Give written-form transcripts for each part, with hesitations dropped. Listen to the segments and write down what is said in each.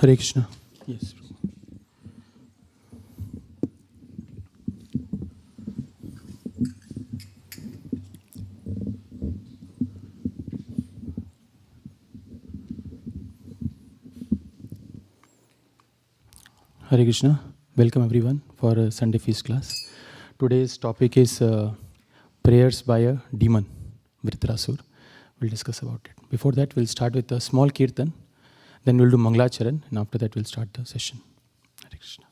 Hare Krishna. Yes. Hare Krishna. Welcome everyone for Sunday feast class. Today's topic is prayers by a demon, Vrtrasura. We'll discuss about it. Before that, we'll start with a small kirtan. Then we'll do Mangalacharan, and after that, we'll start the session. Hare Krishna.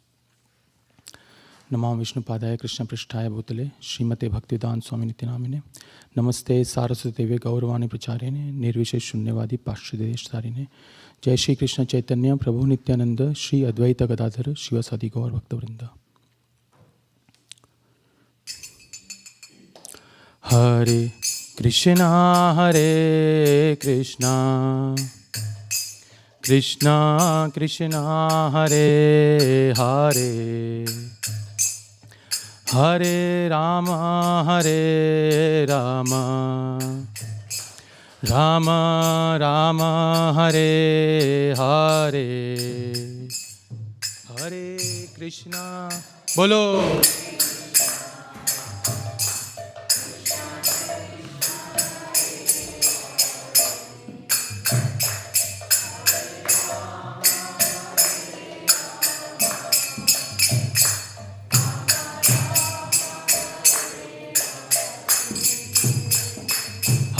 Namo Vishnu Padaya Krishna Prishtaya Bhutale Srimate Bhaktivedanta Swami Nityanamine Namaste Saraswati Deve Gauravani Pracharine Nirvishesh Shunyavadi Pashyadesh Sarine Jai Shri Krishna Chaitanya Prabhu Nityananda Shri Advaita Gadadhara Shivasadi Gaur Bhakta Vrinda. Hare Krishna Hare Krishna Krishna Krishna Hare Hare Hare Rama Hare Rama Rama Rama Hare Hare Hare Krishna Bolo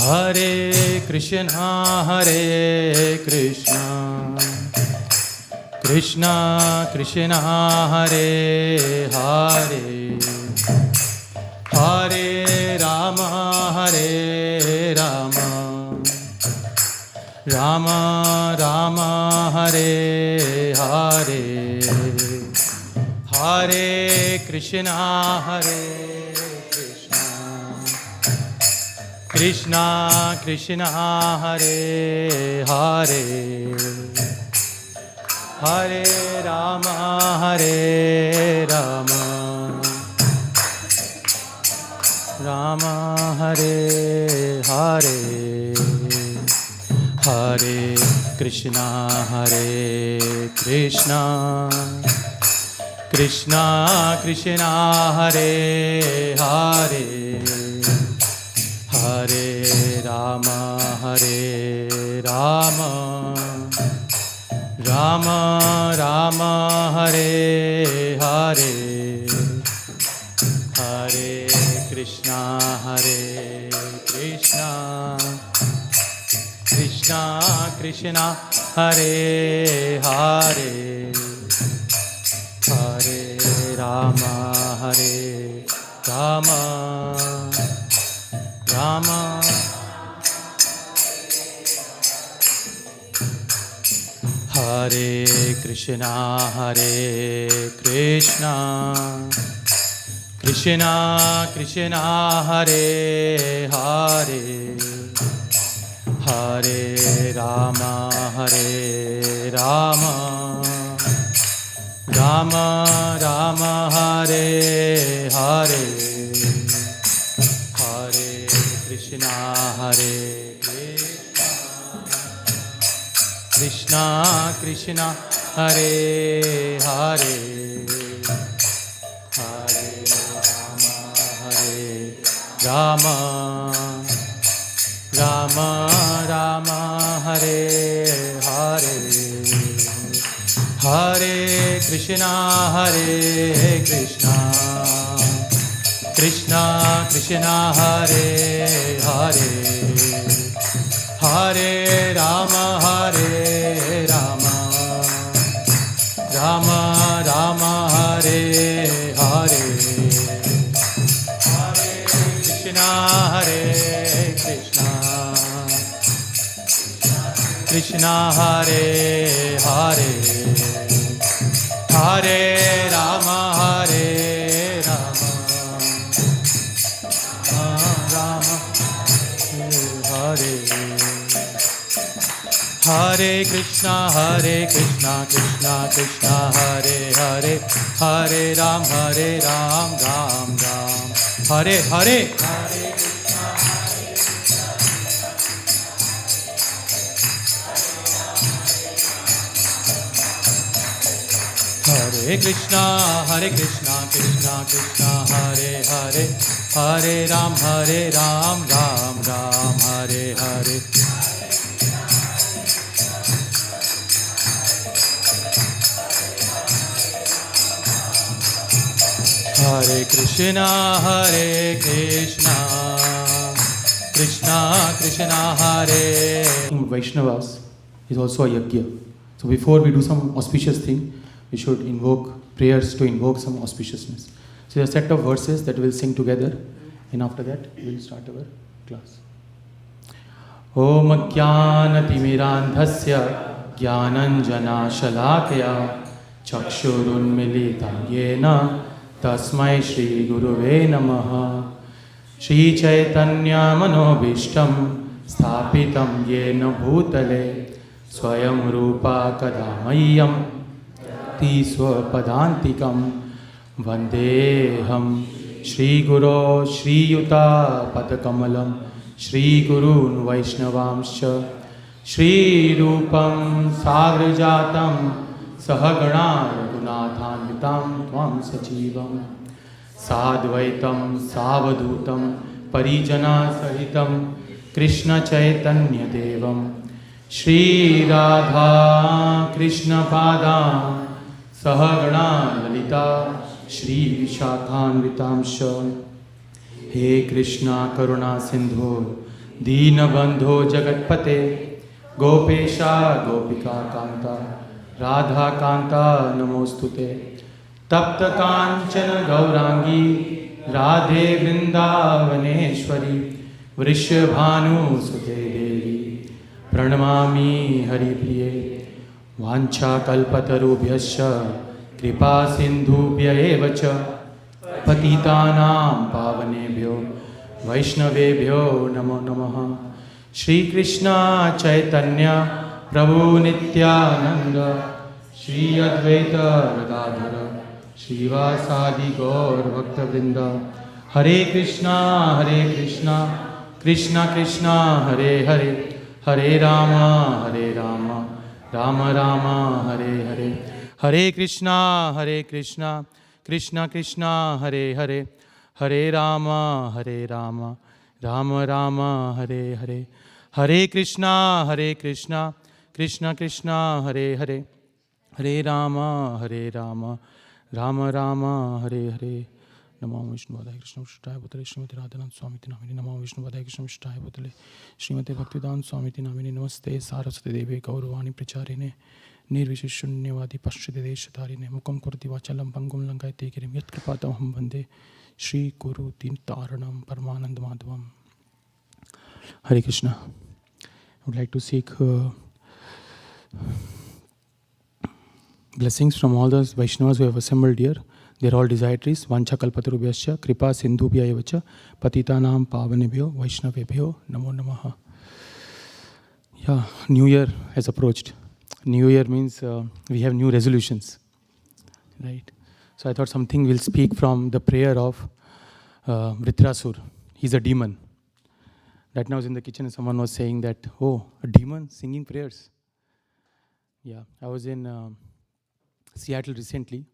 Hare Krishna Hare Krishna Krishna Krishna Hare Hare Hare Rama Hare Rama Rama Rama Hare Hare Hare Krishna Hare Krishna Krishna Hare Hare Hare Rama Hare Rama Rama Hare Hare Hare Krishna Hare Krishna Krishna Krishna Hare Hare Hare Rama Hare Rama Rama Rama Hare Hare Hare Krishna Hare Krishna Krishna Krishna Hare Hare Hare Rama Hare Rama Rama Hare Krishna Hare Krishna Krishna Krishna Hare Hare Hare Rama Hare Rama Rama Rama Hare Hare Krishna Hare Krishna Krishna Hare Hare Hare Rama Rama Rama Hare Hare Hare Krishna Hare Krishna Krishna Krishna Hare Hare Hare Rama Hare Rama Rama Rama Hare Hare Hare Krishna Hare Krishna Krishna Hare Hare Hare Rama Hare Rama Hare Krishna Krishna Krishna Hare Hare Hare Ram Ram Ram Hare Hare Hare Krishna, Krishna Krishna, Hare Hare, Hare Ram, Ram Ram, Hare Hare. Hare Krishna, Krishna Krishna, Hare. Vaishnavas is also a yajna. So before we do some auspicious thing, we should invoke prayers to invoke some auspiciousness. So there are a set of verses that we'll sing together, and after that we'll start our class. Om Jnanatimirandhasya Jnananjana Shalakaya Chakshurunmilitam Yena Tasmai Shri Guruve Namaha. Shri Chaitanya Manobishtam Sthapitam Yena Bhutale Swayam Rupa Kadamayyam Tiswapadantikam Vandeham Shri Guru Shri Yuta Padakamalam Shri Gurun Vaishnavamscha Shri Rupam Sagrajatam Sahagana Raghunathanvitam Tvam Sajivam Sadvaitam Savadhutam Parijana Sahitam Krishna Chaitanya Devam Shri Radha Krishna Padam Sahagana Lalita Shri Vishakhanvitamsha. He Krishna Karuna Sindhu Deenabandho Jagatpate Gopesha Gopika Kanta Radha Kanta Namostute Tapta Kanchana Gaurangi Radhe Vrindavaneshwari Vrishabhanu Sute Devi Pranamami Haripriye Vancha Kalpatarubhyascha Kripa Sindhubhya Evacha Patitanam Pavanebhyo Vaishnavebhyo Namo Namaha. Shri Krishna Chaitanya Prabhu Nityananda Shri Advaita Radhadara Srivasadi Gaur Bhakta Vrinda. Hare Krishna, Krishna Krishna, Hare Hare, Hare Rama, Rama Rama, Hare Hare. Hare Krishna, Krishna Krishna, Hare Hare, Hare Rama, Rama Rama, Hare Hare. Hare Krishna, Krishna Krishna, Hare Hare, Hare Rama, Rama Rama, Hare Hare. Namo Vishnu Padaya Krishna Shtaya Bhutale Srimati Radhanand Swamiti Namini. Namo Vishnu Padaya Krishna Shtaya Bhutale Srimati Bhaktivedanta Swamiti Namini. Namaste Saraswati Devi Gauravani Pracharine Nirvisheshunyavadi Paschati Deshatarine Mukam Kurti Vachalam Pangum Langayate Girim Yat Kripatam Ham Bande Shri Guru Dintaranam Paramanand Madhavam. Hare Krishna. I would like to seek blessings from all those Vaishnavas who have assembled here. They are all desiratories. Vancha kalpatarubhyascha kripa sindhubhya evacha patitanam pavanebhyo vaishnavebhyo namo namaha. Yeah, New Year has approached. New Year means we have new resolutions, right? So I thought something will speak from the prayer of Vrtrasura. He's a demon. Right now I was in the kitchen and someone was saying that, oh, a demon singing prayers. Yeah, I was in Seattle recently.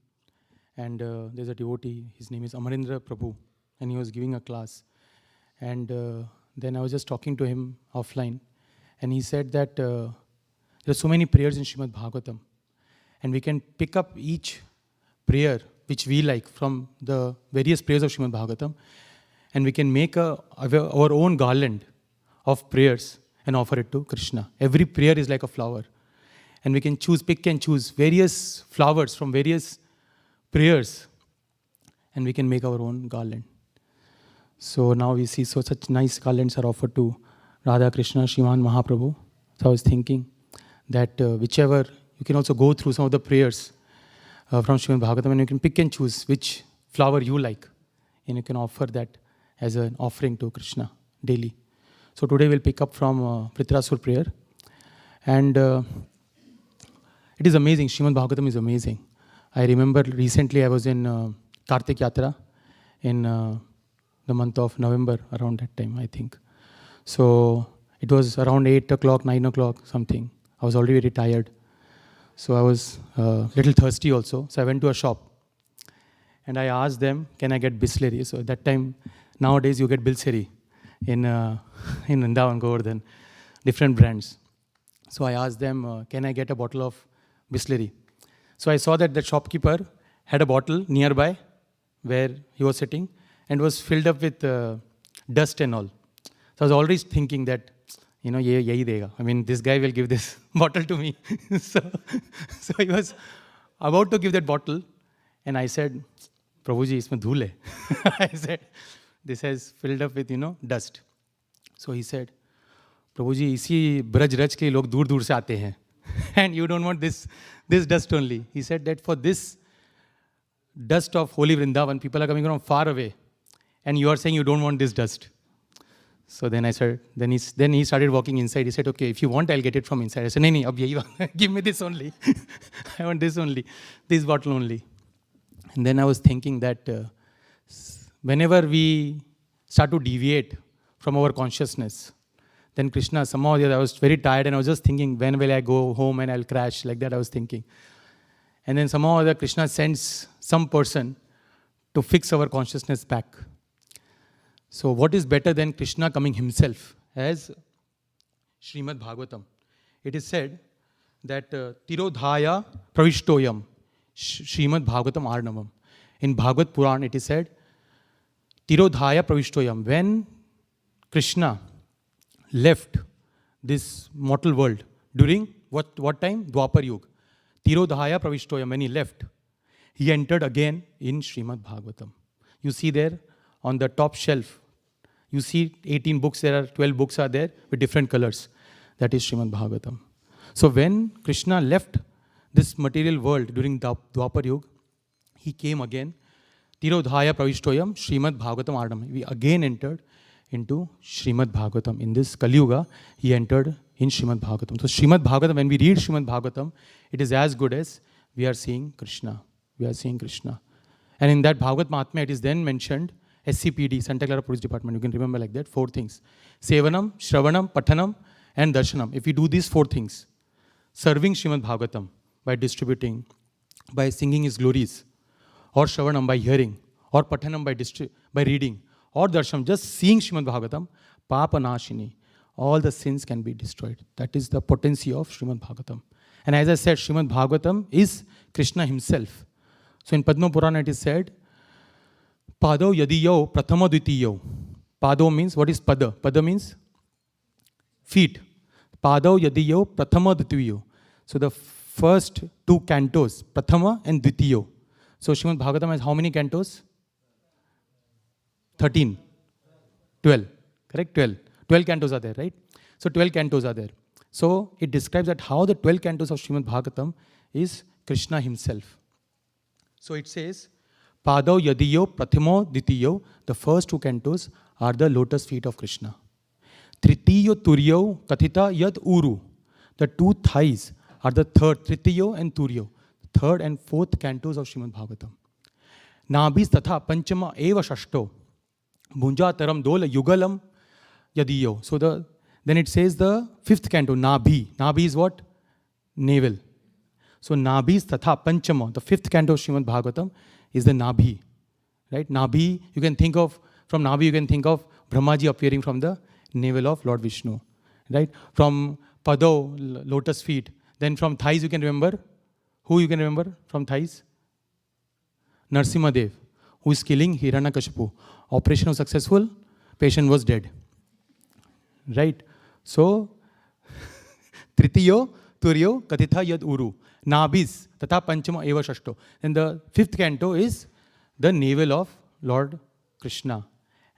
And there's a devotee, his name is Amarendra Prabhu, and he was giving a class. And then I was just talking to him offline, and he said that there are so many prayers in Srimad Bhagavatam, and we can pick up each prayer which we like from the various prayers of Srimad Bhagavatam, and we can make our own garland of prayers and offer it to Krishna. Every prayer is like a flower, and we can pick and choose various flowers from various prayers, and we can make our own garland. So now we see such nice garlands are offered to Radha Krishna, Shriman Mahaprabhu. So I was thinking that whichever, you can also go through some of the prayers from Srimad Bhagavatam, and you can pick and choose which flower you like, and you can offer that as an offering to Krishna daily. So today we'll pick up from Vrtrasura prayer, and it is amazing. Srimad Bhagavatam is amazing. I remember recently I was in Kartik Yatra in the month of November, around that time, I think. So it was around 8 o'clock, 9 o'clock, something. I was already very tired. So I was a little thirsty also. So I went to a shop and I asked them, can I get Bisleri? So at that time, nowadays you get Bilseri in Vrindavan, Govardhan, different brands. So I asked them, can I get a bottle of Bisleri? So I saw that the shopkeeper had a bottle nearby where he was sitting and was filled up with dust and all. So I was always thinking that, ye yahi dega. I mean, this guy will give this bottle to me. so he was about to give that bottle and I said, Prabhuji, isme dhool hai. I said, this has filled up with, dust. So he said, Prabhuji, isi braj raj ke log dur dur se aate hain. And you don't want this dust only. He said that for this dust of holy Vrindavan, people are coming from far away. And you are saying you don't want this dust. So then I said, then he started walking inside. He said, okay, if you want, I'll get it from inside. I said, nahi, ab yahi give me this only. I want this only, this bottle only. And then I was thinking that whenever we start to deviate from our consciousness, then Krishna, somehow or the other, I was very tired and I was just thinking, when will I go home and I'll crash? Like that I was thinking. And then somehow or the other, Krishna sends some person to fix our consciousness back. So what is better than Krishna coming himself as Srimad Bhagavatam? It is said that Tirodhaya Pravishtoyam Srimad Bhagavatam Arnavam. In Bhagavad Puran it is said Tirodhaya Pravishtoyam. When Krishna left this mortal world during what time? Dwapar Yuga. Tirodhaya Pravishtoyam. When he left, he entered again in Srimad Bhagavatam. You see there on the top shelf, you see 18 books, there are 12 books are there with different colors. That is Srimad Bhagavatam. So when Krishna left this material world during Dwapar Yuga, he came again. Tirodhaya Pravishtoyam Srimad Bhagavatam Arnam. We again entered into Srimad Bhagavatam. In this Kali Yuga, he entered in Srimad Bhagavatam. So Srimad Bhagavatam, when we read Srimad Bhagavatam, it is as good as we are seeing Krishna. We are seeing Krishna. And in that Bhagavad Mahatmya, it is then mentioned SCPD, Santa Clara Police Department. You can remember like that, 4 things. Sevanam, Shravanam, Pathanam, and Darshanam. If we do these 4 things, serving Srimad Bhagavatam by distributing, by singing his glories, or Shravanam by hearing, or Pathanam by reading, or Darshanam, just seeing Srimad Bhagavatam, Papa Nashini, all the sins can be destroyed. That is the potency of Srimad Bhagavatam. And as I said, Srimad Bhagavatam is Krishna himself. So in Padma Purana it is said, Pado yadiyo prathama dvitiyo. Pado means, what is pada? Pada means feet. Pado yadiyo prathama dvitiyo. So the first 2 cantos, prathama and dvitiyo. So Srimad Bhagavatam has how many cantos? 13. 12. Correct? 12. 12 cantos are there, right? So 12 cantos are there. So it describes that how the 12 cantos of Srimad Bhagavatam is Krishna himself. So it says, Pado yadiyo prathamo ditiyo. The first 2 cantos are the lotus feet of Krishna. Tritiyo turiyo kathita yad uru. The 2 thighs are the third, Tritiyo and Turiyo. Third and fourth cantos of Srimad Bhagavatam. Nabis tatha panchama eva shashto. Bhunja taram dola yugalam yadiyo. So then it says the 5th canto, Nabhi. Nabhi is what? Navel. So Nabis tatha panchama. The 5th canto of Srimad Bhagavatam is the Nabhi. Right? Nabhi, you can think of, from Nabhi you can think of Brahmaji appearing from the navel of Lord Vishnu. Right? From Pado, lotus feet. Then from thighs you can remember. Who you can remember from thighs? Narsimhadev, who is killing Hiranyakashipu. Operation was successful, patient was dead. Right? So, Tritiyo, Turiyo, Kathita Yad Uru. Nabis, Tata Panchama Eva Shashto. And the 5th canto is the navel of Lord Krishna.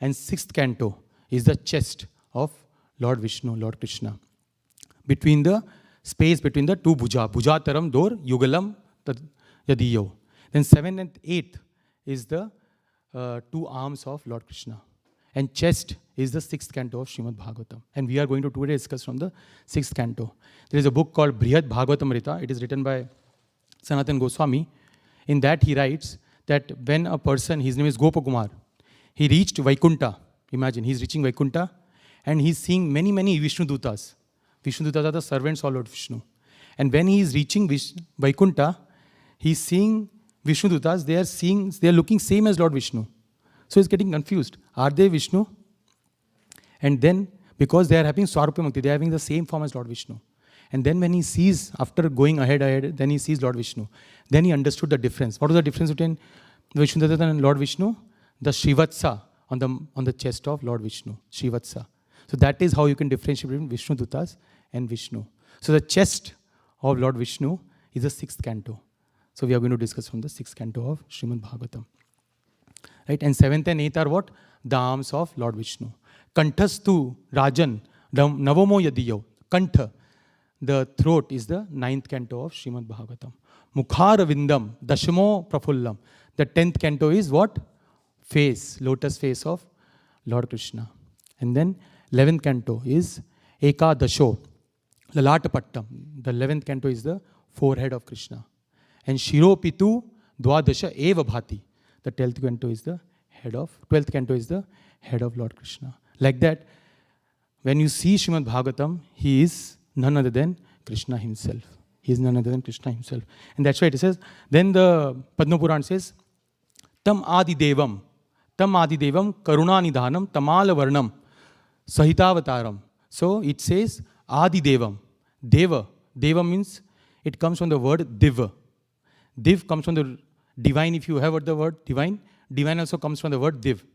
And 6th canto is the chest of Lord Vishnu, Lord Krishna. Between the space between the 2 bhuja. Bhuja taram dor yugalam yadiyo. Then 7th and 8th is the 2 arms of Lord Krishna. And chest is the 6th canto of Srimad Bhagavatam. And we are going to today discuss from the 6th canto. There is a book called Brihad Bhagavatamrita. It is written by Sanatan Goswami. In that he writes that when a person, his name is Gopakumar, he reached Vaikunta. Imagine, he's reaching Vaikunta and he's seeing many, many Vishnu Dutas. Vishnu Dutas are the servants of Lord Vishnu. And when he is reaching Vaikuntha, he is seeing Vishnu Dutas, they are looking same as Lord Vishnu. So he's getting confused. Are they Vishnu? And then, because they are having Swarupa Mukti, they are having the same form as Lord Vishnu. And then when he sees, after going ahead, then he sees Lord Vishnu. Then he understood the difference. What was the difference between Vishnu Dutas and Lord Vishnu? The Shrivatsa on the chest of Lord Vishnu. Shrivatsa. So that is how you can differentiate between Vishnu Dutas and Vishnu. So the chest of Lord Vishnu is the 6th canto. So we are going to discuss from the 6th canto of Srimad Bhagavatam. Right? And 7th and 8th are what? The arms of Lord Vishnu. Kanthastu Rajan Navamo Yadiyo. Kantha. The throat is the 9th canto of Srimad Bhagavatam. Mukhara Vindam Dashamo Prafullam. The 10th canto is what? Face, lotus face of Lord Krishna. And then 11th canto is Eka Dasho, Lalata Pattam. The 11th canto is the forehead of Krishna. And Shiro Pitu Dwadasha Eva Bhati. The 12th canto is the head of Lord Krishna. Like that, when you see Srimad Bhagavatam, he is none other than Krishna himself. He is none other than Krishna himself. And that's why it says, then the Padma Puran says, Tam Adi Devam Karuna Nidhanam Tamala Varnam Sahitavataram. So it says Adi Devam. Deva. Deva means it comes from the word Div. Div comes from the divine. If you have heard the word divine, divine also comes from the word Div.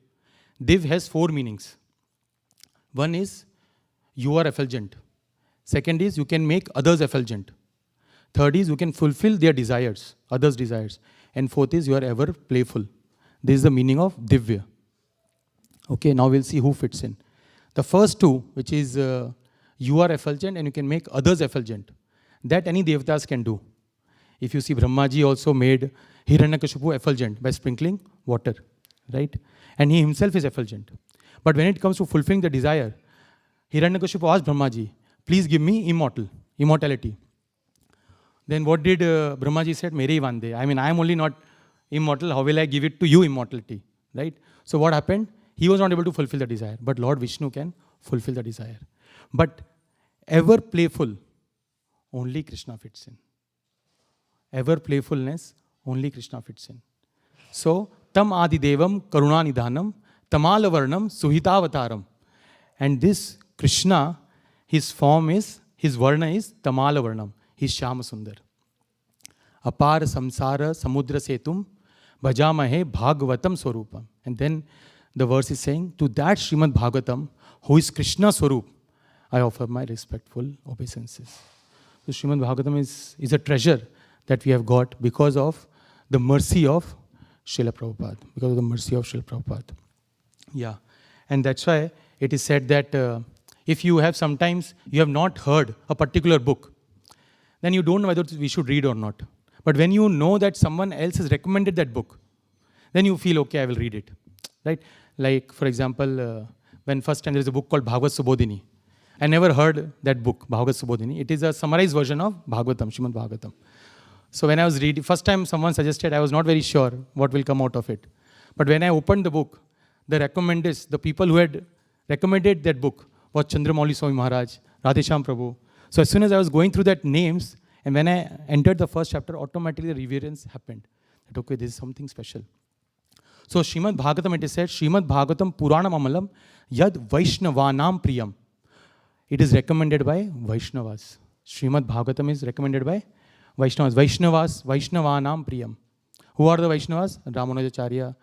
Div has 4 meanings. One is you are effulgent. Second is you can make others effulgent. Third is you can fulfill their desires, others' desires. And fourth is you are ever playful. This is the meaning of Divya. Okay, now we'll see who fits in. The first two, which is you are effulgent and you can make others effulgent. That any devatas can do. If you see, Brahmaji also made Hiranyakashipu effulgent by sprinkling water, right? And he himself is effulgent. But when it comes to fulfilling the desire, Hiranyakashipu asked Brahmaji, please give me immortality. Then what did Brahmaji said? Mere vande. I mean, I am only not immortal. How will I give it to you immortality? Right? So what happened? He was not able to fulfill the desire. But Lord Vishnu can fulfill the desire. But ever playful, only Krishna fits in. Ever playfulness, only Krishna fits in. So, Tam Adi Devam Karuna Nidhanam Tamala Varnam Suhitavataram. And this Krishna, his Varna is Tamala Varnam. He's Shyama Sundar. Apar Samsara Samudra Setum Bhajamahe Bhagavatam Swarupam. And then the verse is saying, to that Srimad Bhagavatam, who is Krishna Swarup, I offer my respectful obeisances. So Srimad Bhagavatam is a treasure that we have got because of the mercy of Srila Prabhupada. Because of the mercy of Srila Prabhupada. Yeah. And that's why it is said that if you have sometimes, you have not heard a particular book, then you don't know whether we should read or not. But when you know that someone else has recommended that book, then you feel, okay, I will read it. Right? Like, for example, when first time there is a book called Bhagavad Subodhini. I never heard that book, Bhagavad Subodhini. It is a summarized version of Bhagavatam, Srimad Bhagavatam. So when I was reading, first time someone suggested, I was not very sure what will come out of it. But when I opened the book, the people who had recommended that book was Chandramauli Swami Maharaj, Radhesham Prabhu. So as soon as I was going through that names, and when I entered the first chapter, automatically the reverence happened. That okay, this is something special. So Srimad Bhagavatam, it is said, Srimad Bhagavatam Puranam Amalam Yad Vaishnavanam Priyam. It is recommended by Vaishnavas. Srimad Bhagavatam is recommended by Vaishnavas. Vaishnavanam Priyam. Who are the Vaishnavas? Ramanujacharya,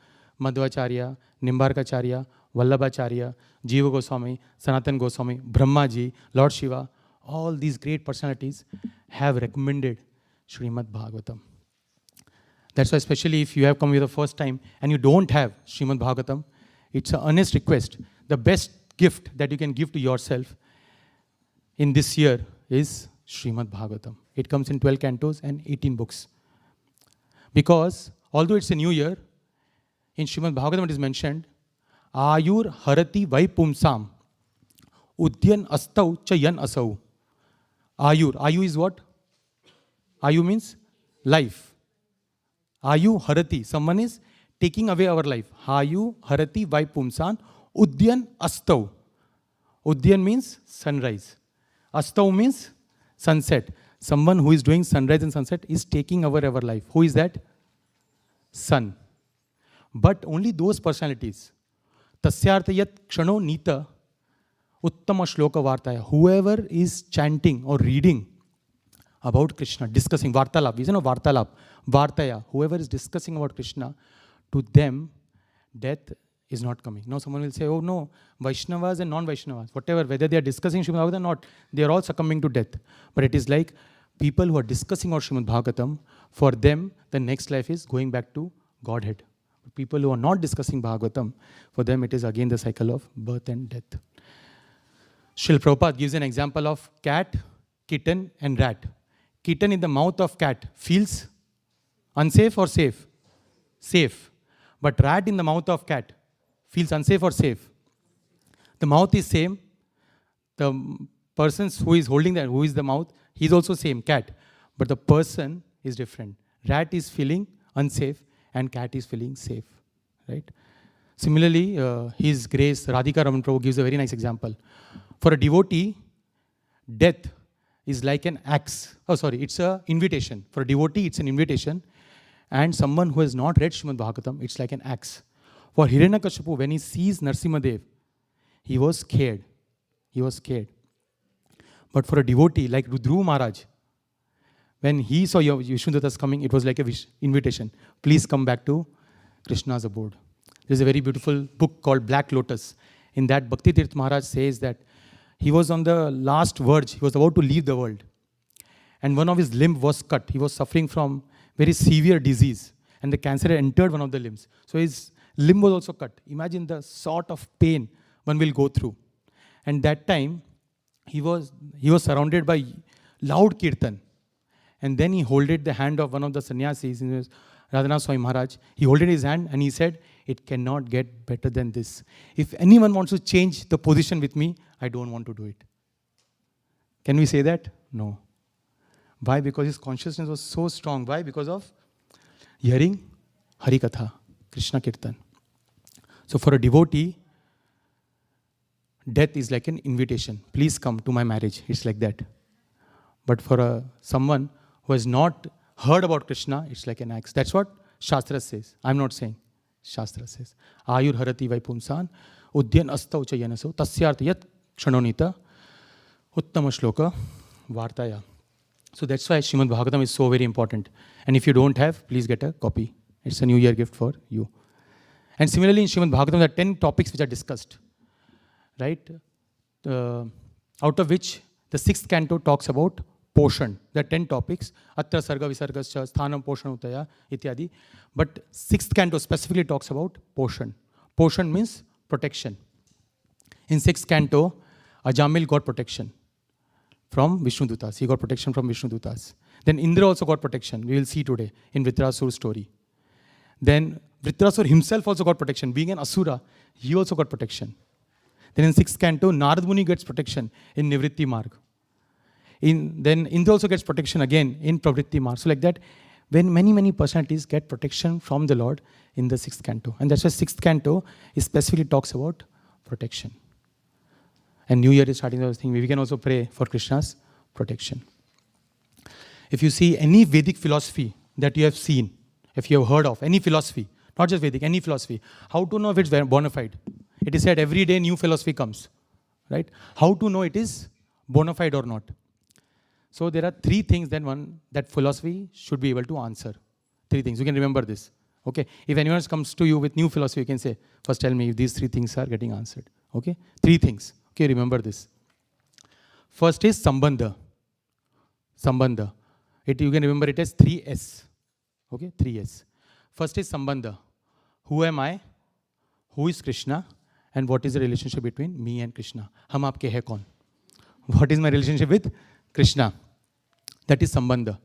Madhvacharya, Nimbarkacharya, Vallabhacharya, Jiva Goswami, Sanatan Goswami, Brahmaji, Lord Shiva. All these great personalities have recommended Srimad Bhagavatam. That's why especially if you have come here the first time and you don't have Srimad Bhagavatam, it's an earnest request. The best gift that you can give to yourself in this year is Srimad Bhagavatam. It comes in 12 cantos and 18 books. Because although it's a new year, in Srimad Bhagavatam it is mentioned, Ayur Harati Vaipumsam Udyan Astau Chayan Asau. Ayur. Ayu is what? Ayu means life. Ayu Harati. Someone is taking away our life. Ayu Harati Vaipumsan Udyan Astau. Udyan means sunrise. Astau means sunset. Someone who is doing sunrise and sunset is taking our life. Who is that? Sun. But only those personalities. Tasyartha yat kshano nita uttama shloka vartaya. Whoever is chanting or reading about Krishna, discussing vartalap, isn't it? Vartalap, vartaya. Whoever is discussing about Krishna, to them, death is not coming. Now someone will say, oh no, Vaishnavas and non-Vaishnavas, whatever, whether they are discussing Srimad Bhagavatam or not, they are all succumbing to death. But it is like people who are discussing about Srimad Bhagavatam, for them, the next life is going back to Godhead. People who are not discussing Bhagavatam, for them it is again the cycle of birth and death. Srila Prabhupada gives an example of cat, kitten and rat. Kitten in the mouth of cat feels unsafe or safe? Safe. But rat in the mouth of cat feels unsafe or safe? The mouth is same. The person who is holding that, who is the mouth, he is also same, cat. But the person is different. Rat is feeling unsafe and cat is feeling safe. Right? Similarly, His Grace Radhika Raman Prabhu gives a very nice example. For a devotee, death is like an axe. Oh, sorry, it's an invitation. For a devotee, it's an invitation. And someone who has not read Srimad Bhagavatam, it's like an axe. For Hiranyakashipu, when he sees Narsimhadev, he was scared. He was scared. But for a devotee like Rudru Maharaj, when he saw Vishnudutas coming, it was like a invitation. Please come back to Krishna's abode. There's a very beautiful book called Black Lotus. In that, Bhakti Tirth Maharaj says that he was on the last verge. He was about to leave the world. And one of his limbs was cut. He was suffering from very severe disease. And the cancer had entered one of the limbs. So his limb was also cut. Imagine the sort of pain one will go through. And that time, he was surrounded by loud kirtan. And then he holded the hand of one of the sannyasis, Radhanath Swami Maharaj. He holded his hand and he said, it cannot get better than this. If anyone wants to change the position with me, I don't want to do it. Can we say that? No. Why? Because his consciousness was so strong. Why? Because of hearing Harikatha, Krishna Kirtan. So for a devotee, death is like an invitation. Please come to my marriage. It's like that. But for someone who has not heard about Krishna, it's like an axe. That's what Shastra says. I'm not saying. Shastra says. Ayur harati vaipumsan udyan asta uchayanaso tasyartha yat kshanonita uttama shloka vartaya. So that's why Srimad Bhagavatam is so very important. And if you don't have, please get a copy. It's a New Year gift for you. And similarly in Srimad Bhagavatam, there are 10 topics which are discussed. Right? Out of which the 6th canto talks about Poshan. There are 10 topics. Atra sarga visargascha sthanam poshan utaya ityadi. But 6th canto specifically talks about Poshan. Poshan means protection. In 6th canto, Ajamil got protection from Vishnudutas. He got protection from Vishnudutas. Then Indra also got protection. We will see today in Vrtrasura's story. Then Vrtrasura himself also got protection. Being an Asura, he also got protection. Then in 6th canto, Narad Muni gets protection in Nivritti Marg. Then Indra also gets protection again in Pravritti Marg. So like that, when many personalities get protection from the Lord in the 6th canto. And that's why 6th canto specifically talks about protection. And New Year is starting those things. We can also pray for Krishna's protection. If you see any Vedic philosophy that you have seen, if you have heard of any philosophy, not just Vedic, any philosophy, how to know if it's bona fide? It is said every day new philosophy comes. Right? How to know it is bona fide or not? So there are 3 things that philosophy should be able to answer. 3 things. You can remember this. Okay? If anyone comes to you with new philosophy, you can say, first tell me if these 3 things are getting answered. Okay? 3 things. Okay, remember this. First is Sambandha. Sambandha. You can remember it as 3S. Okay, 3S. First is Sambandha. Who am I? Who is Krishna? And what is the relationship between me and Krishna? Hum aapke hai kaun? What is my relationship with Krishna? That is Sambandha.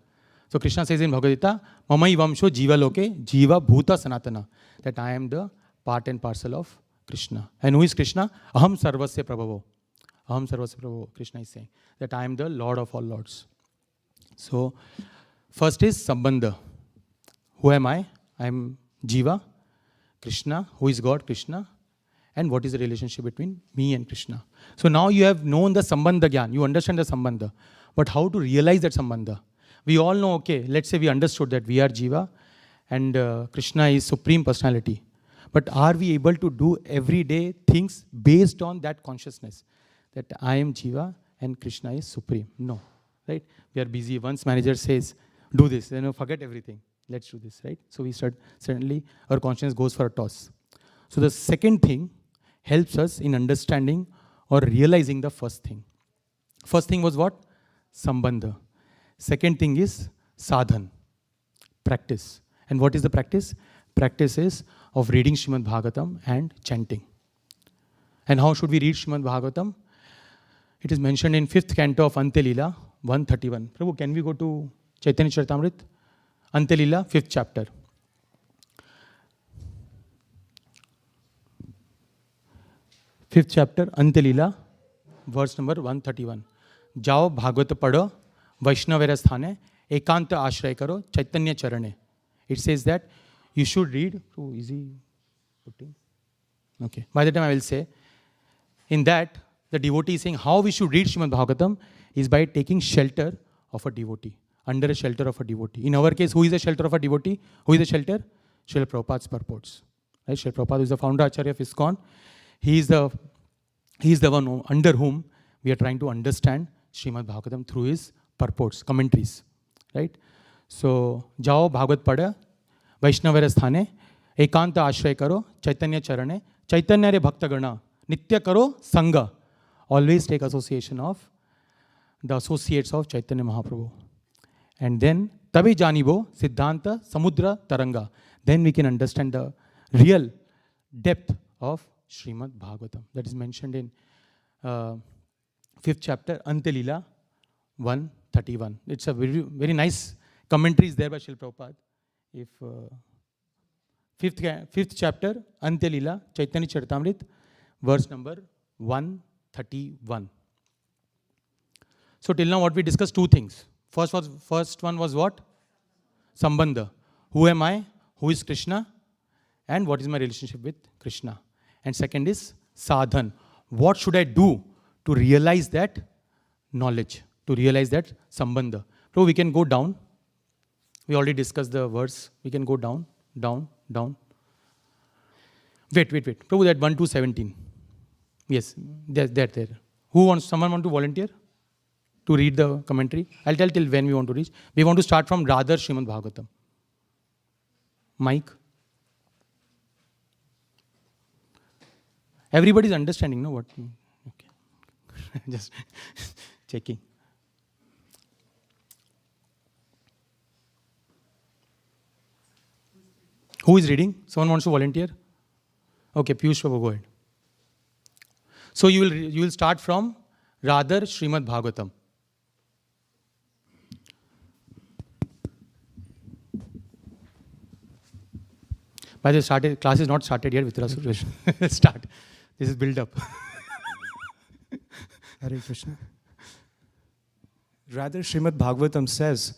So Krishna says in Bhagavad Gita, Mamai Vamsho Jiva Loke Jiva Bhuta Sanatana. That I am the part and parcel of Krishna. And who is Krishna? Aham Sarvasya Prabhavo. Aham Sarvasya Prabhavo. Krishna is saying that I am the Lord of all Lords. So, first is Sambandha. Who am I? I am Jiva, Krishna. Who is God? Krishna. and what is the relationship between me and Krishna. So now you have known the Sambandha Gyan, you understand the Sambandha, but how to realize that Sambandha? We all know, okay, let's say we understood that we are Jiva and Krishna is Supreme Personality. But are we able to do everyday things based on that consciousness? That I am Jiva and Krishna is Supreme. No, right? We are busy. Once manager says, do this, forget everything. Let's do this, right? So we start, suddenly our consciousness goes for a toss. So the second thing helps us in understanding or realizing the first thing. First thing was what? Sambandha. Second thing is sadhan, practice. And what is the practice? Practice is of reading Srimad Bhagavatam and chanting. And how should we read Srimad Bhagavatam? It is mentioned in 5th canto of Antelila, 131. Prabhu, can we go to Chaitanya Charitamrita? Antelila, 5th chapter. Fifth chapter, Antelila, verse number 131. Jao Bhagavata Pada, Vaishnavera Sthane, Ekanta Ashray Karo, Chaitanya Charane. It says that you should read. Oh, easy putting. Okay. By the time I will say, in that, the devotee is saying how we should read Srimad Bhagavatam is by taking shelter of a devotee, under a shelter of a devotee. In our case, who is the shelter of a devotee? Who is the shelter? Srila Prabhupada's purports. Right? Srila Prabhupada is the founder Acharya of ISKCON. He is the one under whom we are trying to understand Srimad Bhagavatam through his purports, commentaries. Right? So, Jao Bhagavat Pada, Vaishnavara Sthane, Ekanta Ashray Karo, Chaitanya Charane, Chaitanya Re Bhakta Gana, Nitya Karo, Sangha. Always take association of the associates of Chaitanya Mahaprabhu. And then, Tabi Janibo, Siddhanta, Samudra, Taranga. Then we can understand the real depth of Srimad Bhagavatam. That is mentioned in 5th chapter, Antelila, 131. It's a very, very nice commentaries there by Srila Prabhupada. If 5th chapter, Antelila, Chaitanya Charitamrita, verse number 131. So till now what we discussed, two things. First one was what? Sambandha. Who am I? Who is Krishna? And what is my relationship with Krishna? And second is sadhan. What should I do to realize that knowledge, to realize that sambandha? So we can go down. We already discussed the verse. We can go down, down, down. Wait. Prabhu, that 1 to 17. Yes, there. Someone want to volunteer to read the commentary? I'll tell till when we want to reach. We want to start from Radha Srimad Bhagavatam. Mike? Everybody's understanding, no? What? Okay. Just checking. Who is reading? Someone wants to volunteer? Okay, Piyush Prabhu, go ahead. So you will start from Radha Srimad Bhagavatam. By the way, class is not started yet, Vrtrasura. Start. This is build up. Hare Krishna. Rather, Srimad Bhagavatam says,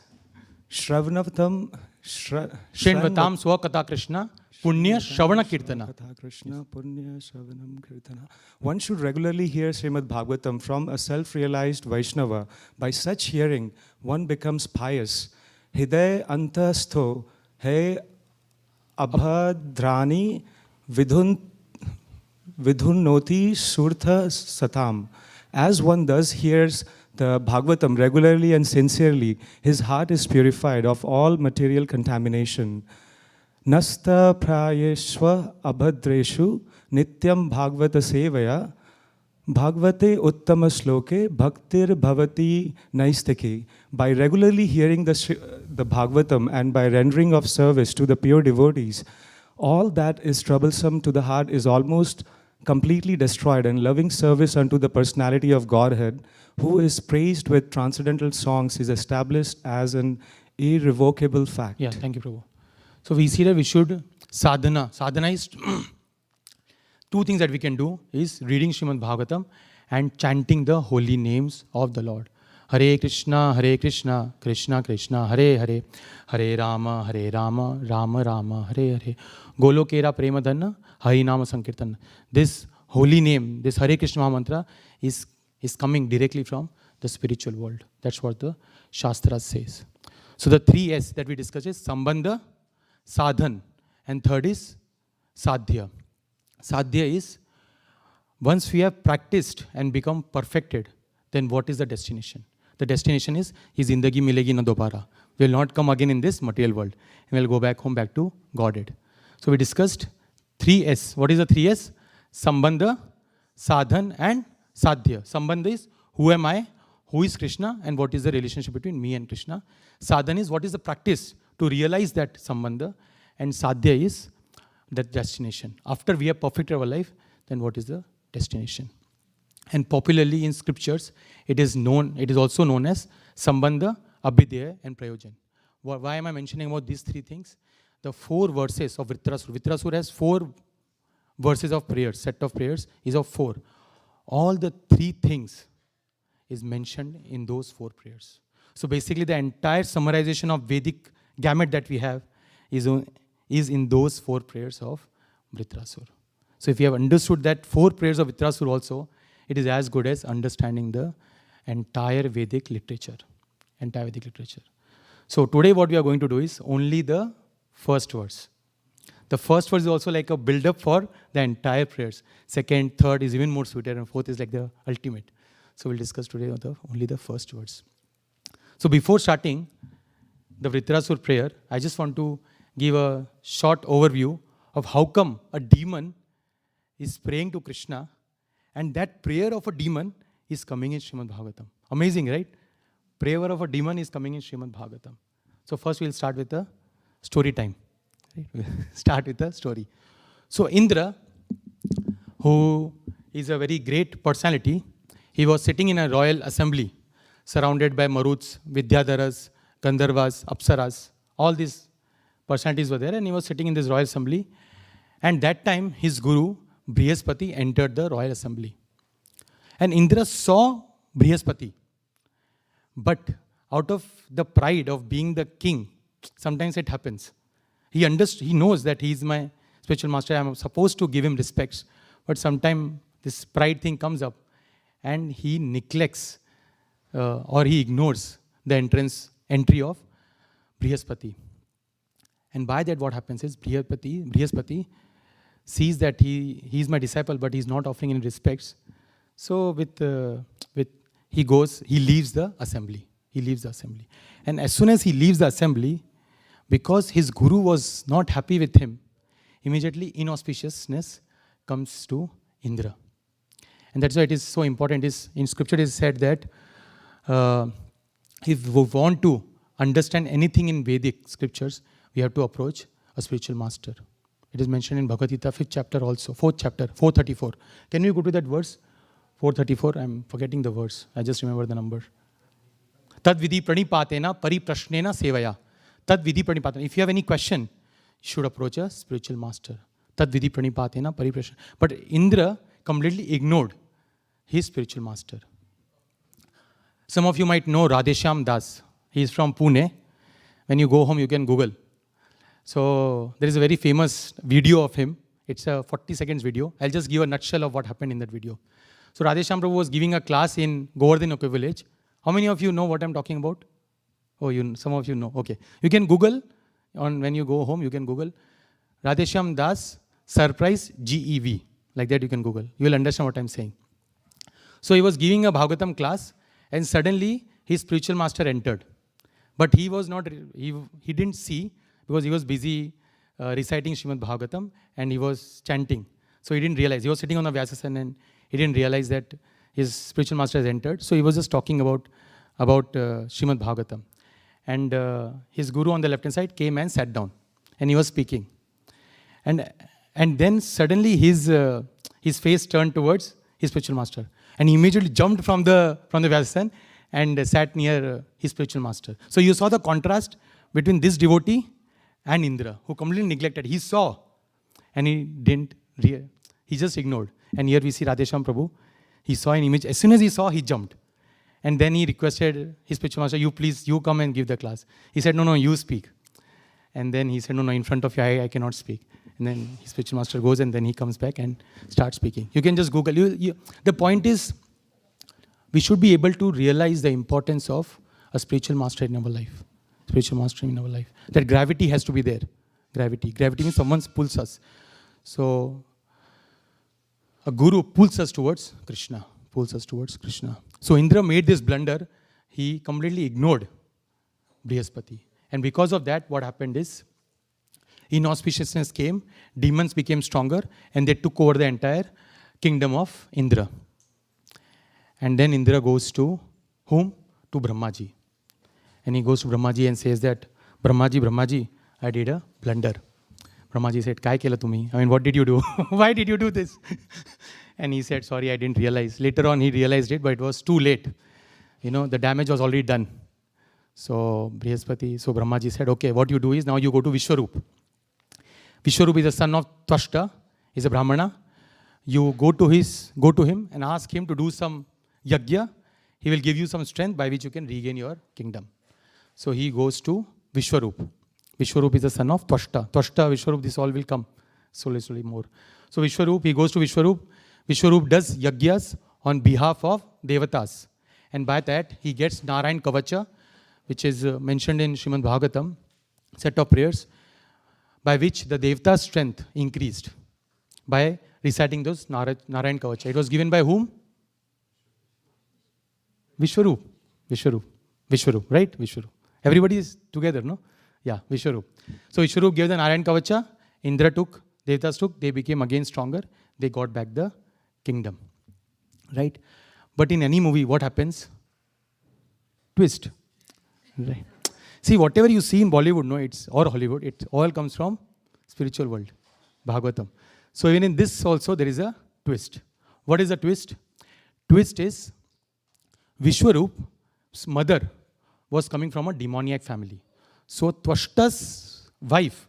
Shravanatam Srinvatam Swakata Krishna Punya Shravana Kirtana. Krishna Punya Shravanam Kirtana. One should regularly hear Srimad Bhagavatam from a self-realized Vaishnava. By such hearing, one becomes pious. Hriday antastho he abhadrani vidhunnoti surtha satam. As one thus hears the Bhagavatam regularly and sincerely, his heart is purified of all material contamination. Nasta prayeshva abhadreshu nityam bhagavata sevaya bhagavate uttama sloke bhaktir bhavati naistake. By regularly hearing the Bhagavatam and by rendering of service to the pure devotees, all that is troublesome to the heart is almost completely destroyed, and loving service unto the personality of Godhead, who is praised with transcendental songs, is established as an irrevocable fact. Yeah, thank you, Prabhu. So we see that we should sadhana. Sadhana is two things that we can do is reading Srimad Bhagavatam and chanting the holy names of the Lord. Hare Krishna, Krishna Krishna, Hare Hare, Hare Rama, Rama Rama, Hare Hare. Golokera Premadhanna, Hari Nama Sankirtan. This holy name, this Hare Krishna Maha Mantra is coming directly from the spiritual world. That's what the Shastra says. So the 3 S that we discussed is Sambandha, Sadhan, and third is Sadhya. Sadhya is once we have practiced and become perfected, then what is the destination? The destination is Zindagi milegi na dobara. We will not come again in this material world. And we will go back home, back to Godhead. So we discussed 3 S. What is the 3 S? Sambandha, Sadhan, and Sadhya. Sambandha is who am I, who is Krishna, and what is the relationship between me and Krishna. Sadhana is what is the practice to realize that Sambandha, and Sadhya is that destination. After we have perfected our life, then what is the destination? And popularly in scriptures, it is also known as Sambandha, Abhidheya, and Prayojan. Why am I mentioning about these 3 things? The 4 verses of Vrtrasura. Vrtrasura has 4 verses of prayers, set of prayers is of 4. All the 3 things is mentioned in those 4 prayers. So basically the entire summarization of Vedic gamut that we have is in those 4 prayers of Vrtrasura. So if you have understood that 4 prayers of Vrtrasura also, it is as good as understanding the entire Vedic literature. So today what we are going to do is only the first verse. The first verse is also like a build-up for the entire prayers. Second, third is even more sweeter, and fourth is like the ultimate. So we'll discuss today only the first verse. So before starting the Vrtrasura prayer, I just want to give a short overview of how come a demon is praying to Krishna, and that prayer of a demon is coming in Srimad Bhagavatam. Amazing, right? Prayer of a demon is coming in Srimad Bhagavatam. So first we'll start with the story time. Right? We'll start with the story. So Indra, who is a very great personality, he was sitting in a royal assembly surrounded by Maruts, Vidyadharas, Gandharvas, Apsaras. All these personalities were there, and he was sitting in this royal assembly. And that time his guru Brihaspati entered the royal assembly. And Indra saw Brihaspati. But out of the pride of being the king, sometimes it happens. He knows that he is my spiritual master. I am supposed to give him respects. But sometimes this pride thing comes up, and he neglects or he ignores the entry of Brihaspati. And by that what happens is Brihaspati sees that he is my disciple, but he is not offering any respects. So he leaves the assembly. And as soon as he leaves the assembly, because his guru was not happy with him, immediately inauspiciousness comes to Indra. And that's why it is so important. In scripture it is said that if we want to understand anything in Vedic scriptures, we have to approach a spiritual master. It is mentioned in Bhagavad Gita, 5th chapter also, 4th chapter, 434. Can we go to that verse? 434, I'm forgetting the verse. I just remember the number. Tad vidhi pranipatena pariprashnena sevaya. Tad vidhi pranipatena. If you have any question, you should approach a spiritual master. Tad vidhi pranipatena pariprashnena. But Indra completely ignored his spiritual master. Some of you might know Radheshyam Das. He is from Pune. When you go home, you can Google. So there is a very famous video of him. It's a 40 seconds video. I'll just give a nutshell of what happened in that video. So Radheshyam Prabhu was giving a class in Govardhan village. How many of you know what I'm talking about? Oh, some of you know. Okay. You can Google. When you go home, you can Google Radheshyam Das Surprise GEV. Like that you can Google. You will understand what I'm saying. So he was giving a Bhagavatam class, and suddenly his spiritual master entered. But he didn't see, because he was busy reciting Srimad Bhagavatam, and he was chanting. So he didn't realize. He was sitting on the Vyasasana, and he didn't realize that his spiritual master has entered. So he was just talking about Srimad Bhagavatam. And his guru on the left-hand side came and sat down. And he was speaking. And then suddenly his face turned towards his spiritual master. And he immediately jumped from the Vyasasana and sat near his spiritual master. So you saw the contrast between this devotee and Indra, who completely neglected. He saw, and he just ignored. And here we see Radheshyam Prabhu. He saw an image. As soon as he saw, he jumped. And then he requested his spiritual master, you come and give the class. He said, no, you speak. And then he said, no, in front of you, I cannot speak. And then his spiritual master goes, and then he comes back and starts speaking. You can just Google. The point is, we should be able to realize the importance of a spiritual master in our life. Spiritual master in our life. That gravity has to be there. Gravity. Gravity means someone pulls us. So, a guru pulls us towards Krishna. So, Indra made this blunder. He completely ignored Brihaspati. And because of that, what happened is, inauspiciousness came, demons became stronger, and they took over the entire kingdom of Indra. And then Indra goes to whom? To Brahmaji. And he goes to Brahmaji and says that, Brahmaji, I did a blunder. Brahmaji said, Kai kela tumi? I mean, what did you do? Why did you do this? And he said, sorry, I didn't realize. Later on, he realized it, but it was too late. The damage was already done. So Brahmaji said, okay, what you do is, now you go to Vishwarup. Vishwarup is the son of Twashta. He's a Brahmana. You go to him and ask him to do some yajna. He will give you some strength by which you can regain your kingdom. So he goes to Vishwarup. Vishwarup is the son of Twashta. Twashta, Vishwarup, this all will come slowly more. So Vishwarup, he goes to Vishwarup. Vishwarup does yajnas on behalf of Devatas. And by that, he gets Narayan Kavacha, which is mentioned in Srimad Bhagavatam, set of prayers, by which the Devata's strength increased by reciting those Narayan Kavacha. It was given by whom? Vishwarup, right? Vishwarup. Everybody is together, no? Yeah, Vishwarup. So Vishwarup gave the Narayan Kavacha, Indra took, Devatas took, they became again stronger, they got back the kingdom, right? But in any movie, what happens? Twist, right? See, whatever you see in Bollywood, or Hollywood, it all comes from spiritual world, Bhagavatam. So even in this also, there is a twist. What is the twist? Twist is, Vishwarup's mother was coming from a demoniac family. So Twashta's wife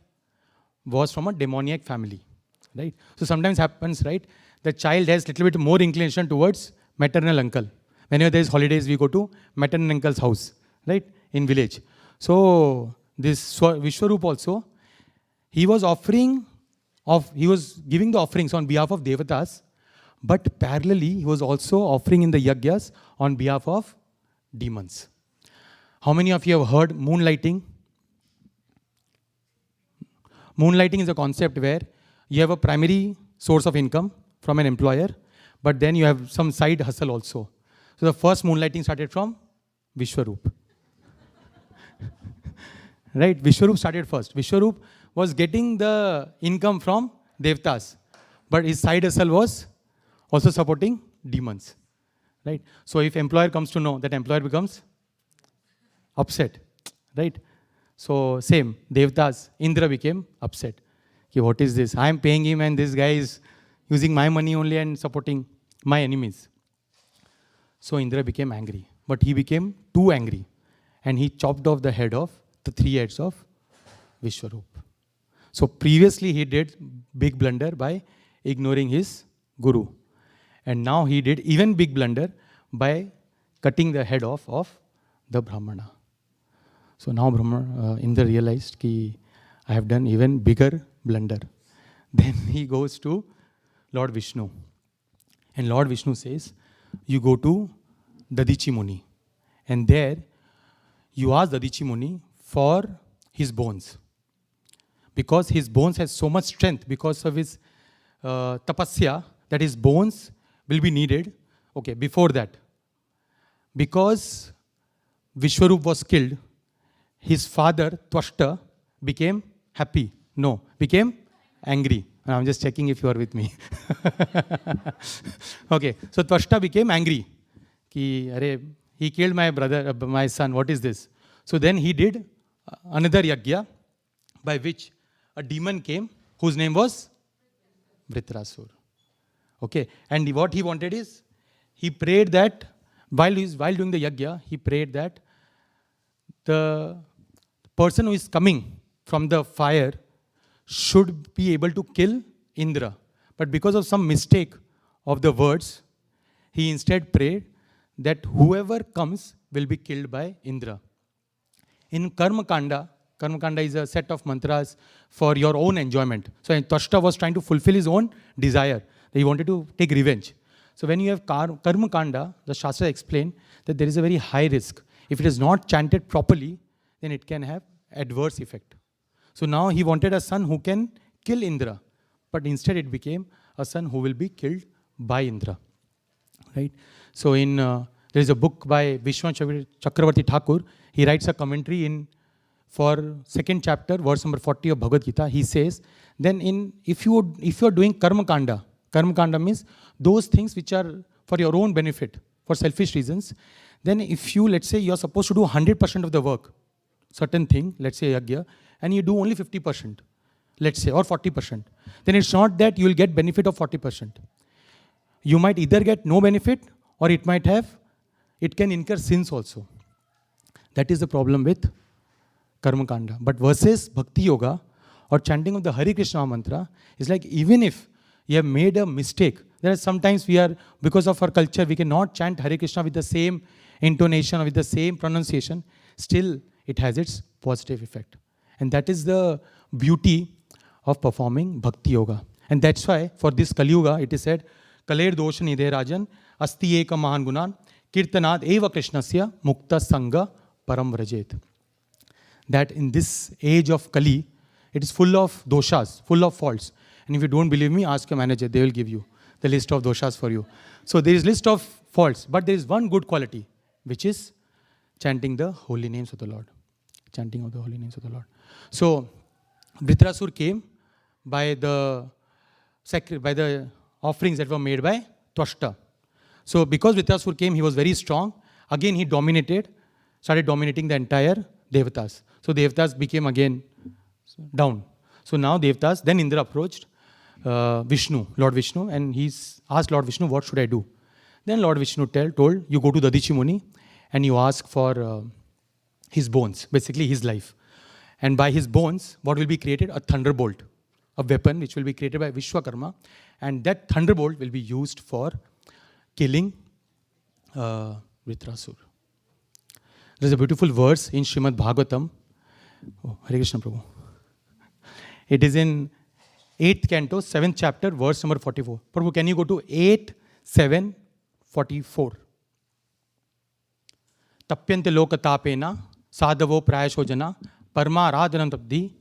was from a demoniac family, right? So sometimes happens, right? The child has little bit more inclination towards maternal uncle. Whenever there is holidays, we go to maternal uncle's house, right? In village. So this Vishwarup also, he was giving the offerings on behalf of Devatas, but parallelly he was also offering in the yajnas on behalf of demons. How many of you have heard moonlighting? Moonlighting is a concept where you have a primary source of income from an employer, but then you have some side hustle also. So the first moonlighting started from Vishwarup. Right? Vishwarup started first. Vishwarup was getting the income from Devatas, but his side hustle was also supporting demons. Right? So if employer comes to know, that employer becomes upset. Right? So same, Devatas, Indra became upset. Okay, what is this? I am paying him and this guy is using my money only and supporting my enemies. So Indra became angry, but he became too angry and he chopped off the head of the 3 heads of Vishwarup. So previously he did big blunder by ignoring his guru. And now he did even big blunder by cutting the head off of the Brahmana. So now Indra realized that I have done even bigger blunder. Then he goes to Lord Vishnu. And Lord Vishnu says, you go to Dadichi Muni. And there you ask Dadichi Muni for his bones. Because his bones has so much strength because of his tapasya that his bones will be needed. Okay, before that. Because Vishwarup was killed, his father, Twashta, became happy. No, became angry. And I'm just checking if you are with me. Okay, so Twashta became angry. He killed my brother, my son, what is this? So then he did another yajna by which a demon came whose name was Vrtrasura. Okay, and what he wanted is, he prayed that, while doing the yajna, he prayed that the person who is coming from the fire should be able to kill Indra. But because of some mistake of the words, he instead prayed that whoever comes will be killed by Indra. In Karma Kanda is a set of mantras for your own enjoyment. So Twashta was trying to fulfill his own desire. He wanted to take revenge. So when you have Karma Kanda, the Shastra explain that there is a very high risk. If it is not chanted properly, then it can have adverse effect. So now he wanted a son who can kill Indra. But instead it became a son who will be killed by Indra. Right? So there is a book by Vishwanath Chakravarti Thakur. He writes a commentary for second chapter, verse number 40 of Bhagavad Gita. He says, then if you are doing Karma Kanda means those things which are for your own benefit, for selfish reasons, then if you, let's say, you are supposed to do 100% of the work, certain thing, let's say yajna, and you do only 50%, let's say, or 40%, then it's not that you will get benefit of 40%. You might either get no benefit, or it can incur sins also. That is the problem with Karma Kanda. But versus Bhakti Yoga or chanting of the Hare Krishna mantra is like, even if you have made a mistake, there are sometimes because of our culture, we cannot chant Hare Krishna with the same intonation or with the same pronunciation, still it has its positive effect. And that is the beauty of performing Bhakti Yoga. And that's why for this Kali Yuga, it is said, Kaler dosha nidhe rajan, asti eka mahan gunan, kirtanad eva krishnasya mukta sangha param vrajet. That in this age of Kali, it is full of doshas, full of faults. And if you don't believe me, ask your manager, they will give you the list of doshas for you. So there is list of faults, but there is one good quality, which is chanting the holy names of the Lord. Chanting of the holy names of the Lord. So Vrtrasura came by the offerings that were made by Twashta. So because Vrtrasura came, he was very strong. Again, he started dominating the entire Devatas. So Devatas became again down. So now Devatas, then Indra approached Lord Vishnu, and he's asked Lord Vishnu, what should I do? Then Lord Vishnu told, you go to Dadichi Muni and you ask for his bones, basically his life. And by his bones, what will be created? A thunderbolt, a weapon which will be created by Vishwakarma. And that thunderbolt will be used for killing Vrtrasura. There's a beautiful verse in Srimad Bhagavatam. Oh, Hare Krishna Prabhu. It is in 8th canto, 7th chapter, verse number 44. Prabhu, can you go to 8, 7, 44? Tapyante loka tapena, sadhavo prayasho jana, parma radhanantapdi,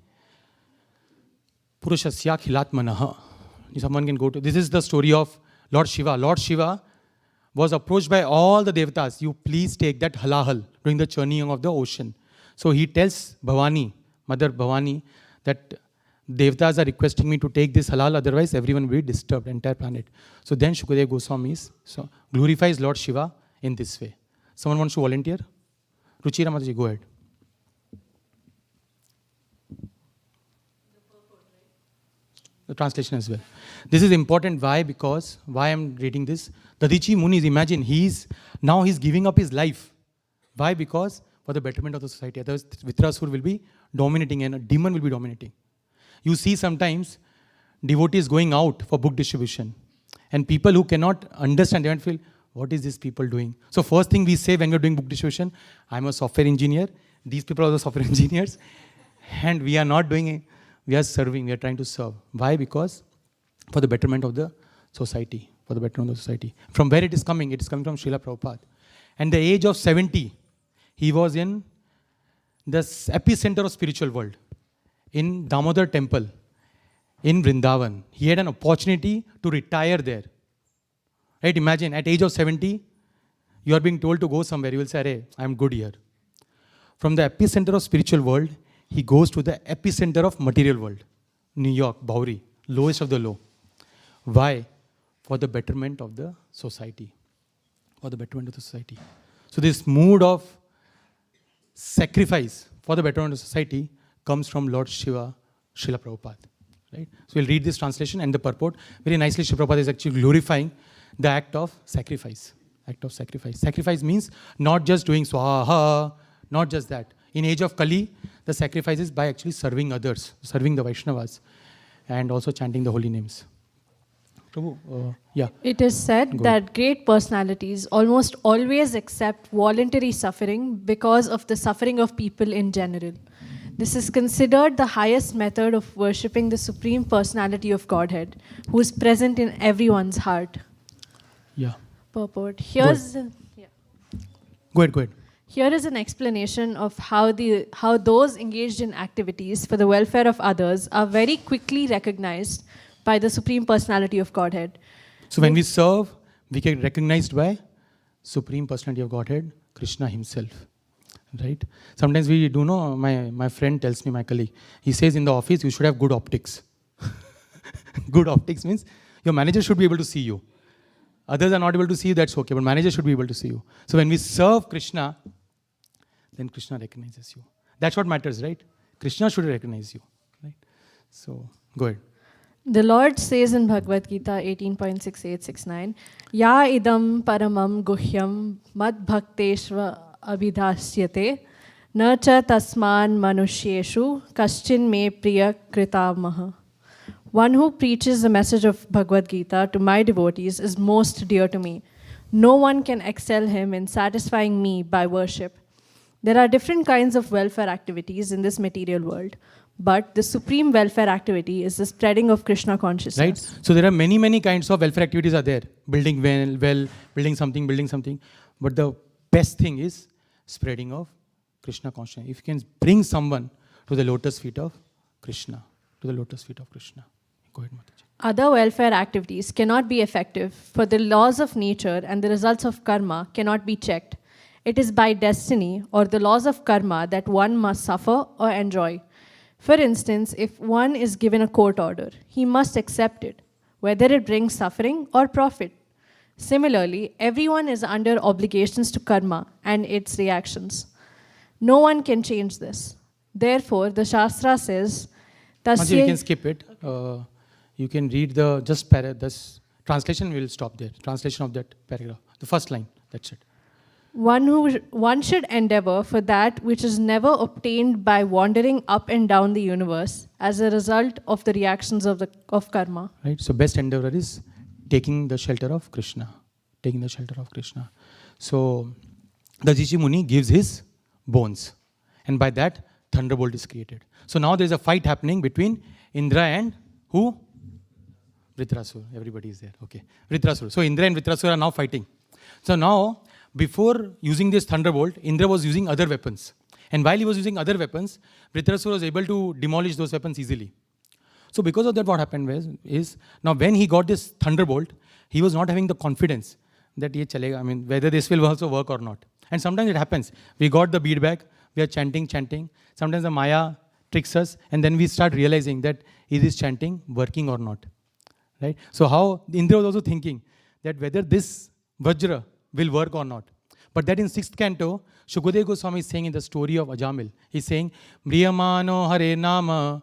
purushasya khilatmanaha. Someone can go to, this is the story of Lord Shiva. Lord Shiva was approached by all the Devatas, you please take that halahal during the churning of the ocean. So he tells Bhavani, Mother Bhavani, that Devatas are requesting me to take this halal, otherwise everyone will be disturbed, entire planet. So then Shukadeva Goswami glorifies Lord Shiva in this way. Someone wants to volunteer? Ruchira Mataji, go ahead. The translation as well. This is important. Why? Because, why I'm reading this? Dadichi Munis, imagine, he's giving up his life. Why? Because for the betterment of the society. Otherwise, Vrtrasura will be dominating and a demon will be dominating. You see sometimes devotees going out for book distribution. And people who cannot understand, they might feel, what is this people doing? So first thing we say when we're doing book distribution, I'm a software engineer. These people are the software engineers. And we are not doing it. We are serving, we are trying to serve. Why? Because for the betterment of the society. For the betterment of the society. From where it is coming? It is coming from Srila Prabhupada. And the age of 70, he was in the epicenter of spiritual world. In Damodar temple, in Vrindavan. He had an opportunity to retire there. Right? Imagine, at age of 70, you are being told to go somewhere. You will say, hey, I am good here. From the epicenter of spiritual world, he goes to the epicenter of material world. New York, Bowery, lowest of the low. Why? For the betterment of the society. For the betterment of the society. So this mood of sacrifice for the betterment of society comes from Lord Shiva, Srila Prabhupada. Right? So we'll read this translation and the purport. Very nicely, Srila Prabhupada is actually glorifying the act of sacrifice. Act of sacrifice. Sacrifice means not just doing swaha, not just that. In age of Kali, the sacrifice is by actually serving others, serving the Vaishnavas, and also chanting the holy names. Prabhu, yeah. It is said that great personalities almost always accept voluntary suffering because of the suffering of people in general. This is considered the highest method of worshipping the Supreme Personality of Godhead, who is present in everyone's heart. Yeah. Purport. Go ahead. Here is an explanation of how those engaged in activities for the welfare of others are very quickly recognized by the Supreme Personality of Godhead. So when we serve, we get recognized by Supreme Personality of Godhead, Krishna himself. Right? Sometimes we do know, my friend tells me, my colleague, he says in the office, you should have good optics. Good optics means your manager should be able to see you. Others are not able to see you, that's okay, but manager should be able to see you. So when we serve Krishna, then Krishna recognizes you. That's what matters, right? Krishna should recognize you. Right? So, go ahead. The Lord says in Bhagavad Gita 18.6869, Ya idam paramam guhyam mad bhakteshva abhidasyate na cha tasman manushyeshu kaschin me priya kritamaha. One who preaches the message of Bhagavad Gita to my devotees is most dear to me. No one can excel him in satisfying me by worship. There are different kinds of welfare activities in this material world, but the supreme welfare activity is the spreading of Krishna consciousness. Right? So there are many kinds of welfare activities are there. Building well, building something. But the best thing is spreading of Krishna consciousness. If you can bring someone to the lotus feet of Krishna, Go ahead, Mataji. Other welfare activities cannot be effective, for the laws of nature and the results of karma cannot be checked. It is by destiny or the laws of karma that one must suffer or enjoy. For instance, if one is given a court order, he must accept it, whether it brings suffering or profit. Similarly, everyone is under obligations to karma and its reactions. No one can change this. Therefore, the Shastra says, Mataji, you can skip it. You can read this translation, we will stop there. Translation of that paragraph. The first line, that's it. One should endeavor for that which is never obtained by wandering up and down the universe as a result of the reactions of karma. Right. So best endeavor is taking the shelter of Krishna. So the Rishi Muni gives his bones, and by that thunderbolt is created. So now there is a fight happening between Indra and who? Vrtrasura. Everybody is there. Okay. Vrtrasura. So Indra and Vrtrasura are now fighting. So now, before using this thunderbolt, Indra was using other weapons. And while he was using other weapons, Vrtrasura was able to demolish those weapons easily. So because of that, what happened is now when he got this thunderbolt, he was not having the confidence that ye chalega, whether this will also work or not. And sometimes it happens. We got the bead back, we are chanting. Sometimes the Maya tricks us, and then we start realizing that is this chanting working or not. Right? So how Indra was also thinking that whether this Vajra will work or not. But that in 6th canto, Shukadeva Goswami is saying in the story of Ajamil, he's saying, Mriyamano Hare Nama,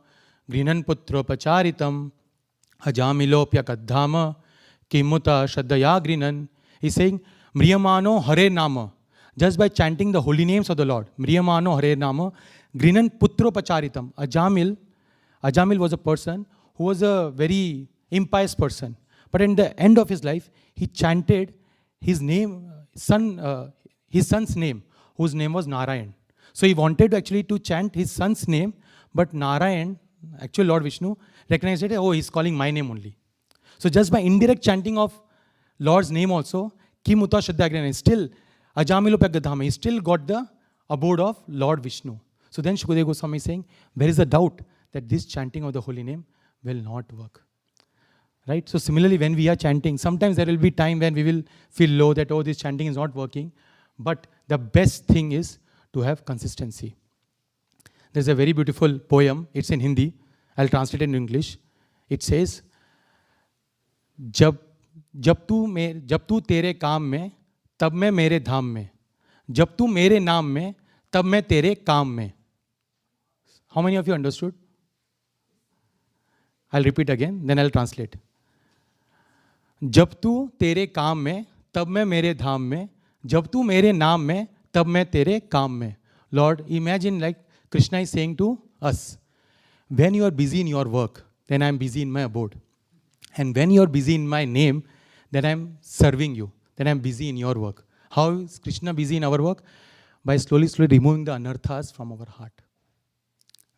Grinan Putra Pacharitam, Ajamilopya Kadhama, Kimuta Shraddaya Grinan. He's saying, Mriyamano Hare Nama. Just by chanting the holy names of the Lord, Mriyamano Hare Nama, Grinan Putra Pacharitam. Ajamil was a person who was a very impious person. But in the end of his life, he chanted his son's name, whose name was Narayan. So he wanted actually to chant his son's name, but Narayan, actual Lord Vishnu, recognized it, oh, he's calling my name only. So just by indirect chanting of Lord's name also, Kimuta Shraddhagrana, still Ajamilopaggadhama, he still got the abode of Lord Vishnu. So then Shukadeva Goswami is saying, there is a doubt that this chanting of the holy name will not work. Right? So similarly, when we are chanting, sometimes there will be time when we will feel low that, oh, this chanting is not working. But the best thing is to have consistency. There's a very beautiful poem. It's in Hindi. I'll translate it in English. It says, जब तू तेरे काम में, तब मैं मेरे धाम में. जब तू मेरे नाम में, तब मैं तेरे काम में. How many of you understood? I'll repeat again, then I'll translate. जब तू तेरे काम में, तब मैं मेरे धाम में. जब तू मेरे नाम में, तब मैं तेरे काम में. Lord, imagine like Krishna is saying to us, when you are busy in your work, then I am busy in my abode. And when you're busy in my name, then I'm serving you. Then I'm busy in your work. How is Krishna busy in our work? By slowly removing the anarthas from our heart.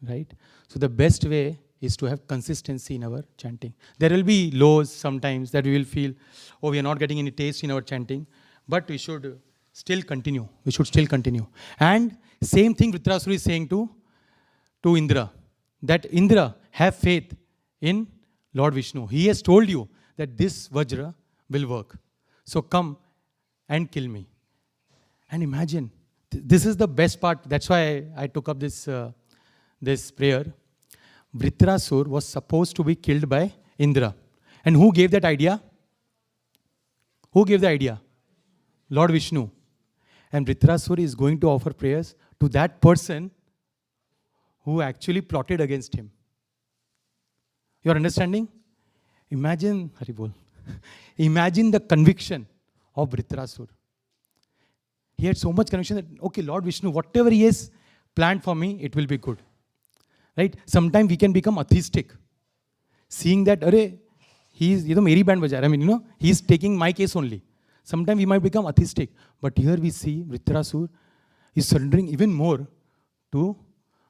Right? So the best way is to have consistency in our chanting. There will be lows sometimes that we will feel, oh, we are not getting any taste in our chanting. But we should still continue. We should still continue. And same thing Vrtrasura is saying to Indra. That Indra, have faith in Lord Vishnu. He has told you that this Vajra will work. So come and kill me. And imagine, this is the best part. That's why I took up this prayer. Vrtrasura was supposed to be killed by Indra. And who gave that idea? Who gave the idea? Lord Vishnu. And Vrtrasura is going to offer prayers to that person who actually plotted against him. You are understanding? Imagine, Haribol, imagine the conviction of Vrtrasura. He had so much conviction that, okay, Lord Vishnu, whatever he has planned for me, it will be good. Right? Sometimes we can become atheistic. Seeing that, he's, meri band baja raha. I mean, he's taking my case only. Sometimes we might become atheistic. But here we see Vrtrasura is surrendering even more to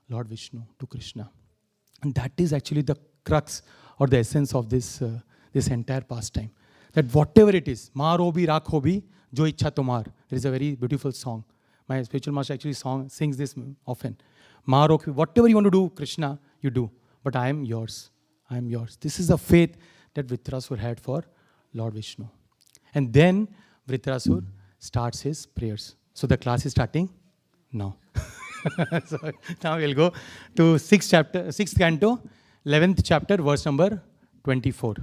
Lord Vishnu, to Krishna. And that is actually the crux or the essence of this entire pastime. That whatever it is, maar hobi, rakh hobi, jo ichha tomar. There is a very beautiful song. My spiritual master actually sings this often. Maar hobi, whatever you want to do, Krishna, you do. But I am yours. I am yours. This is the faith that Vrtrasura had for Lord Vishnu. And then Vrtrasura starts his prayers. So the class is starting now. So now we'll go to 6th canto, 11th chapter, verse number 24.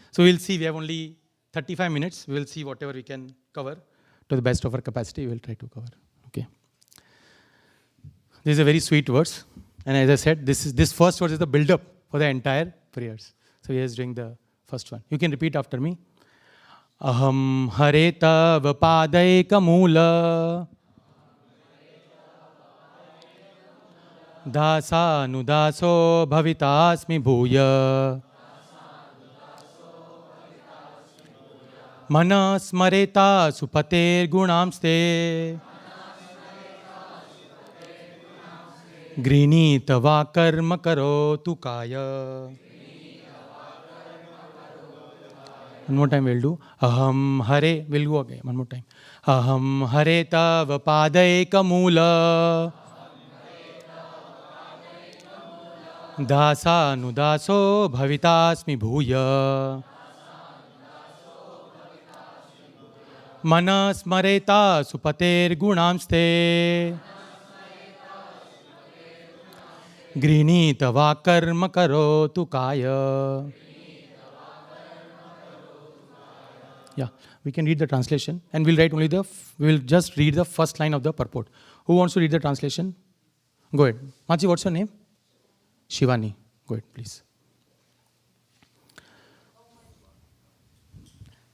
So we'll see, we have only 35 minutes. We will see whatever we can cover to the best of our capacity. We will try to cover. Okay. This is a very sweet verse. And as I said, this first verse is the build-up for the entire prayers. So he is doing the first one. You can repeat after me. Aham hareta vapadai kamula Dasa nudaso bhavitasmi bhuya Mana smareta supater gunamste Grinitava karma karotu kaya. One more time we'll do. Aham hare. We'll go again. One more time. Aham hareta vapadai kamula Dasa nudaso bhavitasmi bhuya Mana smareta supater gunamste Grinitava karma karotu kaya. Yeah, we can read the translation and we'll write only we'll just read the first line of the purport. Who wants to read the translation? Go ahead. Machi, what's your name? Shivani. Go ahead, please.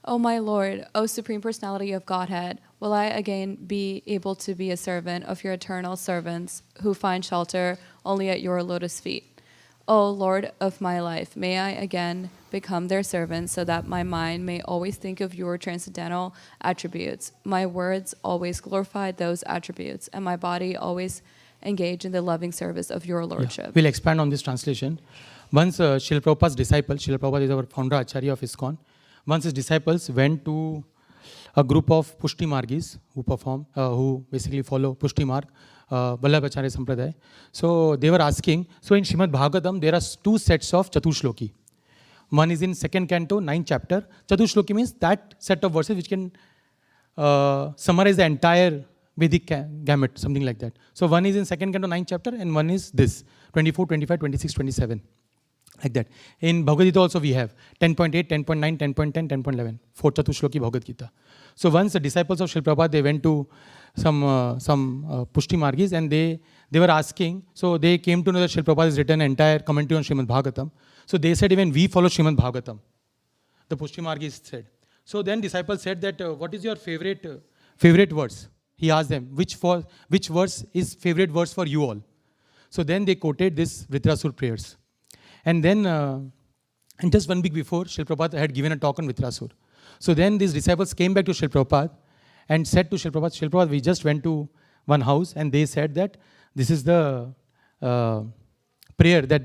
O my Lord, O Supreme Personality of Godhead, will I again be able to be a servant of your eternal servants who find shelter only at your lotus feet? O Lord of my life, may I again become their servant so that my mind may always think of your transcendental attributes, my words always glorify those attributes, and my body always engage in the loving service of your Lordship. Yeah. We'll expand on this translation. Once Srila Prabhupada's disciple, Srila Prabhupada is our founder Acharya of ISKCON, once his disciples went to a group of Pushti Margis who basically follow Pushti Marg, Vallabhacharya Sampradaya. So they were asking, so in Srimad Bhagavatam, there are two sets of Chatushloki. One is in 2nd canto, 9th chapter. Chatushloki means that set of verses which can summarize the entire Vedic gamut, something like that. So one is in 2nd canto, 9th chapter, and one is this, 24, 25, 26, 27. Like that. In Bhagavad Gita also we have 10.8, 10.9, 10.10, 10.11. 4 Chatushloki Bhagavad Gita. So once the disciples of Srila Prabhupada, they went to some Pushti Margis and they were asking, so they came to know that Srila Prabhupada has written an entire commentary on Srimad Bhagavatam. So they said, even we follow Srimad Bhagavatam. The Pushti Margis said. So then disciples said that, what is your favorite verse? He asked them, which verse is favorite verse for you all? So then they quoted this Vrtrasura prayers. And then And just 1 week before, Srila Prabhupada had given a talk on Vrtrasura. So then these disciples came back to Srila Prabhupada and said to Srila Prabhupada, Srila Prabhupada, we just went to one house and they said that this is the prayer that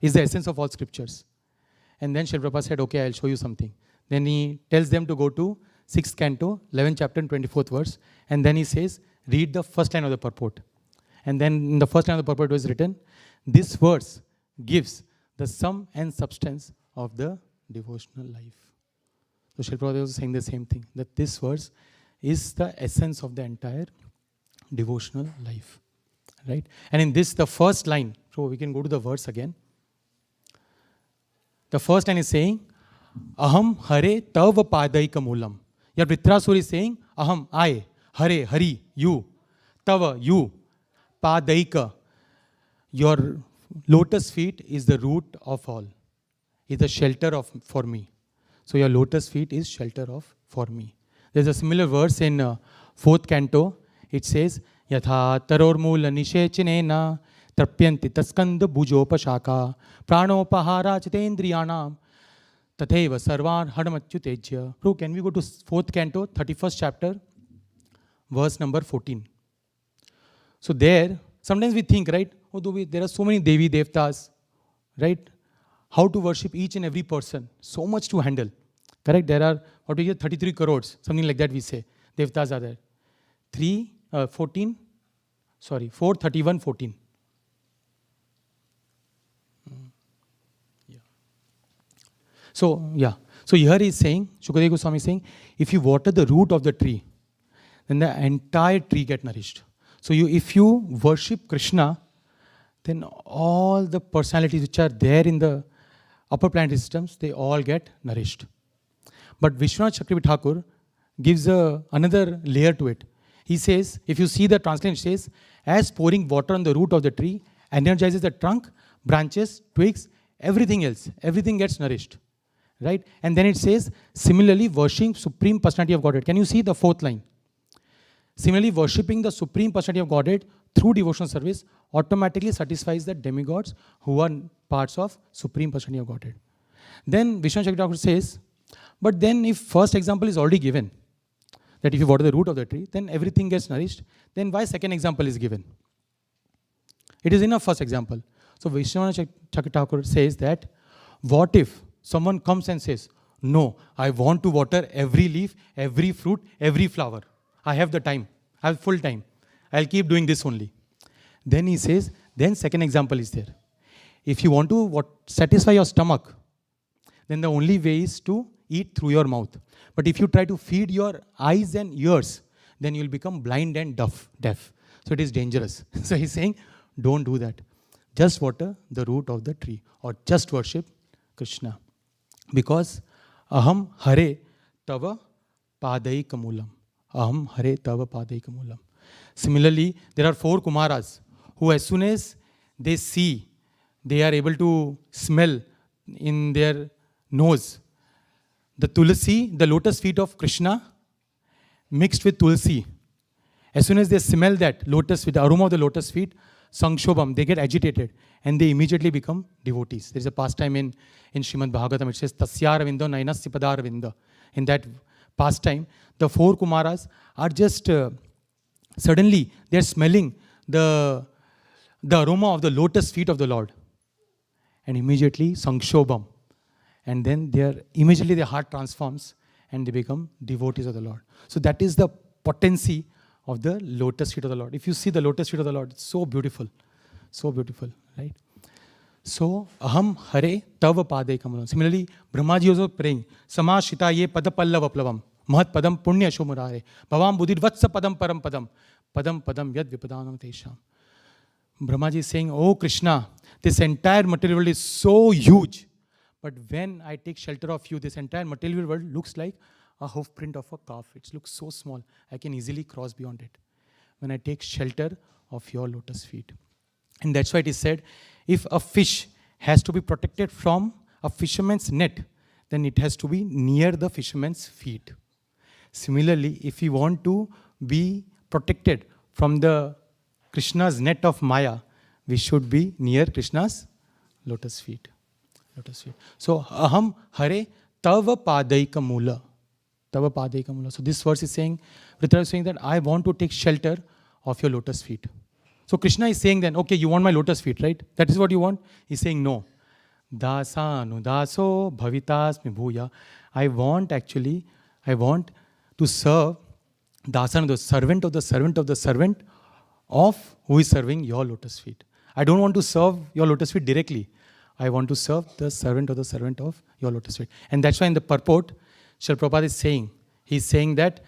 is the essence of all scriptures. And then Srila Prabhupada said, okay, I'll show you something. Then he tells them to go to 6th canto, 11th chapter and 24th verse. And then he says, read the first line of the purport. And then in the first line of the purport was written, this verse gives the sum and substance of the devotional life. So Srila Prabhupada was saying the same thing, that this verse is the essence of the entire devotional life. Right? And in this, the first line, so we can go to the verse again. The first line is saying, Aham Hare Tava Padaika Moolam. Your Vrtrasura is saying, Aham, I, Hare, Hari, you, Tava, you, Padaika, your lotus feet is the root of all, is the shelter for me. So your lotus feet is shelter for me. There's a similar verse in 4th canto. It says, Yatha taror mula nishechinena trapyanti taskanda bhujopashaka pranopahara chitendriyanam tatheva sarvar hadamatyutejya. Bro, can we go to 4th canto, 31st chapter, verse number 14. So there, sometimes we think, right, although there are so many Devi Devtas, right, how to worship each and every person, so much to handle. Correct? There are, 33 crores, something like that we say. Devtas are there. 431, 14. Yeah. So here he is saying, Shukadeva Goswami is saying, if you water the root of the tree, then the entire tree get nourished. So if you worship Krishna, then all the personalities which are there in the upper planetary systems, they all get nourished. But Vishwanath Chakravarti Thakur gives another layer to it. He says, if you see the translation, it says, as pouring water on the root of the tree energizes the trunk, branches, twigs, everything else, everything gets nourished. Right? And then it says, similarly, worshipping Supreme Personality of Godhead. Can you see the 4th line? Similarly, worshipping the Supreme Personality of Godhead through devotional service automatically satisfies the demigods who are parts of Supreme Personality of Godhead. Then Vishwanath Chakravarti Thakur says, but then if first example is already given, that if you water the root of the tree, then everything gets nourished, then why second example is given? It is enough first example. So Vishwanath Chakravarti Thakur says that, what if someone comes and says, no, I want to water every leaf, every fruit, every flower. I have the time. I have full time. I'll keep doing this only. Then he says, then second example is there. If you want to satisfy your stomach, then the only way is to eat through your mouth. But if you try to feed your eyes and ears, then you'll become blind and deaf. So it is dangerous. So he's saying, don't do that. Just water the root of the tree, or just worship Krishna. Because Aham Hare Tava Padaika Moolam. Aham Hare Tava Padaika Moolam. Similarly, there are 4 Kumaras who, as soon as they see, they are able to smell in their nose the tulsi, the lotus feet of Krishna mixed with tulsi. As soon as they smell that lotus feet, the aroma of the lotus feet, Sangshobham, they get agitated and they immediately become devotees. There is a pastime in Srimad Bhagavatam, it says, Tasyaravindo Nainasya Padaravinda. In that pastime, the 4 Kumaras are just, suddenly they are smelling the aroma of the lotus feet of the Lord. And immediately, Sangshobham. And then immediately their heart transforms and they become devotees of the Lord. So that is the potency of the lotus feet of the Lord. If you see the lotus feet of the Lord, it's so beautiful, right? So, Aham Hare Tava Padaika Moolam. Similarly, Brahmaji also praying, Samashita ye Padapallav Aplavam, Mahat Padam Punya Shumurare, Bhavam Buddhir Vatsa Padam Param Padam, Padam Padam Yad Vipadanam Tesham. Brahmaji is saying, oh Krishna, this entire material world is so huge. But when I take shelter of you, this entire material world looks like a hoof print of a calf. It looks so small. I can easily cross beyond it when I take shelter of your lotus feet. And that's why it is said, if a fish has to be protected from a fisherman's net, then it has to be near the fisherman's feet. Similarly, if we want to be protected from the Krishna's net of Maya, we should be near Krishna's lotus feet. lotus feet. So aham hare tava padaika mula. Tava padaika mula. So this verse is saying, Vrtrasura is saying that I want to take shelter of your lotus feet. So Krishna is saying then, okay, you want my lotus feet, right? That is what you want? He's saying no. Dasa anudaso bhavitasmi bhuya. I want to serve Dasa, the servant of the servant of the servant of who is serving your lotus feet. I don't want to serve your lotus feet directly. I want to serve the servant of the servant of your lotus feet. And that's why in the purport, Srila Prabhupada is saying, he's saying that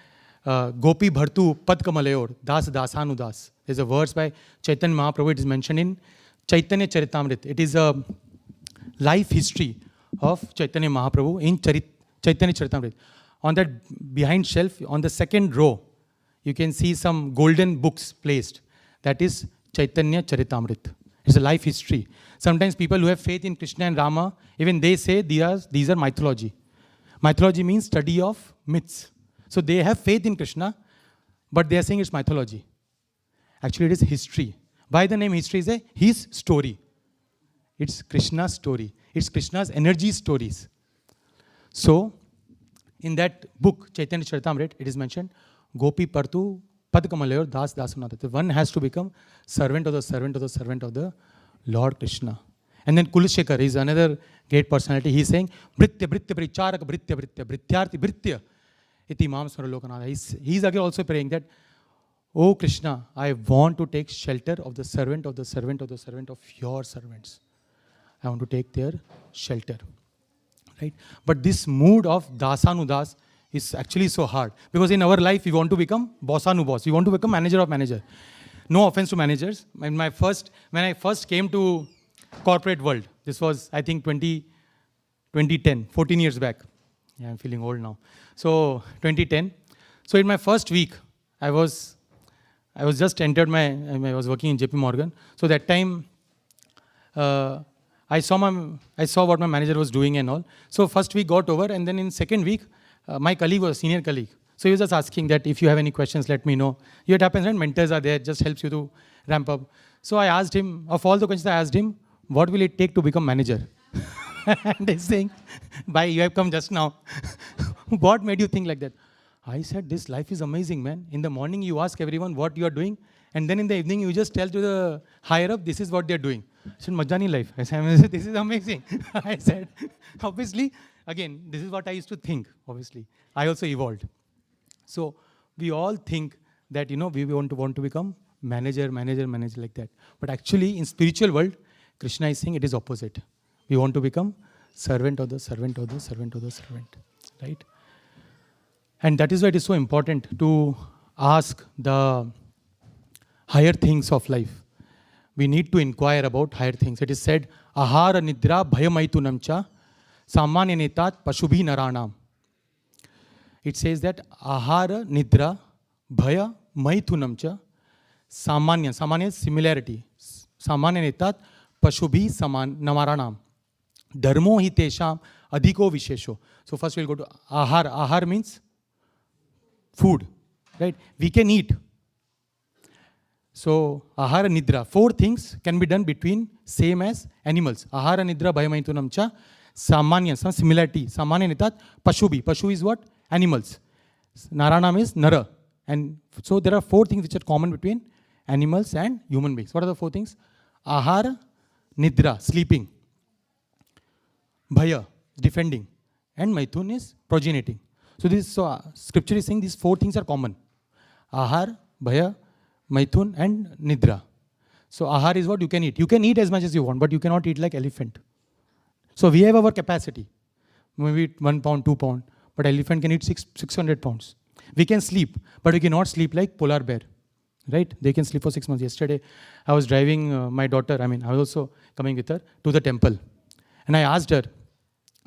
Gopi Bhartu Pad Kamalayor Das Dasanu Das. There's a verse by Chaitanya Mahaprabhu. It is mentioned in Chaitanya Charitamrita. It is a life history of Chaitanya Mahaprabhu in Chaitanya Charitamrita. On that behind shelf, on the second row, you can see some golden books placed. That is Chaitanya Charitamrita. It's a life history. Sometimes people who have faith in Krishna and Rama, even they say these are mythology. Mythology means study of myths. So they have faith in Krishna, but they are saying it's mythology. Actually, it is history. Why the name history is his story. It's Krishna's story. It's Krishna's energy stories. So, in that book, Chaitanya Charitamrita, it is mentioned, Gopi Partu Pad Kamalayor Das Dasanadata. One has to become servant of the servant of the servant of the Lord Krishna. And then Kulashekar is another great personality. He is saying, Britya, Britya, Bricharak, Britya, Britya, Brityarthi, Britya. Iti Imam Swaralokanada. He is again also praying that, Oh Krishna, I want to take shelter of the servant of the servant of the servant of your servants. I want to take their shelter. Right? But this mood of Dasanudas is actually so hard. Because in our life, we want to become boss-anu-boss. We want to become manager of manager. No offense to managers. When I first came to corporate world, this was, I think, 2010, 14 years back. Yeah, I'm feeling old now. So, 2010. So, in my first week, I was just entered I was working in JP Morgan. So, that time, I saw what my manager was doing and all. So, first week got over, and then in second week, my colleague was a senior colleague. So, he was just asking that if you have any questions, let me know. It happens when mentors are there, just helps you to ramp up. So, I asked him, of all the questions I asked him, what will it take to become manager? And he's saying, bye, you have come just now. What made you think like that? I said, this life is amazing, man. In the morning, you ask everyone what you are doing. And then in the evening, you just tell to the higher up, this is what they're doing. I said, Majani life. I said, this is amazing. I said, obviously, again, this is what I used to think, obviously. I also evolved. So we all think that, we want to become manager like that. But actually, in spiritual world, Krishna is saying it is opposite. We want to become servant of the servant of the servant of the servant. Right? And that is why it is so important to ask the higher things of life. We need to inquire about higher things. It is said, Ahara nidra bhayamaitunamcha samanya netat pashubhi naranam. It says that Ahara nidra bhaya maitunamcha samanya is similarity. Samanya netat pashubhi namaranam. Dharmo hi tesham adhiko vishesho. So first we'll go to ahar. Ahar means food, right? We can eat. So ahara nidra. 4 things can be done between same as animals. Ahara nidra bhayamaitunamcha samanya, some similarity. Samanya nitat pashubi. Pashu is what? Animals. Naranam is nara. And so there are 4 things which are common between animals and human beings. What are the 4 things? Ahara, nidra, sleeping. Bhaya, defending. And maithun is progeniting. So scripture is saying these 4 things are common. Ahar, bhaya, maithun and nidra. So ahar is what you can eat. You can eat as much as you want, but you cannot eat like elephant. So we have our capacity. Maybe 1 pound, 2 pound. But elephant can eat 600 pounds. We can sleep, but we cannot sleep like polar bear. Right? They can sleep for 6 months. Yesterday, I was driving my daughter, I was also coming with her, to the temple. And I asked her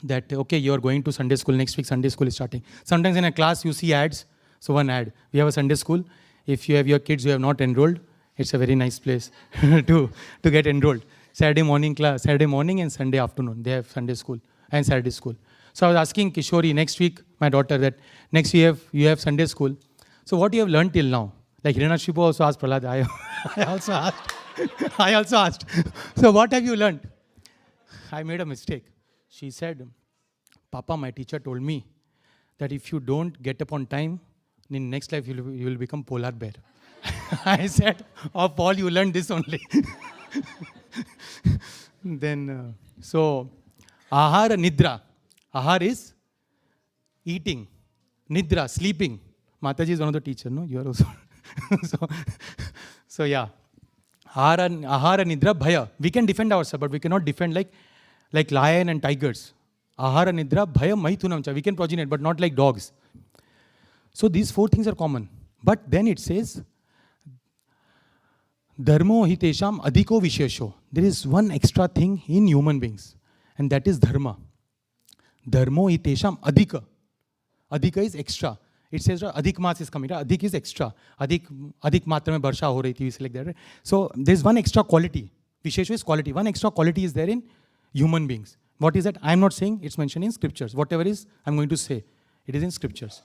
that, okay, you are going to Sunday school. Next week, Sunday school is starting. Sometimes in a class, you see ads. So one ad. We have a Sunday school. If you have your kids who have not enrolled, it's a very nice place to get enrolled. Saturday morning class, Saturday morning and Sunday afternoon, they have Sunday school and Saturday school. So I was asking Kishori next week, my daughter, that next year you have Sunday school. So what you have learned till now? Like Hiranyakashipu also asked Prahlad, I also asked. So what have you learned? I made a mistake. She said, Papa, my teacher told me that if you don't get up on time, in next life you will become polar bear. I said, of all you learned this only. Then, so, ahara nidra. Ahar is eating. Nidra, sleeping. Mataji is one of the teachers, no? You are also. so yeah. Ahara nidra bhaya. We can defend ourselves, but we cannot defend like lion and tigers. Ahara nidra bhaya maithunam. We can progenate, but not like dogs. So these 4 things are common. But then it says, dharmo hitesham adhiko vishesho. There is one extra thing in human beings, and that is dharma. Dharmo hitesham adhika. Adhika is extra. It says adhik mas is coming. Adhik is extra. Adhik matra mein barsha ho rahi thi. We say like that. Right? So there is one extra quality. Vishesho is quality. One extra quality is there in human beings. What is that? I am not saying, it's mentioned in scriptures. Whatever is, I am going to say. It is in scriptures.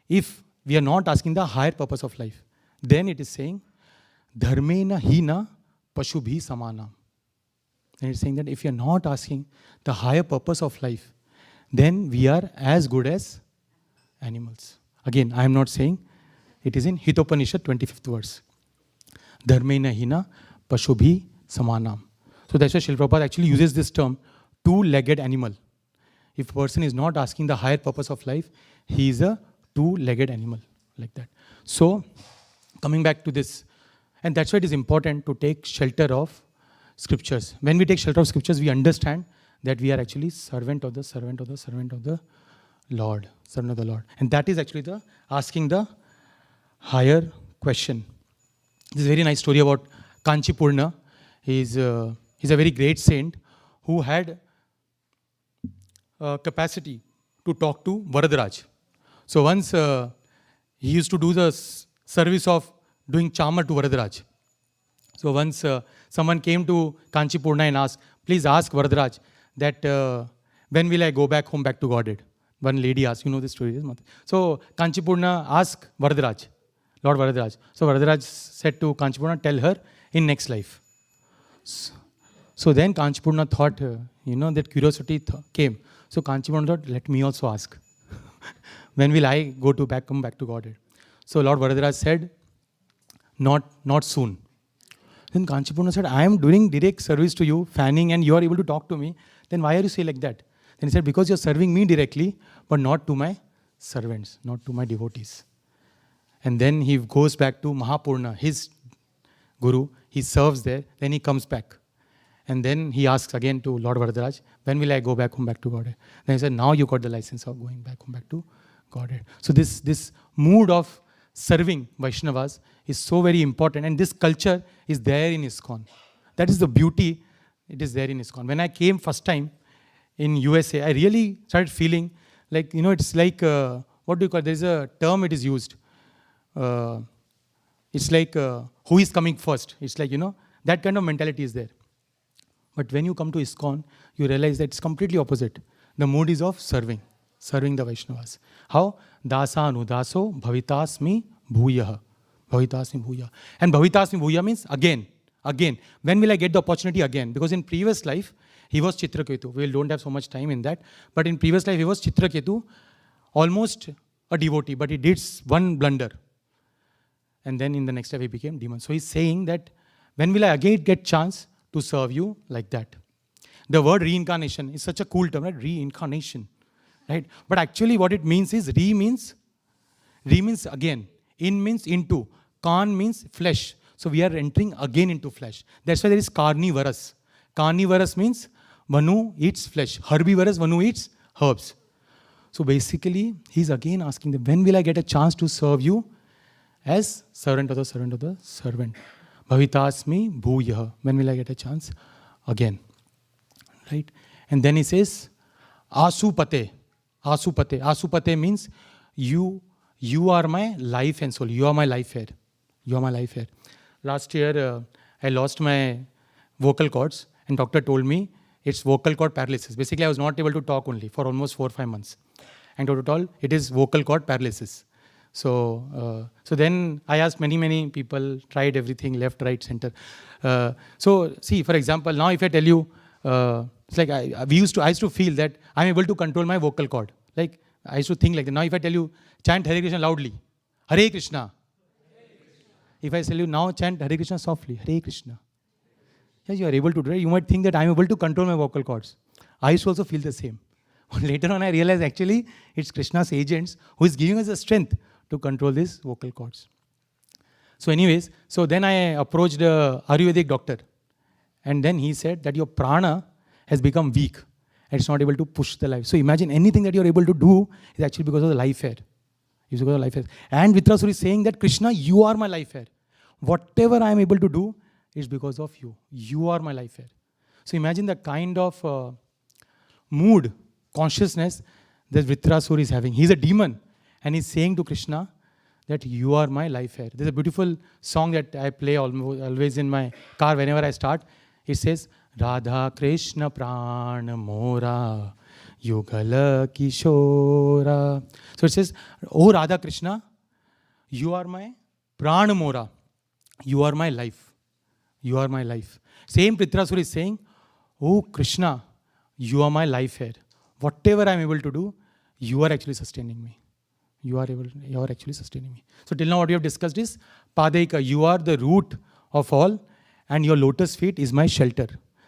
If we are not asking the higher purpose of life, then it is saying, dharmena hina pashubhi samanam. And it's saying that if you are not asking the higher purpose of life, then we are as good as animals. Again, I am not saying, it is in Hitopanishad 25th verse. Dharmena hina pashubhi samanam. So that's why Srila Prabhupada actually uses this term, two-legged animal. If a person is not asking the higher purpose of life, he is a two-legged animal, like that. So, coming back to this, and that's why it is important to take shelter of scriptures. When we take shelter of scriptures, we understand that we are actually servant of the Lord. Servant of the Lord. And that is actually the asking the higher question. This is a very nice story about Kanchipurna. He's a very great saint who had capacity to talk to Varadaraj. So once he used to do the service of doing charmer to Varadaraj. So once someone came to Kanchipurna and asked, please ask Varadaraj that when will I go back home, back to Godhead? One lady asked, you know this story. So Kanchipurna asked Varadaraj, Lord Varadaraj. So Varadaraj said to Kanchipurna, tell her in next life. So then Kanchipurna thought, that curiosity came. So Kanchipurna thought, let me also ask. When will I come back to Godhead? So Lord Varadaraj said, not soon. Then Kanchipurna said, I am doing direct service to you, fanning, and you are able to talk to me. Then why are you saying like that? Then he said, because you are serving me directly, but not to my servants, not to my devotees. And then he goes back to Mahapurna, his guru. He serves there. Then he comes back. And then he asks again to Lord Varadaraj, when will I go back home, back to Godhead? Then he said, now you got the license of going back home, back to Godhead. So this mood of serving Vaishnavas is so very important. And this culture is there in ISKCON. That is the beauty. It is there in ISKCON. When I came first time in USA, I really started feeling like, it's like, what do you call it? There is a term it is used. It's like, who is coming first? It's like, that kind of mentality is there. But when you come to ISKCON, you realize that it's completely opposite. The mood is of serving the Vaishnavas. How? Dasa anudaso bhavitasmi bhuyah. Bhavitasmi bhuyah. And bhavitasmi bhuyah means again. When will I get the opportunity again? Because in previous life, he was Chitraketu. We don't have so much time in that. But in previous life, he was Chitraketu, almost a devotee. But he did one blunder. And then in the next life, he became demon. So he's saying that, when will I again get chance to serve you like that? The word reincarnation is such a cool term, right? Reincarnation, right? But actually what it means is, re means again, in means into, kan means flesh. So we are entering again into flesh. That's why there is carnivorous. Carnivorous means one who eats flesh. Herbivorous, one who eats herbs. So basically, he's again asking them, when will I get a chance to serve you as servant of the servant? Bhavitasmi bhuyah. When will I get a chance? Again. Right? And then he says, Asupate. Asupate. Asupate means you are my life and soul. You are my life air. You are my life air. Last year, I lost my vocal cords, and doctor told me it's vocal cord paralysis. Basically, I was not able to talk only for almost 4 or 5 months. And doctor told it is vocal cord paralysis. So then I asked many people, tried everything, left, right, center. So see, for example, now if I tell you, it's like I used to feel that I'm able to control my vocal cord. Like I used to think like that. Now if I tell you, chant Hare Krishna loudly, Hare Krishna. If I tell you now, chant Hare Krishna softly, Hare Krishna. Yes, you are able to do it. You might think that I'm able to control my vocal cords. I used to also feel the same. Later on I realized actually it's Krishna's agents who is giving us the strength to control these vocal cords. So anyways, so then I approached the Ayurvedic doctor. And then he said that your prana has become weak. And it's not able to push the life. So imagine anything that you're able to do is actually because of the life air. It's because of life air. And Vrtrasura is saying that Krishna, you are my life air. Whatever I am able to do is because of you. You are my life air. So imagine the kind of mood, consciousness that Vrtrasura is having. He's a demon. And he's saying to Krishna that you are my life air. There's a beautiful song that I play always in my car whenever I start. It says, Radha Krishna Prana Mora Yugala Kishora. So it says, Oh Radha Krishna, you are my Prana Mora. You are my life. You are my life. Same Vrtrasura is saying, Oh Krishna, you are my life air. Whatever I am able to do, you are actually sustaining me. You are actually sustaining me. So till now what we have discussed is Padaika, you are the root of all and your lotus feet is my shelter.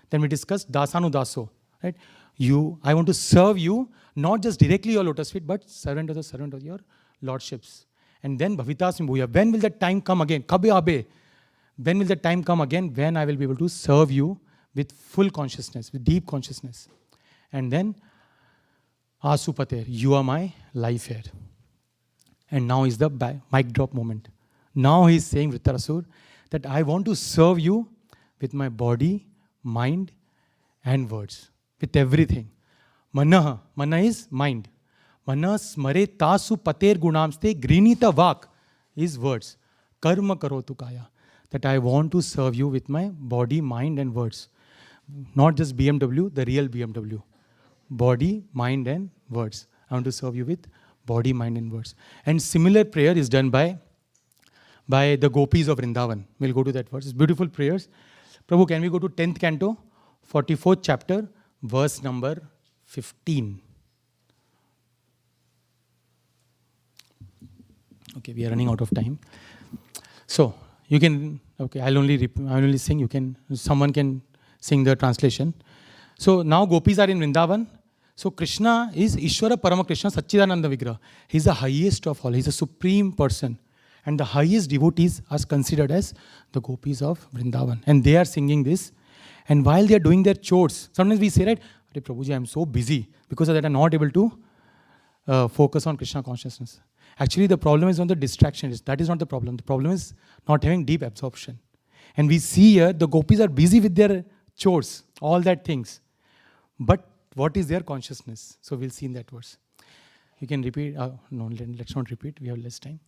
Then we discussed Dasanu Daso. Right? I want to serve you, not just directly your lotus feet, but servant of your lordships. And then Bhavitasmi Bhuya. When will that time come again? Kabe Abe. When will that time come again? When I will be able to serve you with full consciousness, with deep consciousness. And then Asupater, you are my life air. And now is the mic drop moment. Now he is saying, Vrtrasura, that I want to serve you with my body, mind, and words. With everything. Manaha. Mana is mind. Mana smare tasu pater gunamste grinita vak is words. Karma karotu kaya. That I want to serve you with my body, mind, and words. Not just BMW, the real BMW. Body, mind, and words. I want to serve you with body, mind, and words. And similar prayer is done by the gopis of Vrindavan. We'll go to that verse. It's beautiful prayers. Prabhu, can we go to 10th canto, 44th chapter, verse number 15. Okay, we are running out of time. So, you can, okay, I'll only sing, someone can sing the translation. So, now gopis are in Vrindavan. So Krishna is Ishvara Parama Krishna Satchidananda Vigraha. He's the highest of all. He's a supreme person. And the highest devotees are considered as the gopis of Vrindavan. And they are singing this. And while they are doing their chores, sometimes we say, right, Prabhuji, I'm so busy. Because of that, I'm not able to focus on Krishna consciousness. Actually, the problem is on the distraction. That is not the problem. The problem is not having deep absorption. And we see here, the gopis are busy with their chores, all that things. But what is their consciousness? So we'll see in that verse. You can repeat. No, let's not repeat. We have less time.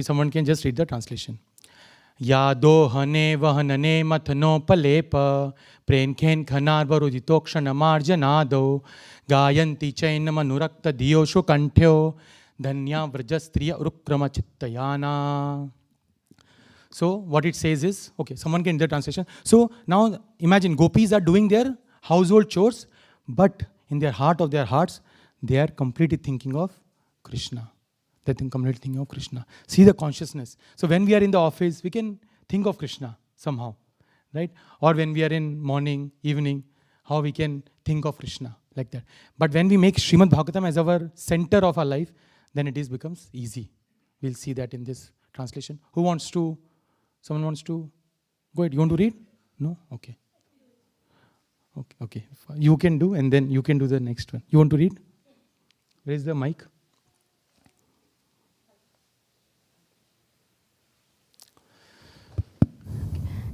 Someone can just read the translation. Yado hane vahanane mathano palepa prenkhen khanar varuditokshana marjanado gayanti chainam anurakta diyosho kanthyo dhanya vrajastriya urukrama chittayana. So what it says is, okay, someone can read the translation. So now imagine gopis are doing their household chores, but in their heart of their hearts, they are completely thinking of Krishna. They're completely thinking of Krishna. See the consciousness. So when we are in the office, we can think of Krishna somehow, right? Or when we are in morning, evening, how we can think of Krishna, like that. But when we make Srimad Bhagavatam as our center of our life, then it becomes easy. We'll see that in this translation. Someone wants to go ahead. You want to read? No? Okay. Okay. You can do, and then you can do the next one. You want to read? Where is the mic?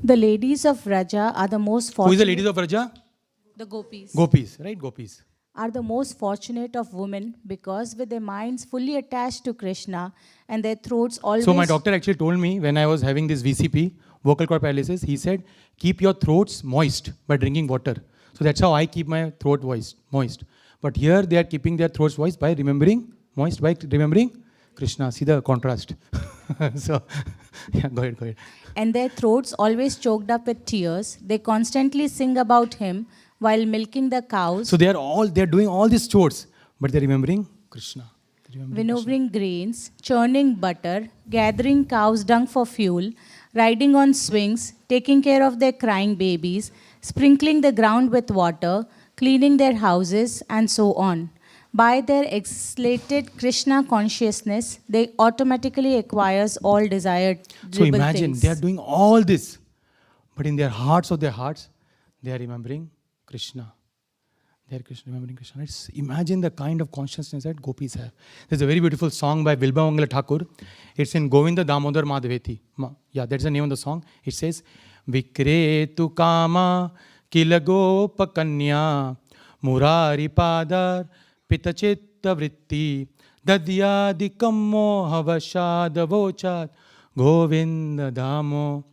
The ladies of Vraja are the most fortunate. Who is the ladies of Vraja? The gopis. Gopis, right? Gopis. Are the most fortunate of women because with their minds fully attached to Krishna and their throats always... So my doctor actually told me when I was having this VCP, vocal cord paralysis, he said, keep your throats moist by drinking water. So that's how I keep my throat moist. But here they are keeping their throats moist by remembering Krishna. See the contrast. So, yeah, go ahead. And their throats always choked up with tears. They constantly sing about him while milking the cows, So they are doing all these chores, but they're remembering Krishna. They're remembering winnowing grains, churning butter, gathering cow's dung for fuel, riding on swings, taking care of their crying babies, sprinkling the ground with water, cleaning their houses, and so on. By their exalted Krishna consciousness, they automatically acquires all desired So dribble imagine things. they are doing all this, but in their hearts of their hearts, they are remembering Krishna. They are remembering Krishna. Imagine the kind of consciousness that gopis have. There's a very beautiful song by Bilba Mangala Thakur. It's in Govinda Damodar Madhaveti. Yeah, that's the name of the song. It says, Vikretu Kama Kilagopa Kanya Murari Padar Pitachitta Vritti Dadyadi Kammo Havashad Vochat Govinda Damo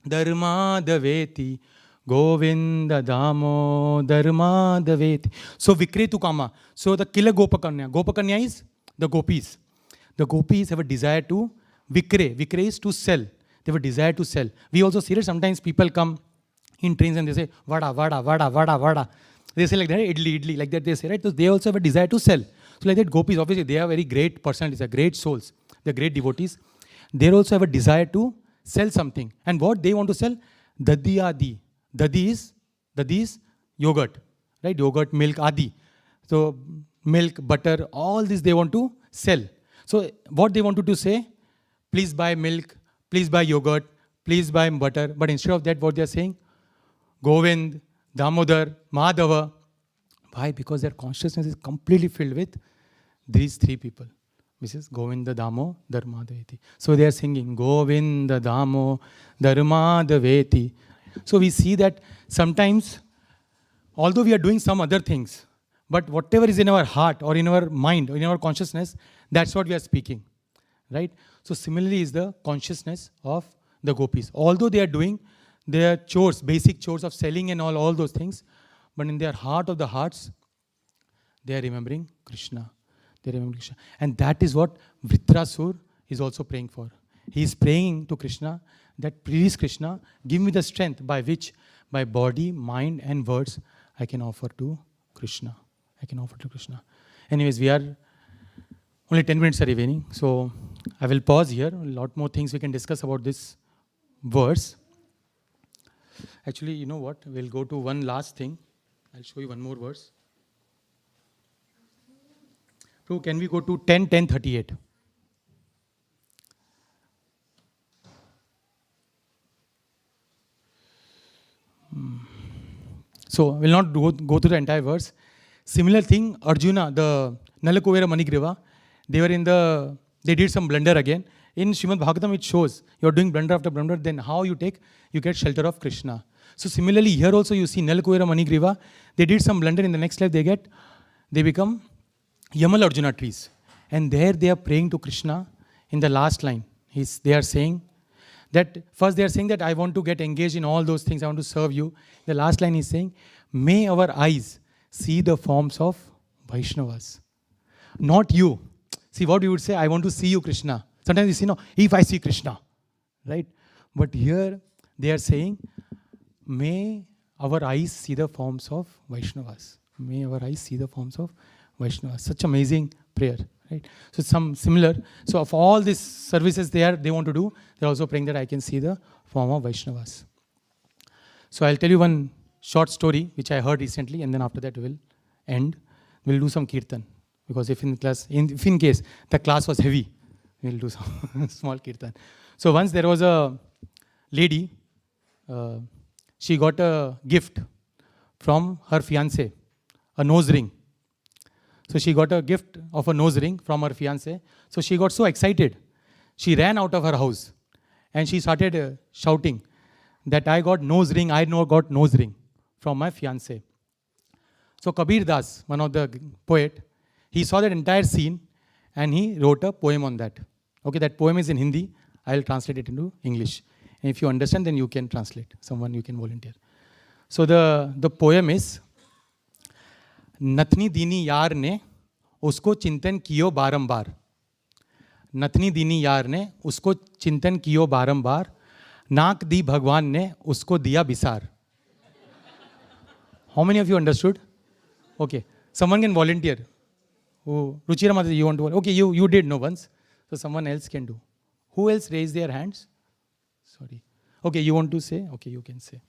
Dharmadaveti Govinda Damo Dharmadaveti. So Vikretu Kama. So the Kila Gopakanya. Gopakanya is the gopis. The gopis have a desire to Vikre. Vikre is to sell. They have a desire to sell. We also see that sometimes people come in trains and they say, Vada, Vada, Vada, Vada, Vada. They say like that, idli, idli, like that they say, right? So they also have a desire to sell. So like that, gopis, obviously, they are very great personalities, they are great souls, they are great devotees. They also have a desire to sell something. And what they want to sell? Dadiyadi. Dadi is yogurt, right? Yogurt, milk, adi. So milk, butter, all this they want to sell. So what they wanted to say, please buy milk, please buy yogurt, please buy butter. But instead of that, what they are saying, Govind, Damodar, Madhava. Why? Because their consciousness is completely filled with these three people. Mrs. Govinda Damo Dharmadaveti. So they are singing Govinda Damo Dharmadaveti. So we see that sometimes, although we are doing some other things, but whatever is in our heart or in our mind or in our consciousness, that's what we are speaking. Right? So similarly is the consciousness of the gopis. Although they are doing their chores, basic chores of selling and all those things, but in their heart of the hearts, they are remembering Krishna. They are remembering Krishna. And that is what Vrtrasura is also praying for. He is praying to Krishna that, please Krishna, give me the strength by which my body, mind and words I can offer to Krishna. I can offer to Krishna. Anyways, we are only 10 minutes are remaining. So I will pause here. A lot more things we can discuss about this verse. Actually, you know what? We'll go to one last thing. I'll show you one more verse. So can we go to 10:38? So we'll not go through the entire verse. Similar thing, Arjuna, the Nalakuvera Manigriva, they did some blunder again. In Srimad Bhagavatam, it shows you're doing blunder after blunder, then how you get shelter of Krishna. So similarly, here also you see Nalakuvera Manigriva, they did some blunder, in the next life they become Yamal Arjuna trees. And there they are praying to Krishna in the last line. They are saying that, first they are saying that I want to get engaged in all those things, I want to serve you. The last line is saying, may our eyes see the forms of Vaishnavas. Not you. See what you would say, I want to see you, Krishna. Sometimes you see, no, if I see Krishna, right? But here they are saying, may our eyes see the forms of Vaishnavas. May our eyes see the forms of Vaishnavas. Such amazing prayer, right? So some similar. So of all these services they want to do, they're also praying that I can see the form of Vaishnavas. So I'll tell you one short story which I heard recently, and then after that we'll end. We'll do some kirtan. Because if in case the class was heavy, we'll do some small kirtan. So once there was a lady, she got a gift from her fiancé, a nose ring. So she got a gift of a nose ring from her fiancé. So she got so excited. She ran out of her house and she started shouting that I got nose ring from my fiancé. So Kabir Das, one of the poet, he saw that entire scene and he wrote a poem on that. Okay, that poem is in Hindi. I'll translate it into English. And if you understand, then you can translate. Someone you can volunteer. So the poem is, नथनी दीनी यार ने उसको चिंतन कियो बारंबार. नथनी दीनी यार ने उसको चिंतन कियो बारंबार. नाक दी भगवान ने उसको दिया बिसार. How many of you understood? Okay. Someone can volunteer. Oh, Ruchira Mataji, you want to? Okay, you did no once. So someone else can do. Who else raised their hands? Sorry. Okay, you want to say? Okay, you can say.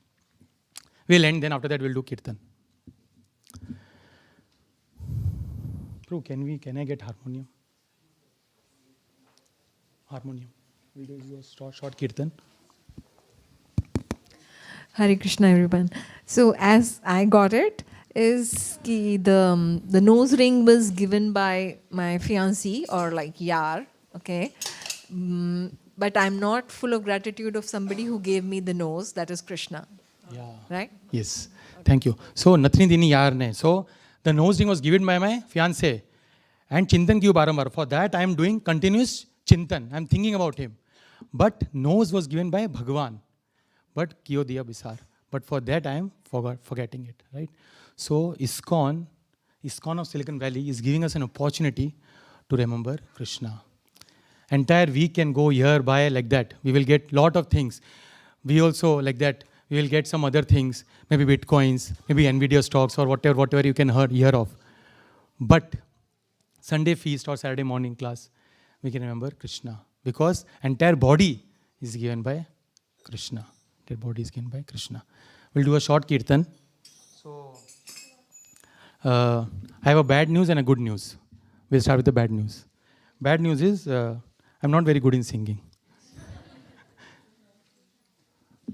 We'll end, then after that we'll do Kirtan. Bro, can I get harmonium? Harmonium. We'll do a short Kirtan. Hare Krishna, everyone. So as I got it, is ki the nose ring was given by my fiancé or like yar, okay? But I'm not full of gratitude of somebody who gave me the nose, that is Krishna. Yeah. Right? Yes. Thank you. So Natni Dini Yar ne. So the nose ring was given by my fiancé. And Chintan ki barambar. For that I am doing continuous Chintan. I am thinking about him. But nose was given by Bhagwan. But Kiyo Diya Bisar. But for that I am forgetting it. Right? So ISKCON of Silicon Valley is giving us an opportunity to remember Krishna. Entire week can go here by like that. We will get lot of things. We also like that. We will get some other things. Maybe bitcoins, maybe Nvidia stocks or whatever you can hear of. But Sunday feast or Saturday morning class, we can remember Krishna. Because entire body is given by Krishna. Entire body is given by Krishna. We'll do a short kirtan. So, I have a bad news and a good news. We'll start with the bad news. Bad news is, I'm not very good in singing.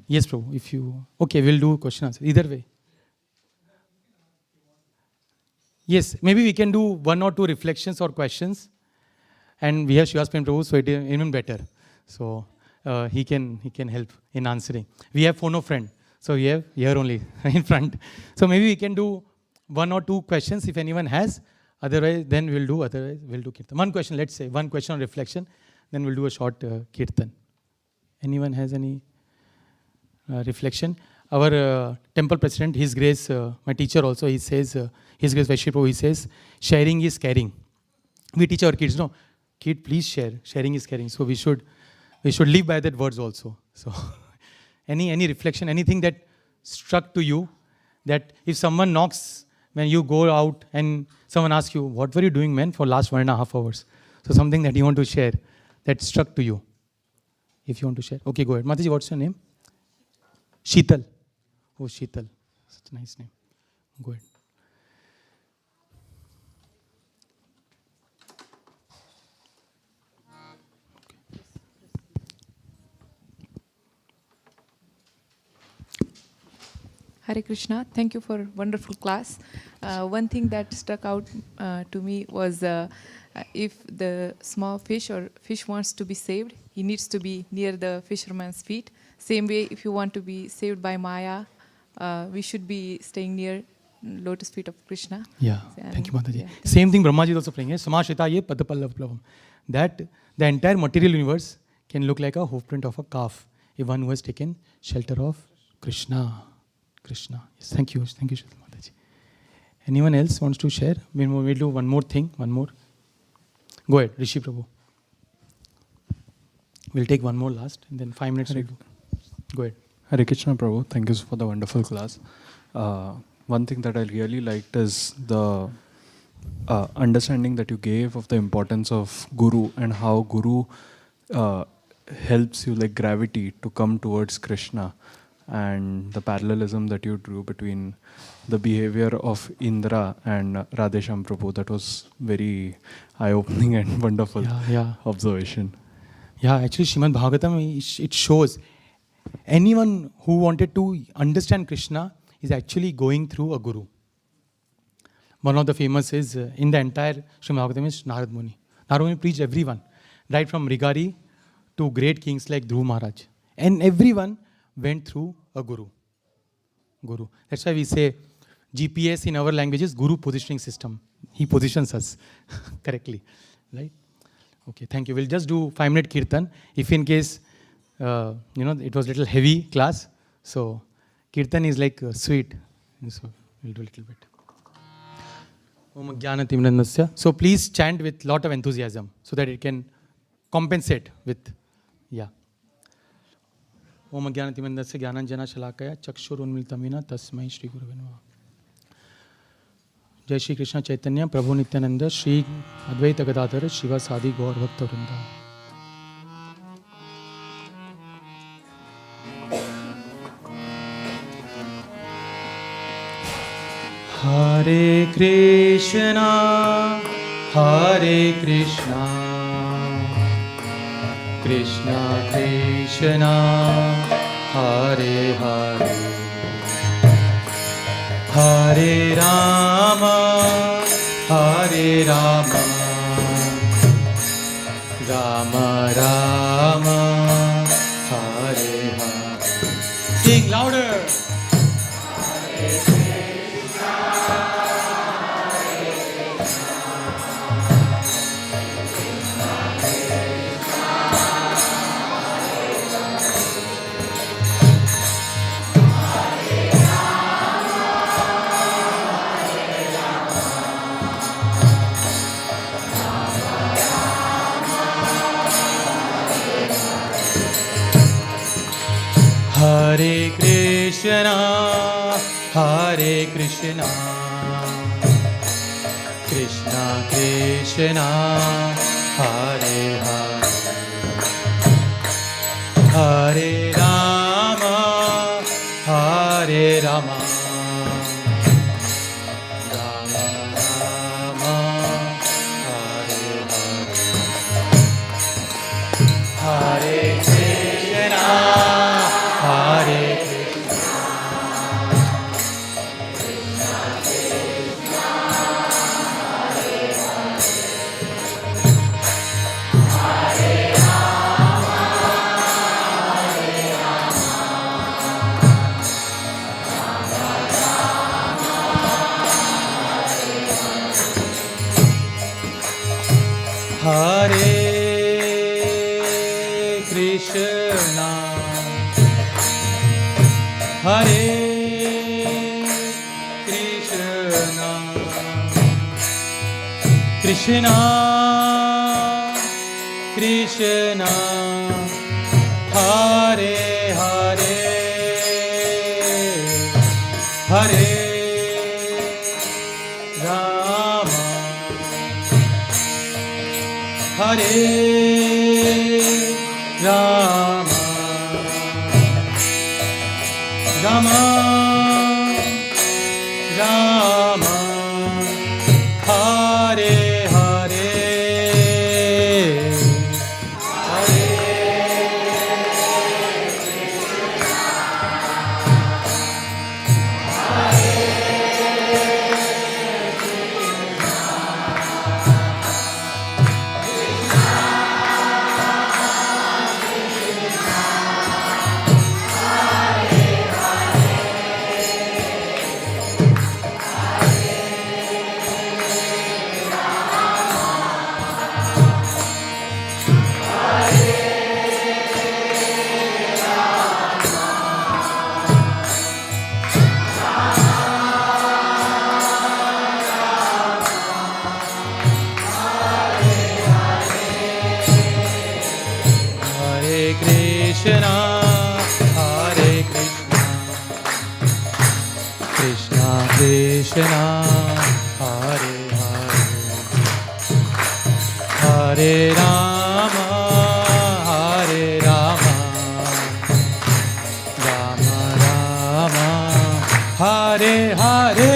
Yes, Prabhu, if you... Okay, we'll do question answer. Either way. Yes, maybe we can do 1 or 2 reflections or questions. And we have Shivaspen Prabhu, so it is even better. So he can help in answering. We have phono friend, so we have here only in front. So maybe we can do 1 or 2 questions if anyone has. Otherwise we'll do kirtan. 1 question, let's say, 1 question on reflection. Then we'll do a short kirtan. Anyone has any reflection? Our temple president, His Grace, my teacher also, he says, His Grace Vaishya Prabhu, he says, sharing is caring. We teach our kids, no, kid, please share. Sharing is caring. So we should live by that words also. So any reflection, anything that struck to you, that if someone knocks when you go out and someone asks you, what were you doing, man, for last 1.5 hours? So something that you want to share that struck to you. If you want to share. Okay, go ahead. Mataji, what's your name? Sheetal. Oh, Sheetal. Such a nice name. Go ahead. Hare Krishna, thank you for wonderful class. One thing that stuck out to me was if the small fish or fish wants to be saved, he needs to be near the fisherman's feet. Same way, if you want to be saved by Maya, we should be staying near lotus feet of Krishna. Yeah, And thank you, Mataji. yeah, thank Same thing Brahmaji is also praying. Samashita ye padapallavam. That the entire material universe can look like a hoofprint of a calf if one who has taken shelter of Krishna. Krishna. Yes, thank you. Thank you, Shri Mataji. Anyone else wants to share? We'll do one more thing. One more. Go ahead, Rishi Prabhu. We'll take one more last and then 5 minutes. Go ahead. Hare Krishna Prabhu, thank you for the wonderful class. One thing that I really liked is the understanding that you gave of the importance of Guru and how Guru helps you like gravity to come towards Krishna, and the parallelism that you drew between the behavior of Indra and Radhesham Prabhu. That was very eye-opening and wonderful observation. Yeah, actually Srimad Bhagavatam, it shows anyone who wanted to understand Krishna is actually going through a guru. One of the famous is in the entire Srimad Bhagavatam is Narad Muni. Narad Muni preached everyone, right from Rigari to great kings like Dhruv Maharaj. And everyone went through a guru. Guru. That's why we say GPS in our language is Guru Positioning System. He positions us correctly. Right? Okay, thank you. We'll just do 5-minute kirtan. If in case, it was a little heavy class, so kirtan is like sweet. So we'll do a little bit. Om Jnana Timranasya. So please chant with lot of enthusiasm so that it can compensate with, Om Jnana Timranasya Jnananjana Shalakaya Chakshurunmilitam Tasmai Shri Gurave Namaha. जय श्री कृष्ण चैतन्य प्रभु नित्यानंद श्री अद्वैत गदाधर शिव सादि गौर भक्त वृंदा। हरे Krishna Krishna Krishna Hare Hare Hare Ram Ram Ram Hare Hare. Sing louder. Hare Krishna Krishna Krishna Hare Hare Hare Rama Rama Rama Hare Hare Hare Krishna Hare Hare Krishna Hare Krishna Krishna Krishna Hare Hare Hare Rama Hare Rama Rama Rama Hare Hare Hare Krishna Hare Krishna Krishna Krishna Hare Hare Hare Rama Rama Rama Hare Hare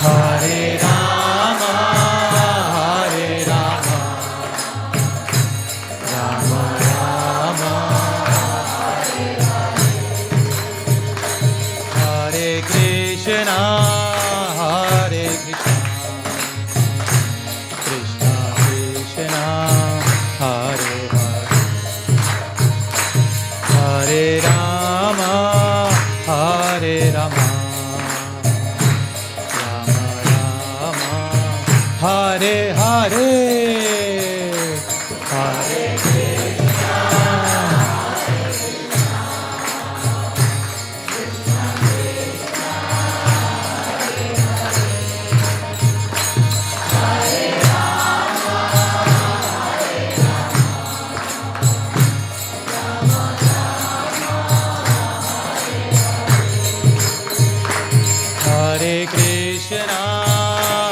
Hare Rama Rama Rama Hare Krishna Krishna Krishna Hare Hare Hare Rama Rama Hare Hare Hare Krishna Hare Krishna,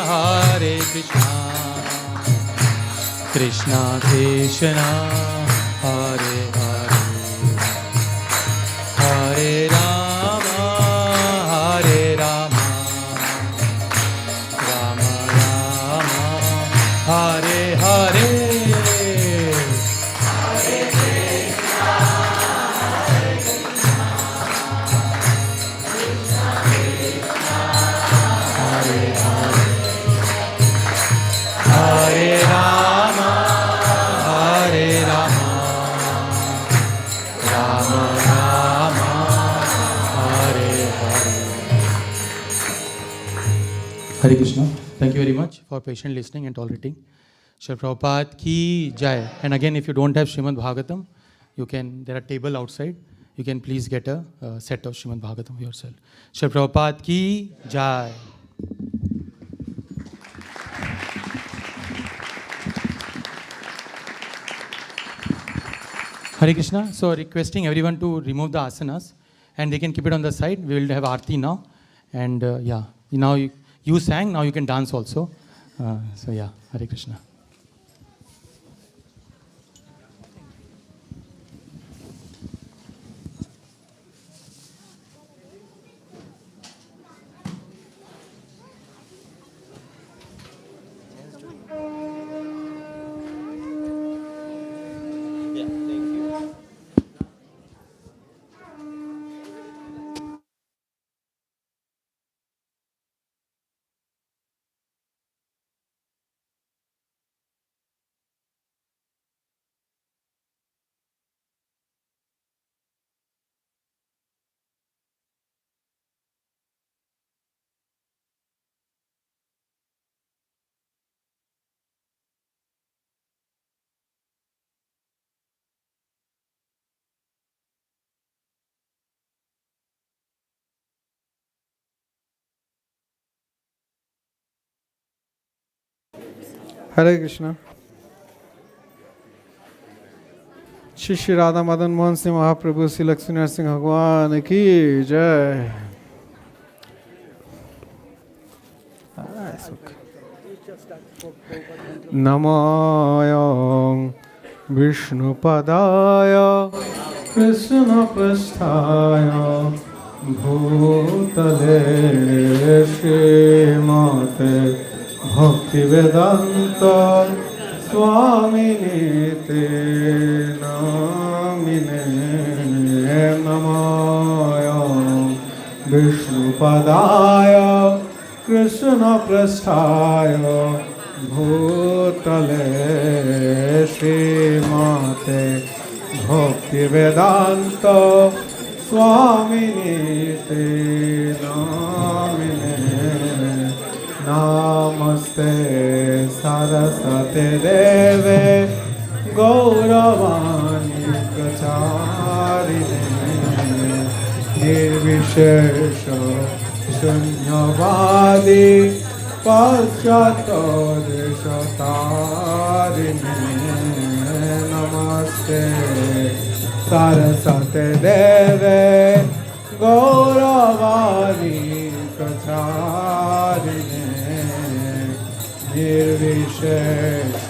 Hare Krishna, Krishna Krishna, Hare Hare, Hare Rama, Hare Rama, Rama Rama, Hare Hare. Hare Rama, Hare Rama, Rama Rama, Hare Hare. Hare Krishna. Thank you very much for patient listening and tolerating. Srila Prabhupada ki jai. And again, if you don't have Srimad Bhagavatam, there are table outside. You can please get a set of Srimad Bhagavatam yourself. Srila Prabhupada ki jai. Hare Krishna. So requesting everyone to remove the asanas and they can keep it on the side. We will have Aarti now. And now you sang, now you can dance also. Hare Krishna. हरे कृष्णा। श्री श्री राधा मदन मोहन सिंह महाप्रभु श्री लक्ष्मी नरसिंह भगवान की जय। नमोऽय विष्णुपदाय कृष्णपृष्ठाय भूतले श्रीमते भक्तिवेदान्त स्वामिनीते नामिने। नमोऽय विष्णुपदाय कृष्णपृष्ठाय भूतले श्रीमते भक्तिवेदान्त स्वामिनीते नामिने। नमस्ते सरस्वती देवे गौरवाणी प्रचारिणे निर्विशेष शून्यवादी पाश्चात्यदेशतारिणे। नमस्ते सरस्वती देवे गौरवाणी प्रचारिणे निर्विशेष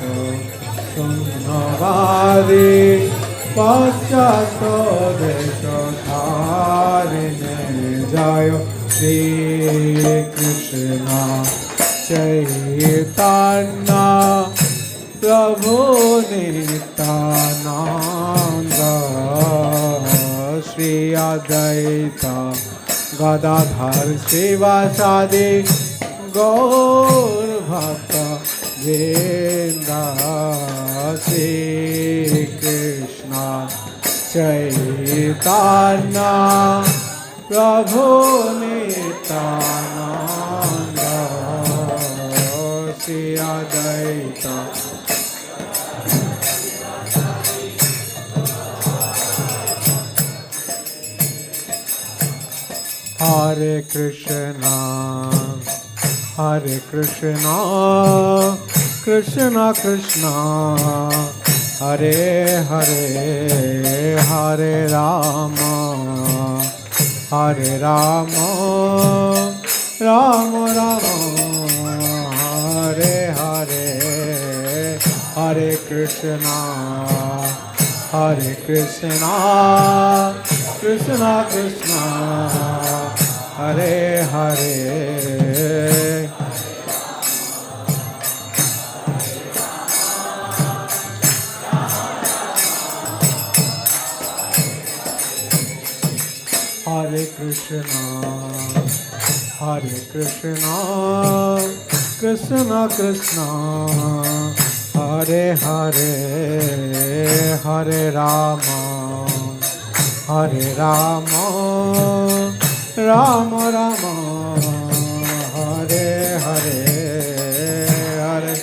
शून्यवादी पाश्चात्यदेशतारिणे। जय श्री कृष्ण चैतन्य प्रभु नित्यानंद श्री अद्वैत गदाधर श्रीवासादि गौर भक्त वृंद। श्री कृष्ण चैतन्य प्रभु नित्यानंद श्री अद्वैत हरे Krishna Krishna Krishna Hare Hare Hare Ram Rama Rama, Hare Hare, Hare Krishna, Hare Krishna, Krishna Krishna, Hare Hare. Hare Krishna, Hare Krishna, Krishna Krishna, Hare Hare, Hare Rama, Hare Rama, Rama Rama, Hare Hare, Hare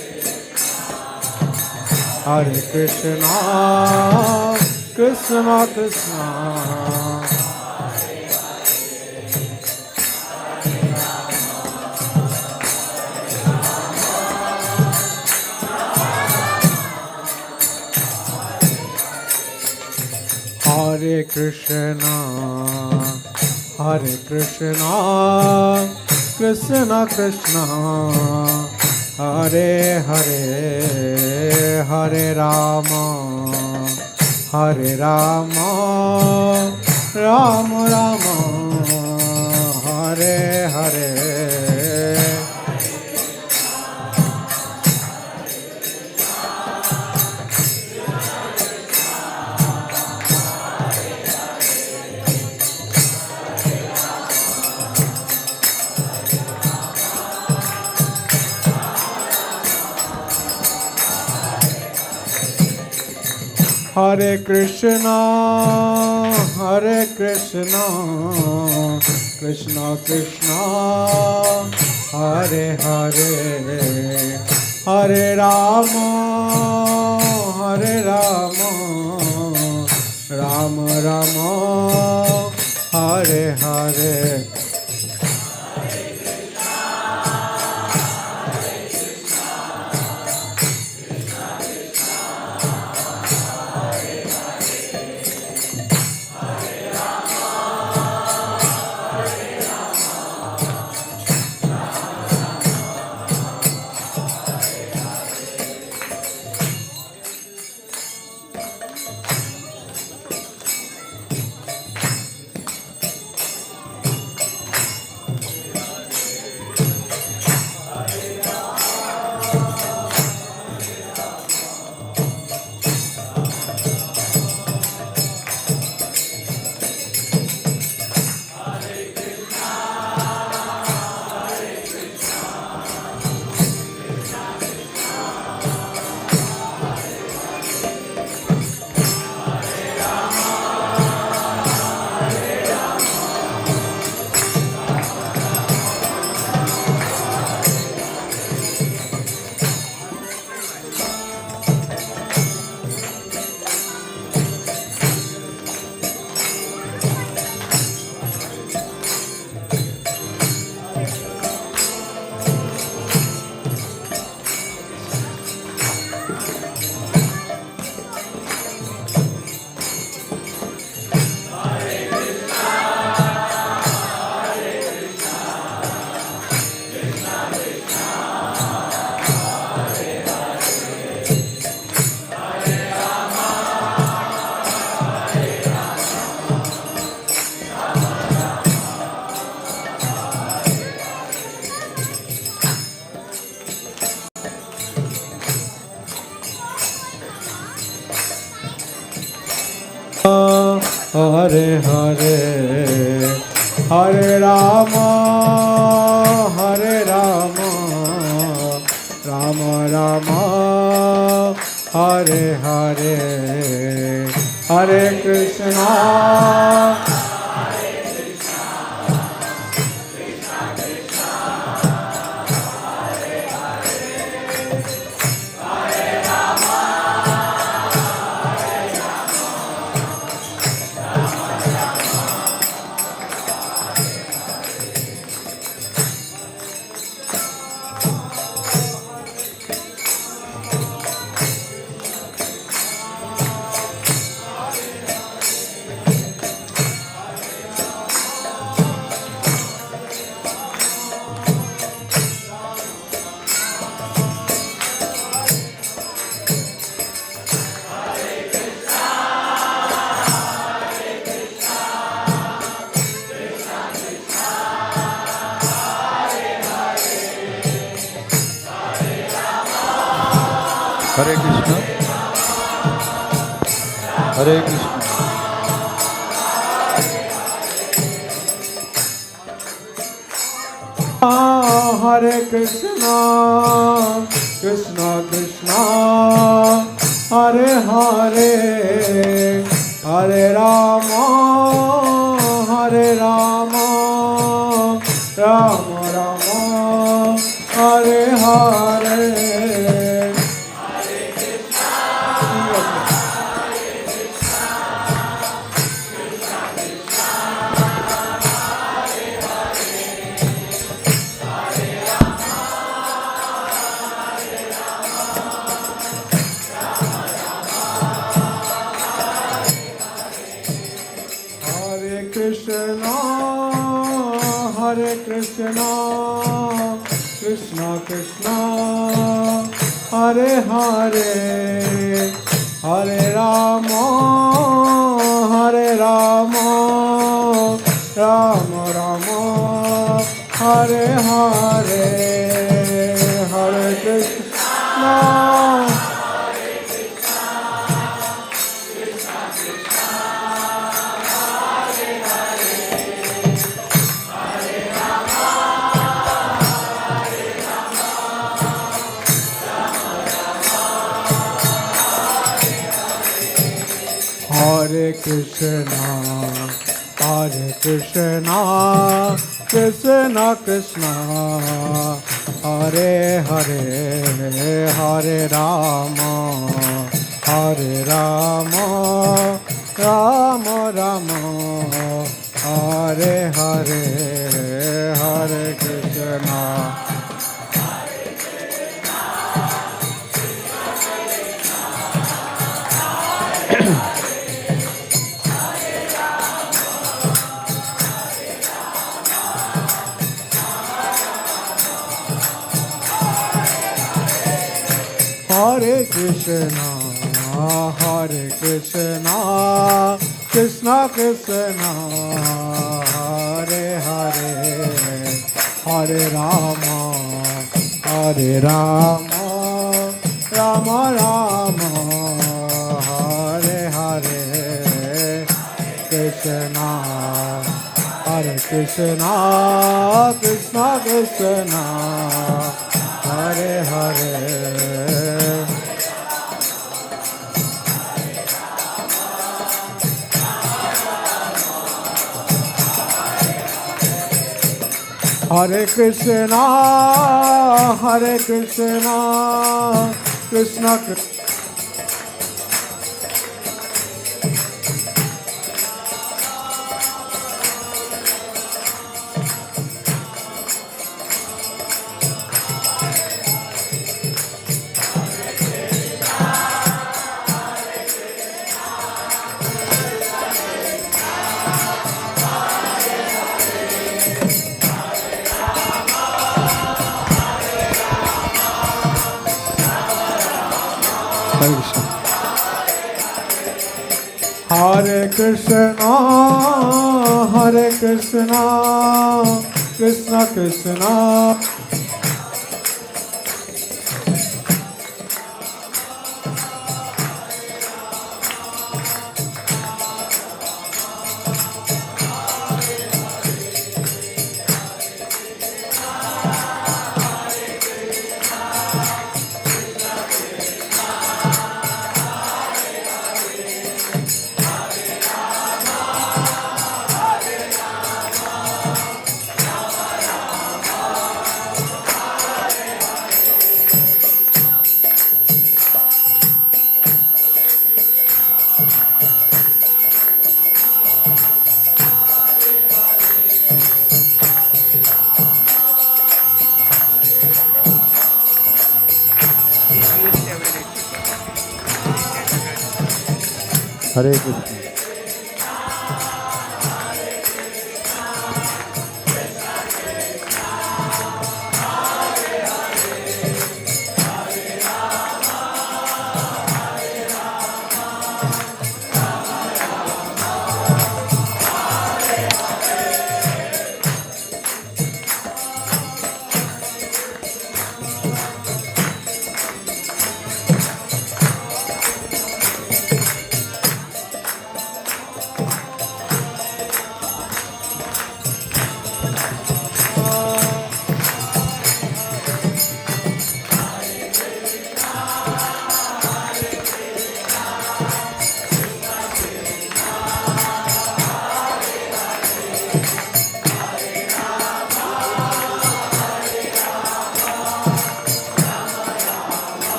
Hare Krishna, Krishna Krishna. Hare Krishna, Hare Krishna, Krishna Krishna, Hare Hare, Hare Rama, Hare Rama, Rama Rama, Hare Hare. Hare Krishna, Hare Krishna, Krishna Krishna, Hare Hare, Hare Rama, Hare Rama, Rama Rama, Hare Hare. Hare Hare, Hare Rama, Hare Rama, Rama Rama, Hare Hare, Hare Krishna. Hare Krishna. Hare Krishna. Hare Krishna, Krishna Krishna, Hare Hare, Hare Rama, Hare Rama, Rama Rama, Hare Hare. Hare Krishna, Hare Krishna, Krishna Krishna, Hare Hare, Hare Rama, Hare Rama, Rama Rama, Hare Hare, Hare Krishna. Hare Krishna, Hare Krishna, Krishna Krishna, Hare Hare, Hare Rama, Hare Rama, Rama Rama, Hare Hare, Hare Krishna. Hare Krishna, Hare Krishna, Krishna Krishna, Hare Hare, Hare Rama, Hare Rama, Rama Rama, Hare Hare, Krishna, Hare Krishna, Krishna Krishna, Hare Hare. Hare Krishna, Hare Krishna, Krishna Krishna. Hare Krishna, Hare Krishna, Krishna Krishna. Hare Krishna.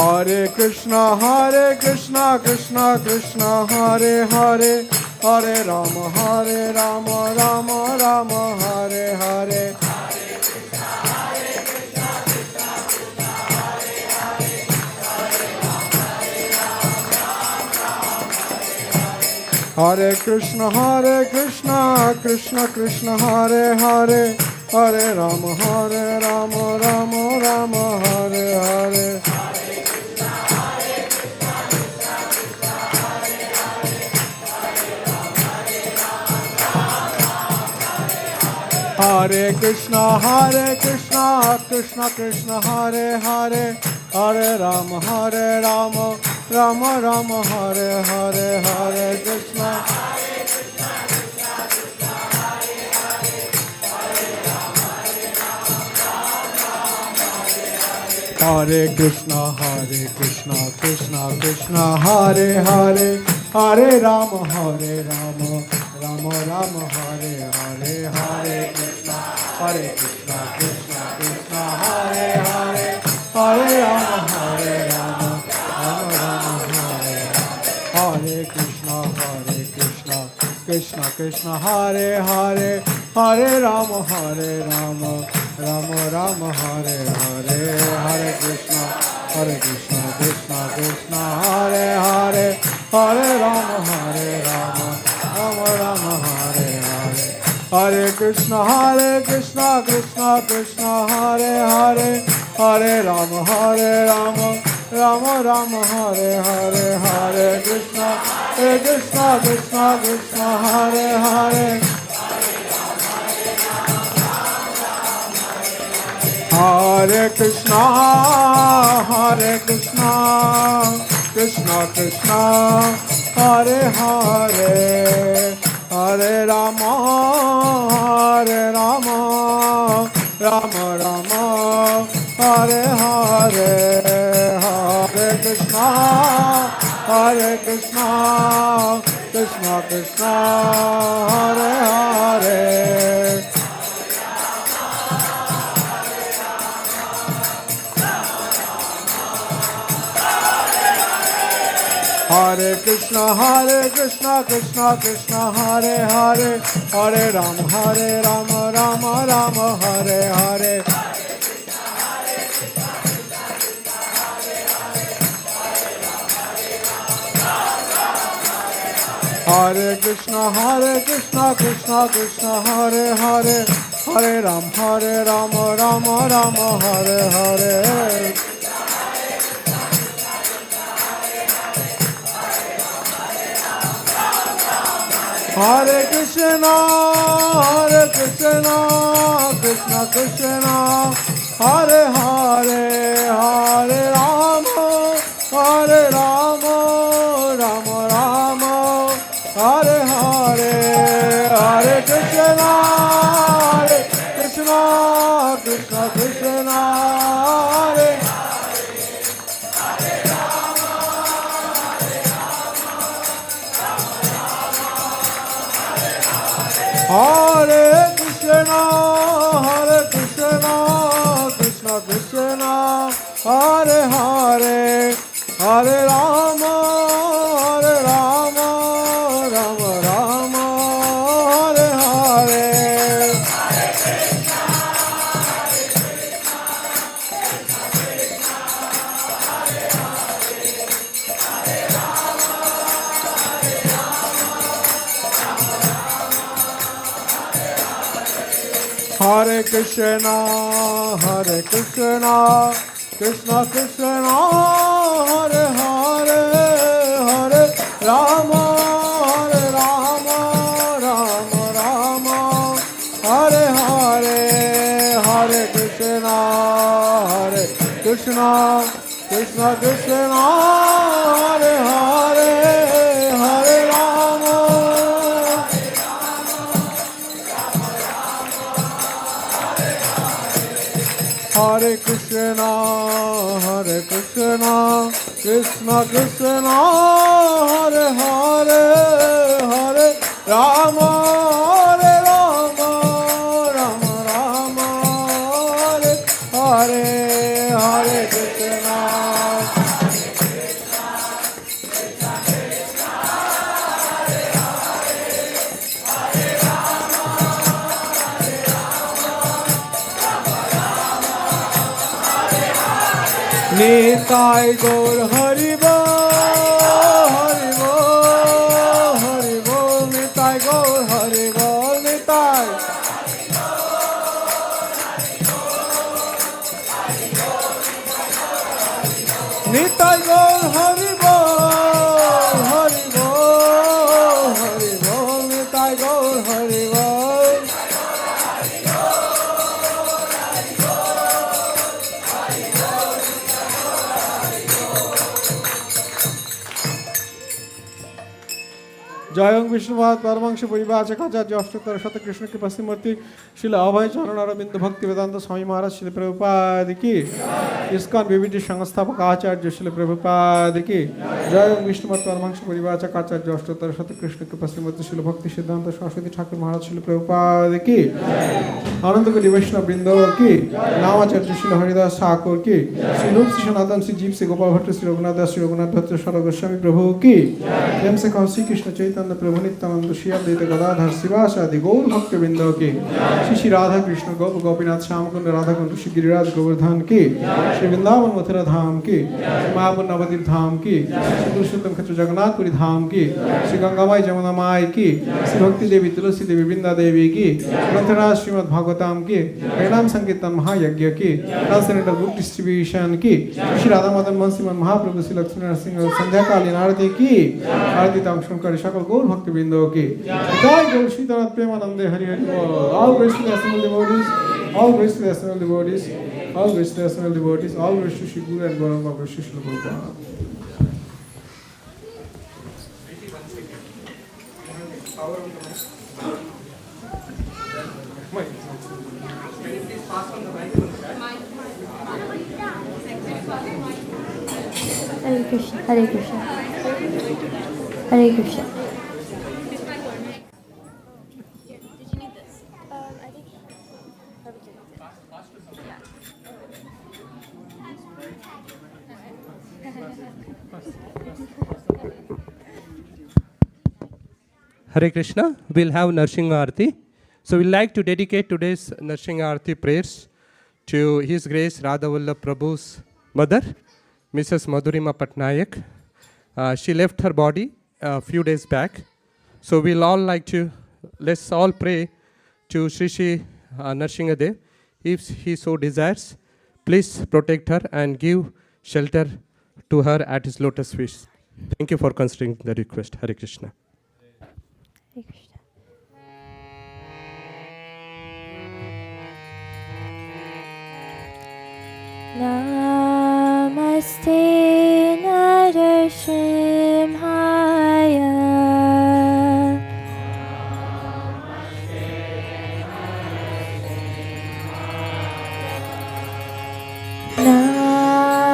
Hare Krishna, Krishna Krishna, Hare Hare, Hare Rama, Rama Rama, Hare Hare. Hare Krishna, Krishna Krishna, Hare Hare, Hare Rama, Rama Rama, Hare Hare. Hare Krishna, Krishna Krishna, Hare Hare, Hare Rama, Rama Rama, Hare Hare, Hare Krishna. Hare Krishna, Krishna Krishna, Hare Hare, Hare Rama, Rama Rama, Hare Hare, Hare Krishna, Krishna Krishna, Hare Hare, Hare Rama, Rama Rama, Hare Hare Krishna, Krishna Krishna, Hare Hare, Hare Rama, Rama Rama, Hare Hare, Hare Krishna, Krishna Krishna, Hare Hare, Hare Rama, Rama Rama, Hare Hare. Hare Krishna, Krishna Krishna, Hare Hare, Hare Rama, Rama Rama, Hare Hare, Hare Krishna, Krishna Krishna, Hare Hare. Hare Krishna, Krishna Krishna, Hare Hare, Hare Rama, Rama Rama, Hare Hare, Hare Krishna, Krishna Krishna, Hare Hare. Hare Krishna, Krishna Krishna, Hare Hare, Hare Rama, Rama Rama, Hare Hare. Hare Krishna, Krishna Krishna, Hare Hare, Hare Rama, Rama Rama, Hare Hare. Hare Krishna, Krishna Krishna, Hare Hare, Hare Rama, Rama Rama, Hare Hare, Hare Krishna, Krishna Krishna, Hare Hare Krishna, Krishna Krishna, Hare Hare, Hare Rama, Rama Rama, Hare Hare. Hare Krishna, Krishna Krishna, Hare Hare, Hare Rama, Rama Rama, Hare Hare, Hare Krishna, Krishna Krishna, Hare Hare, Hare Rama. Hare Krishna, Krishna Krishna, Hare Hare, Hare Rama, Rama Rama, Hare Hare, Hare Krishna. Nitai Gour Hari বল হরি বল হরি বল নিতাই গৌর হরি বল নিতাই নিতাই গৌর হরি বল হরি বল হরি বল নিতাই গৌর হরি বল জয়ং বিষ্ণুপাদ পরমাংশ পরিবাচকাচার্য অষ্টোত্তর শত কৃষ্ণ কৃপা শ্রীমূর্তি শিল অভয় চরণ অরবিন্দ ভক্তি বেদান্ত স্বামী মহারাজ শিল প্রভুপাদ কি ISKCON বিবিধি সংস্থাপক আচার্য শিল প্রভুপাদ কি জয়ং বিষ্ণুপাদ পরমাংশ পরিবাচকাচার্য অষ্টোত্তর শত কৃষ্ণ কৃপা শ্রীমূর্তি শিল ভক্তি সিদ্ধান্ত সরস্বতী ঠাকুর মহারাজ শিল প্রভুপাদ কি আনন্দকরী বৈষ্ণব বৃন্দ কি নামাচার্য শিল হরিদাস ঠাকুর কি শ্রী রূপ শ্রী সনাতন শ্রী জীব শ্রী গোপাল ভট্ট শ্রী রঘুনাথ দাস শ্রী রঘুনাথ ভট্ট সর গোস্বামী প্রভু কি प्रेम से कहो श्री कृष्ण चैतन्य प्रभु नित्यानंद श्री अद्वैत गदाधर शिवासादि गौर भक्त वृंद के श्री श्री राधा कृष्ण गोप गोपीनाथ श्याम कुंड राधा कुंड श्री गिरिराज गोवर्धन की श्री वृंदावन मथुरा धाम की श्री मायापुर नवद्वीप धाम की श्री पुरुषोत्तम क्षेत्र जगन्नाथपुरी धाम की श्री गंगामाई जमुना माई की श्री भक्ति देवी तुलसी देवी वृंदा देवी की ग्रंथराज श्रीमद भागवतम की हरिनाम संकीर्तन महायज्ञ की ट्रांसजेंडर बुक डिस्ट्रीब्यूशन की श्री राधा मदन मोहन श्रीमद महाप्रभु श्री लक्ष्मी नरसिंह संध्याकालीन आरती की आरती अंशकारी सकल गौर भक्तवृंद की जय गौर सीतानाथ प्रेमानंदे हरि हरि बोल all grace to the assembled devotees all grace to the assembled devotees all grace to the assembled devotees all grace to Shri Guru and Gauranga Baba Shri Srila Prabhupada. Hare Krishna, Hare Krishna, Hare Krishna. Hare Krishna, we'll have Narsinga Arati. So we'd like to dedicate today's Narsinga Arati prayers to His Grace Radha Vallabh Prabhu's mother, Mrs. Madhurima Patnaik. She left her body a few days back. So we'll all let's all pray to Sri Sri Narsinga Dev. If he so desires, please protect her and give shelter to her at his lotus feet. Thank you for considering the request. Hare Krishna. Hare Krishna. Namaste Narasimhaya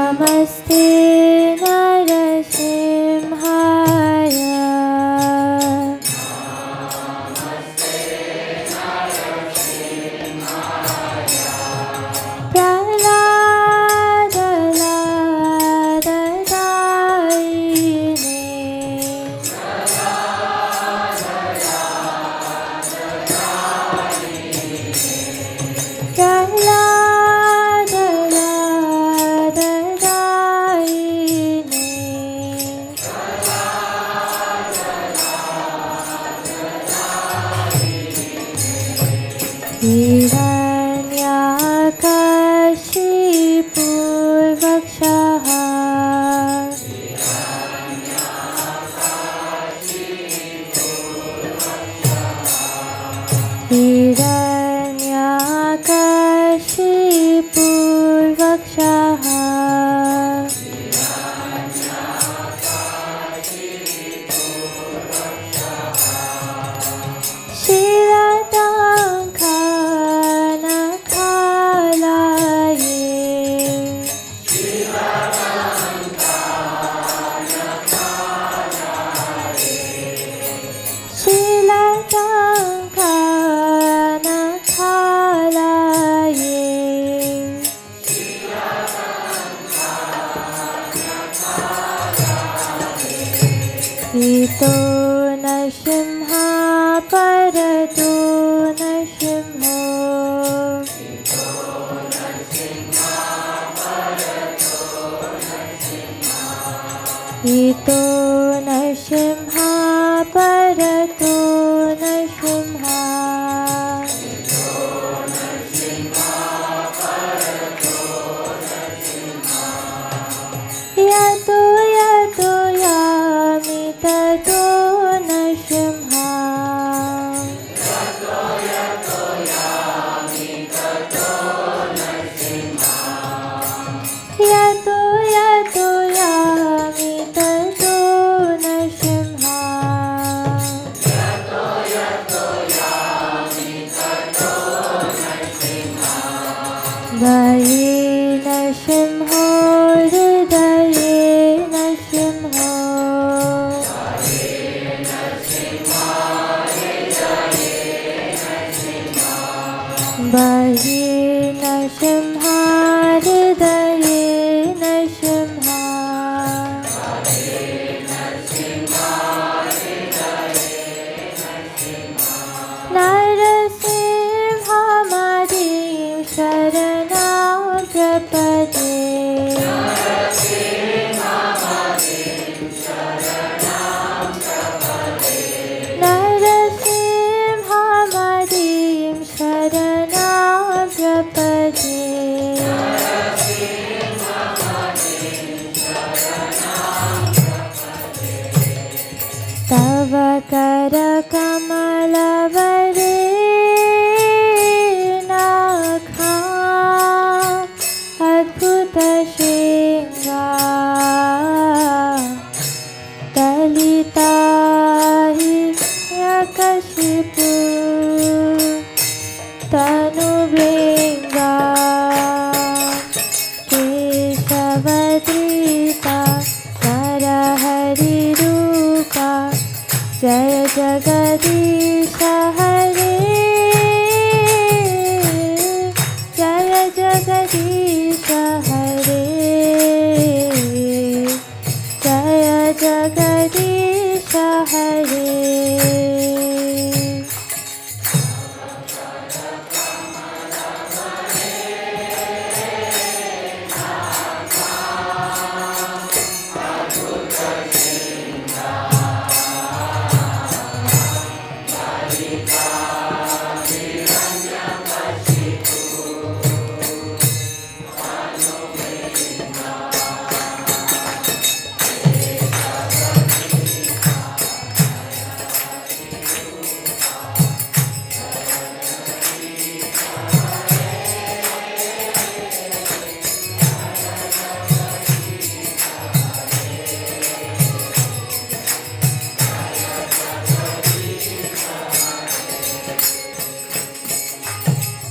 Namaste Narasimhaya Ito Narasimha Parato Narasimho Ito Narasimha Parato यतो नरसिंहा परतो नरसिंहा यतो यतो यामि ततो नरसिंहा यतो यतो यामि ततो नरसिंहा हृदये नरसिंहो हृदये नरसिंहो बहि नरसिंहा हृदये नरसिंहा नरसिंहमादिं शरणं प्रपदे नरसिंहमादिं शरणं प्रपदे तव करकमलवरे नखा अद्भुतशृङ्गा दलिता हिरण्यकशिपु तनुभृङ्गा केशवधृता नरहरिरूपा जय जगदीश हरे जय जगदीश हरे जय जगदीश हरे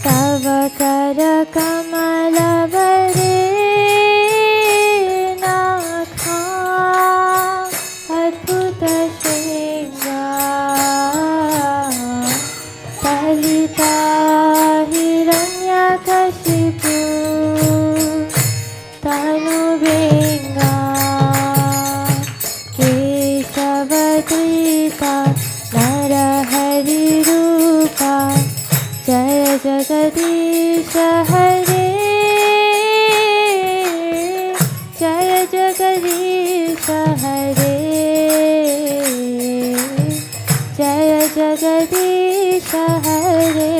तव करकमलवरे नखा अद्भुतशृङ्गा दलिता हिरण्यकशिपु तनुभृङ्गा केशवधृता नरहरिरूपा जय जगदीश हरे जय जगदीश हरे जय जगदीश हरे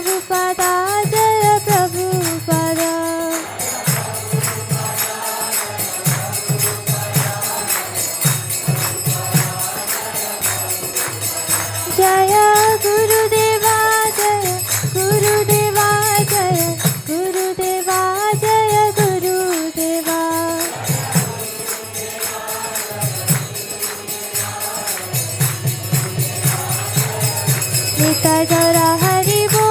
Prabhupada, Jaya Prabhupada. Jaya Gurudeva, Jaya Gurudeva, Jaya Gurudeva, Jaya Gurudeva. Nitai Gaura Hari Bol,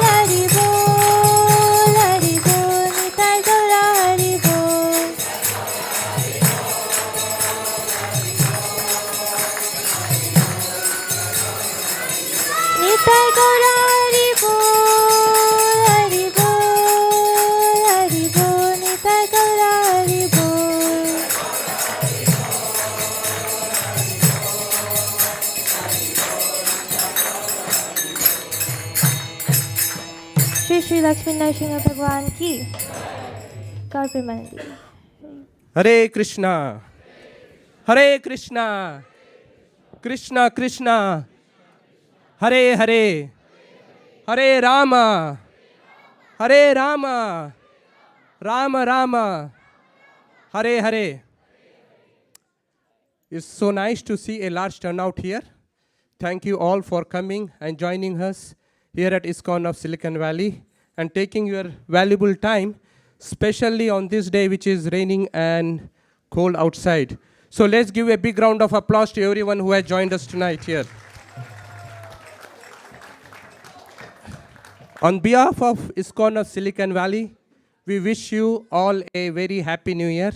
Hari Bol, Hari Bol, Nitai Gaura Hari Bol. Nitai Gaura Hari Bol, Hari Bol, Hari Bol, Nitai Gaura Hari Bol. Shri Shri Lakshmi Narasimha भगवान की कर प्रेमानंदी। हरे कृष्णा, हरे कृष्णा, कृष्णा कृष्णा, हरे हरे, हरे Ram, Ram Ram, Hare Hare. It's so nice to see a large turnout here. Thank you all for coming and joining us here at ISKCON of Silicon Valley and taking your valuable time, especially on this day which is raining and cold outside. So let's give a big round of applause to everyone who has joined us tonight here. On behalf of ISKCON of Silicon Valley, we wish you all a very happy new year.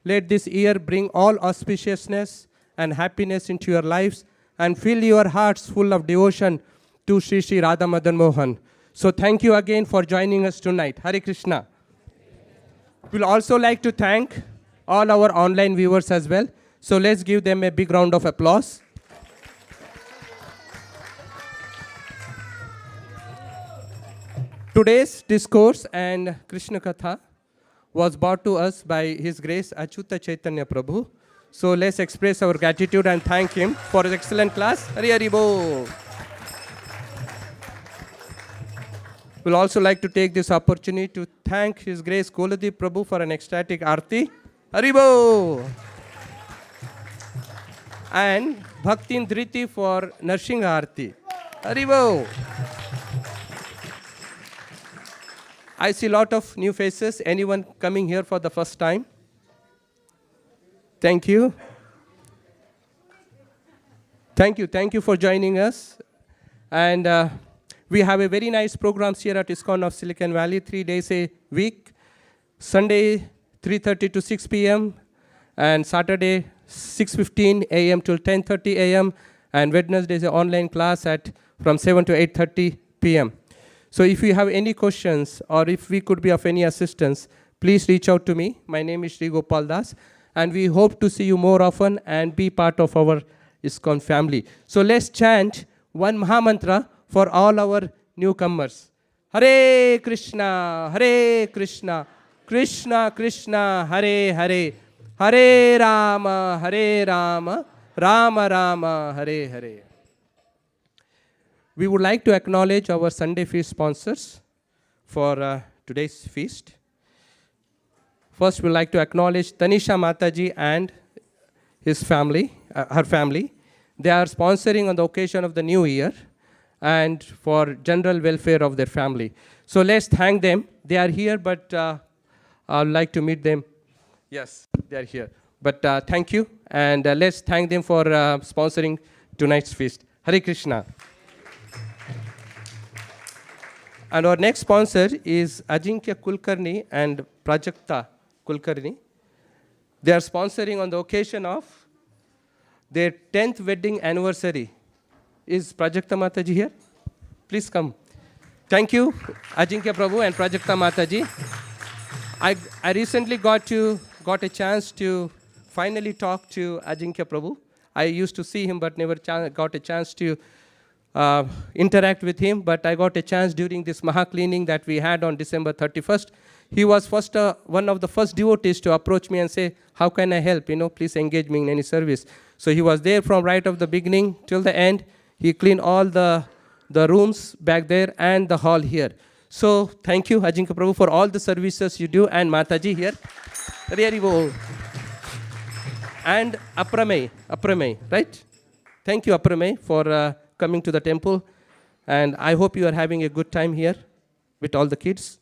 Let this year bring all auspiciousness and happiness into your lives and fill your hearts full of devotion to Sri Sri Radha Madan Mohan. So thank you again for joining us tonight. Hare Krishna. We'll also like to thank all our online viewers as well. So let's give them a big round of applause. Today's discourse and Krishna Katha was brought to us by His Grace Acyuta Chaitanya Prabhu. So let's express our gratitude and thank him for his excellent class. Hari Hari Bo. We'll also like to take this opportunity to thank His Grace Koladeep Prabhu for an ecstatic arti. Hari Bo. And Bhaktin Dhriti for Narsingha Arti. Hari Bo. I see a lot of new faces. Anyone coming here for the first time? Thank you. Thank you for joining us. And we have a very nice programs here at ISKCON of Silicon Valley, 3 days a week. Sunday, 3:30 to 6 p.m. And Saturday, 6:15 a.m. till 10:30 a.m. And Wednesday is an online class from 7 to 8:30 p.m. So if you have any questions or if we could be of any assistance, please reach out to me. My name is Sri Gopal Das, and we hope to see you more often and be part of our ISKCON family. So let's chant one Mahamantra for all our newcomers. Hare Krishna, Krishna Krishna, Hare Hare, Hare Rama, Rama Rama, Hare Hare. We would like to acknowledge our Sunday feast sponsors for today's feast. First, we'd like to acknowledge Tanisha Mataji and his family, her family. They are sponsoring on the occasion of the new year and for general welfare of their family. So let's thank them. They are here, but I'd like to meet them. Yes, they are here. But thank you, and let's thank them for sponsoring tonight's feast. Hare Krishna. And our next sponsor is Ajinkya Kulkarni and Prajakta Kulkarni. They are sponsoring on the occasion of their 10th wedding anniversary. Is Prajakta Mataji here? Please come. Thank you, Ajinkya Prabhu and Prajakta Mataji. I recently got a chance to finally talk to Ajinkya Prabhu. I used to see him but never got a chance to interact with him, but I got a chance during this Maha cleaning that we had on December 31st. He was one of the first devotees to approach me and say, how can I help? Please engage me in any service. So he was there from right of the beginning till the end. He cleaned all the the rooms back there, and the hall here. So thank you, Ajinkya Prabhu, for all the services you do, and Mataji here. Really well. And Apramay, right? Thank you, Apramay, for coming to the temple. And I hope you are having a good time here with all the kids.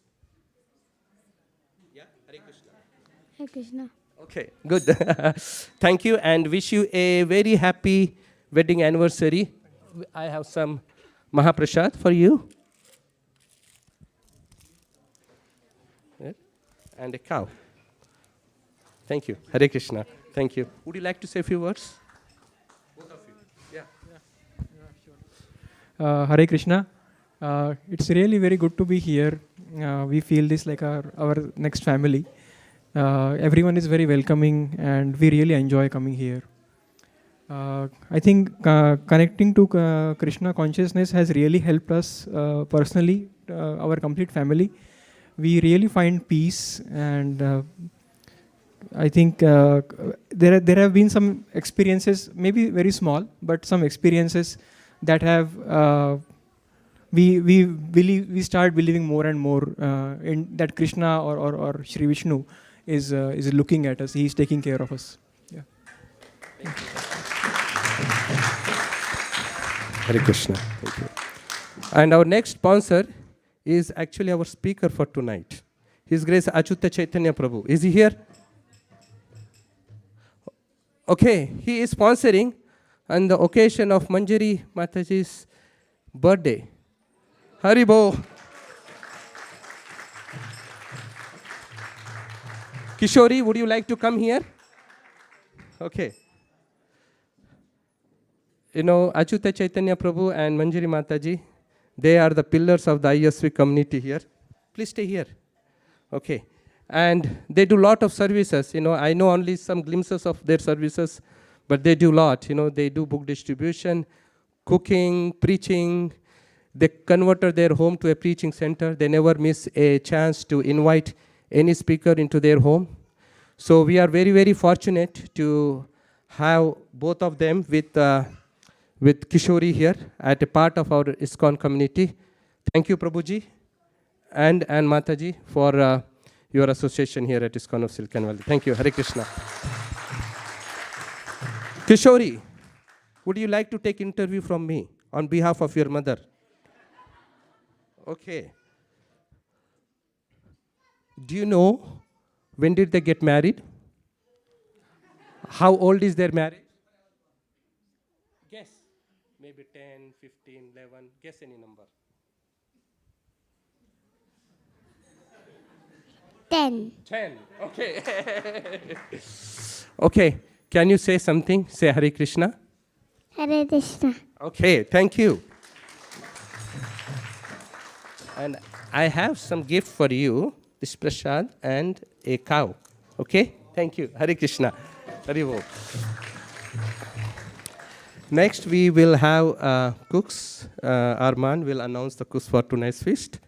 Yeah, Hare Krishna. Hare Krishna. Okay, good. Thank you, and wish you a very happy wedding anniversary. I have some Mahaprasad for you. Yeah, and a cow. Thank you. Hare Krishna. Thank you. Would you like to say a few words? Both of you. Yeah. Hare Krishna. It's really very good to be here. We feel this like our next family. Everyone is very welcoming and we really enjoy coming here. I think connecting to Krishna consciousness has really helped us personally, our complete family. We really find peace, and I think there have been some experiences, maybe very small, but some experiences that have we start believing more and more in that Krishna or Shri Vishnu is looking at us. He is taking care of us. Yeah. Hare Krishna. Thank you. And our next sponsor is actually our speaker for tonight. His Grace Acyuta Chaitanya Prabhu. Is he here? Okay, he is sponsoring on the occasion of Manjari Mataji's birthday. Haribo. Kishori, would you like to come here? Okay. You know, Acyuta Chaitanya Prabhu and Manjari Mataji, they are the pillars of the ISV community here. Please stay here. Okay. And they do a lot of services. You know, I know only some glimpses of their services, but they do a lot. You know, they do book distribution, cooking, preaching. They converted their home to a preaching center. They never miss a chance to invite any speaker into their home. So we are very, very fortunate to have both of them with Kishori here at a part of our ISKCON community. Thank you, Prabhuji and Mataji, for your association here at ISKCON of Silicon Valley. Thank you. Hare Krishna. Kishori, would you like to take interview from me on behalf of your mother? Okay. Do you know when did they get married? How old is their marriage? Guess. Maybe 10, 15, 11. Guess any number. 10. 10. Okay. Okay. Can you say something? Say Hare Krishna. Hare Krishna. Okay. Thank you. And I have some gift for you. This prasad and a cow. Okay? Thank you. Hare Krishna. Haribo. Next, we will have cooks. Arman will announce the cooks for tonight's feast.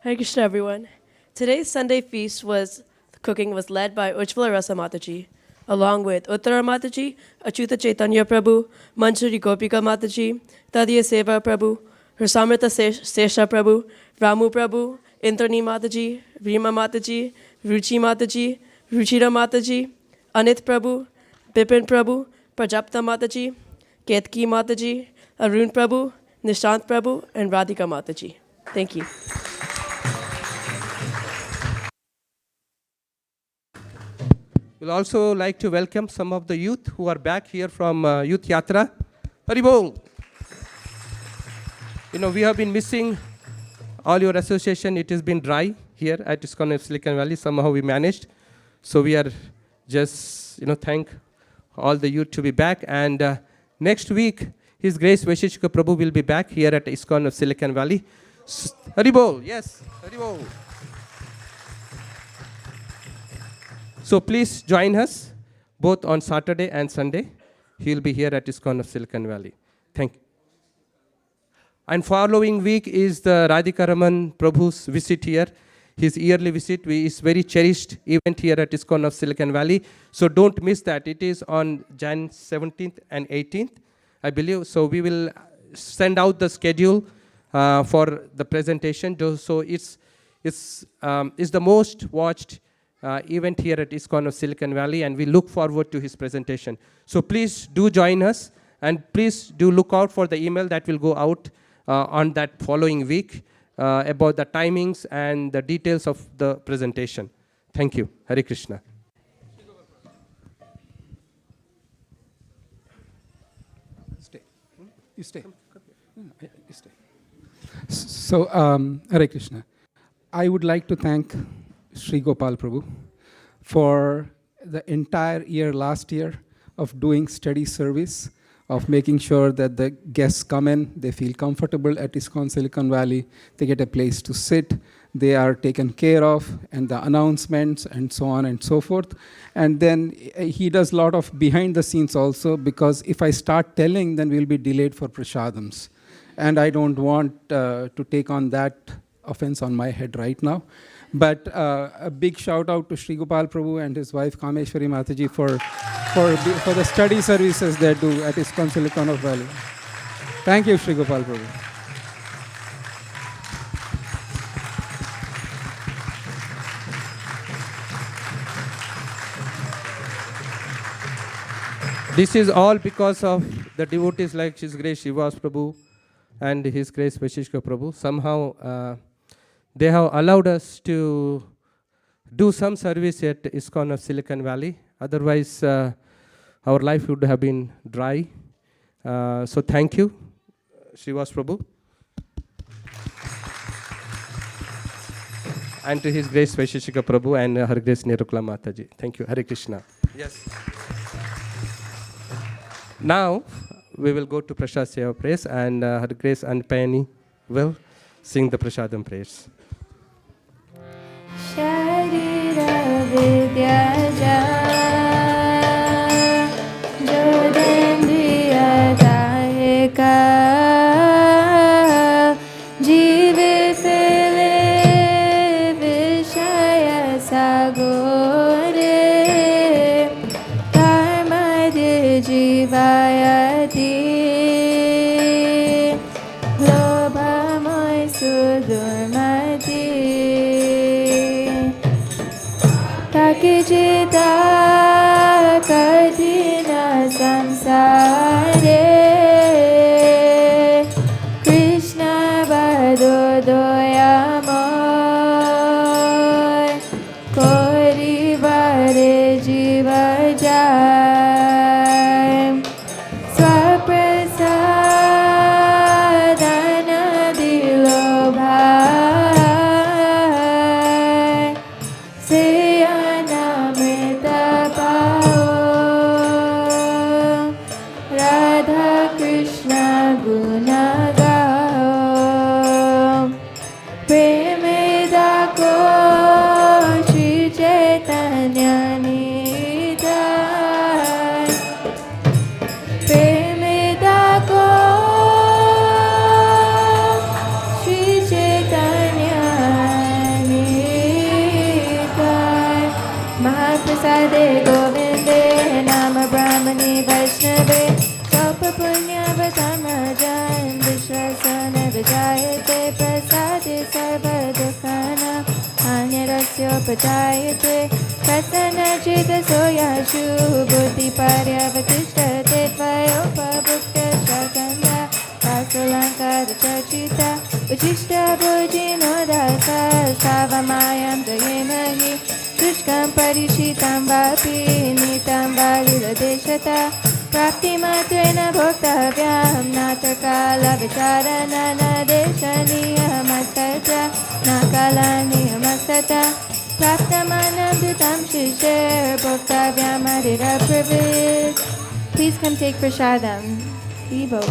Hare Krishna, everyone. Today's Sunday feast cooking was led by Ujjvala Rasa Mataji, along with Uttara Mataji, Acyuta Chaitanya Prabhu, Manjari Gopika Mataji, Tadya Seva Prabhu, Rasamrita Sesha Prabhu, Ramu Prabhu, Indrani Mataji, Rima Mataji, Ruchi Mataji, Ruchira Mataji, Anit Prabhu, Bipin Prabhu, Prajapta Mataji, Ketki Mataji, Arun Prabhu, Nishant Prabhu, and Radhika Mataji. Thank you. We'll also like to welcome some of the youth who are back here from Youth Yatra. Haribol! You know, we have been missing all your association. It has been dry here at ISKCON of Silicon Valley. Somehow we managed. So we are just, thank all the youth to be back. And next week, His Grace Vaisheshika Prabhu will be back here at ISKCON of Silicon Valley. Haribol! Yes, Haribol! So please join us both on Saturday and Sunday. He will be here at ISKCON of Silicon Valley. Thank you. And following week is the Radhika Raman Prabhu's visit here. His yearly visit is very cherished event here at ISKCON of Silicon Valley. So don't miss that. It is on Jan 17th and 18th, I believe. So we will send out the schedule for the presentation. So it's the most watched event here at ISKCON of Silicon Valley, and we look forward to his presentation. So please do join us, and please do look out for the email that will go out on that following week about the timings and the details of the presentation. Thank you. Hare Krishna. You stay. You stay. So, Hare Krishna. I would like to thank Sri Gopal Prabhu for the entire year last year of doing steady service, of making sure that the guests come in, they feel comfortable at ISKCON Silicon Valley, they get a place to sit, they are taken care of, and the announcements and so on and so forth. And then he does a lot of behind the scenes also, because if I start telling, then we'll be delayed for prasadams. And I don't want to take on that offense on my head right now. But a big shout out to Sri Gopal Prabhu and his wife Kameshwari Mataji for the study services they do at ISKCON Silicon Valley. Thank you, Sri Gopal Prabhu. This is all because of the devotees like His Grace Shivas Prabhu and His Grace Vashishka Prabhu. Somehow they have allowed us to do some service at ISKCON of Silicon Valley. Otherwise, our life would have been dry. So thank you, Shivas Prabhu. And to His Grace Vaisheshika Prabhu and Her Grace Nirukla Mataji. Thank you. Hare Krishna. Yes. Now, we will go to Prasad Seva prayers, and Her Grace Anpayani will sing the Prasadam prayers. Sharira Vidyaja Jodendriya Dayaka Jive Fele Vishaya Sagore Karmade Jivayati Lobha Moy Sudurmati Takijita Kadina Samsare Krishna Vadodoyamoy Kori Vare Jiva Jai Swaprasadana Dilobhai Seyanamrita Pao Radha Krishna Gunagao Premedako Shri Chaitanya Nidai Premedako Shri Chaitanya Nidai Mahaprasade Govinde Nama Brahmani Vaishnave Sopa Punya Vatamrajan Vishwasana Vijayate Prasade Sarva Dukhana Anyarasya Pachayate Prasana Chita Soyashu Buddhi Paryavatishtate Tvayopa Bhukta Shakanda Vasulankara Chachita Uchishta Bhujino Dasa Savamayam Jayemahi Shushkam Parishitam Vapi Nitam Valila Deshata Prapti Matrena Bhoktavyam Natakala Vicharana Nadeshaniya Mastaja Nakala Niyamastata Praptamanam Dutam Shishir Bhoktavyam Adira Pravid. Please come take prasadam. Vivo.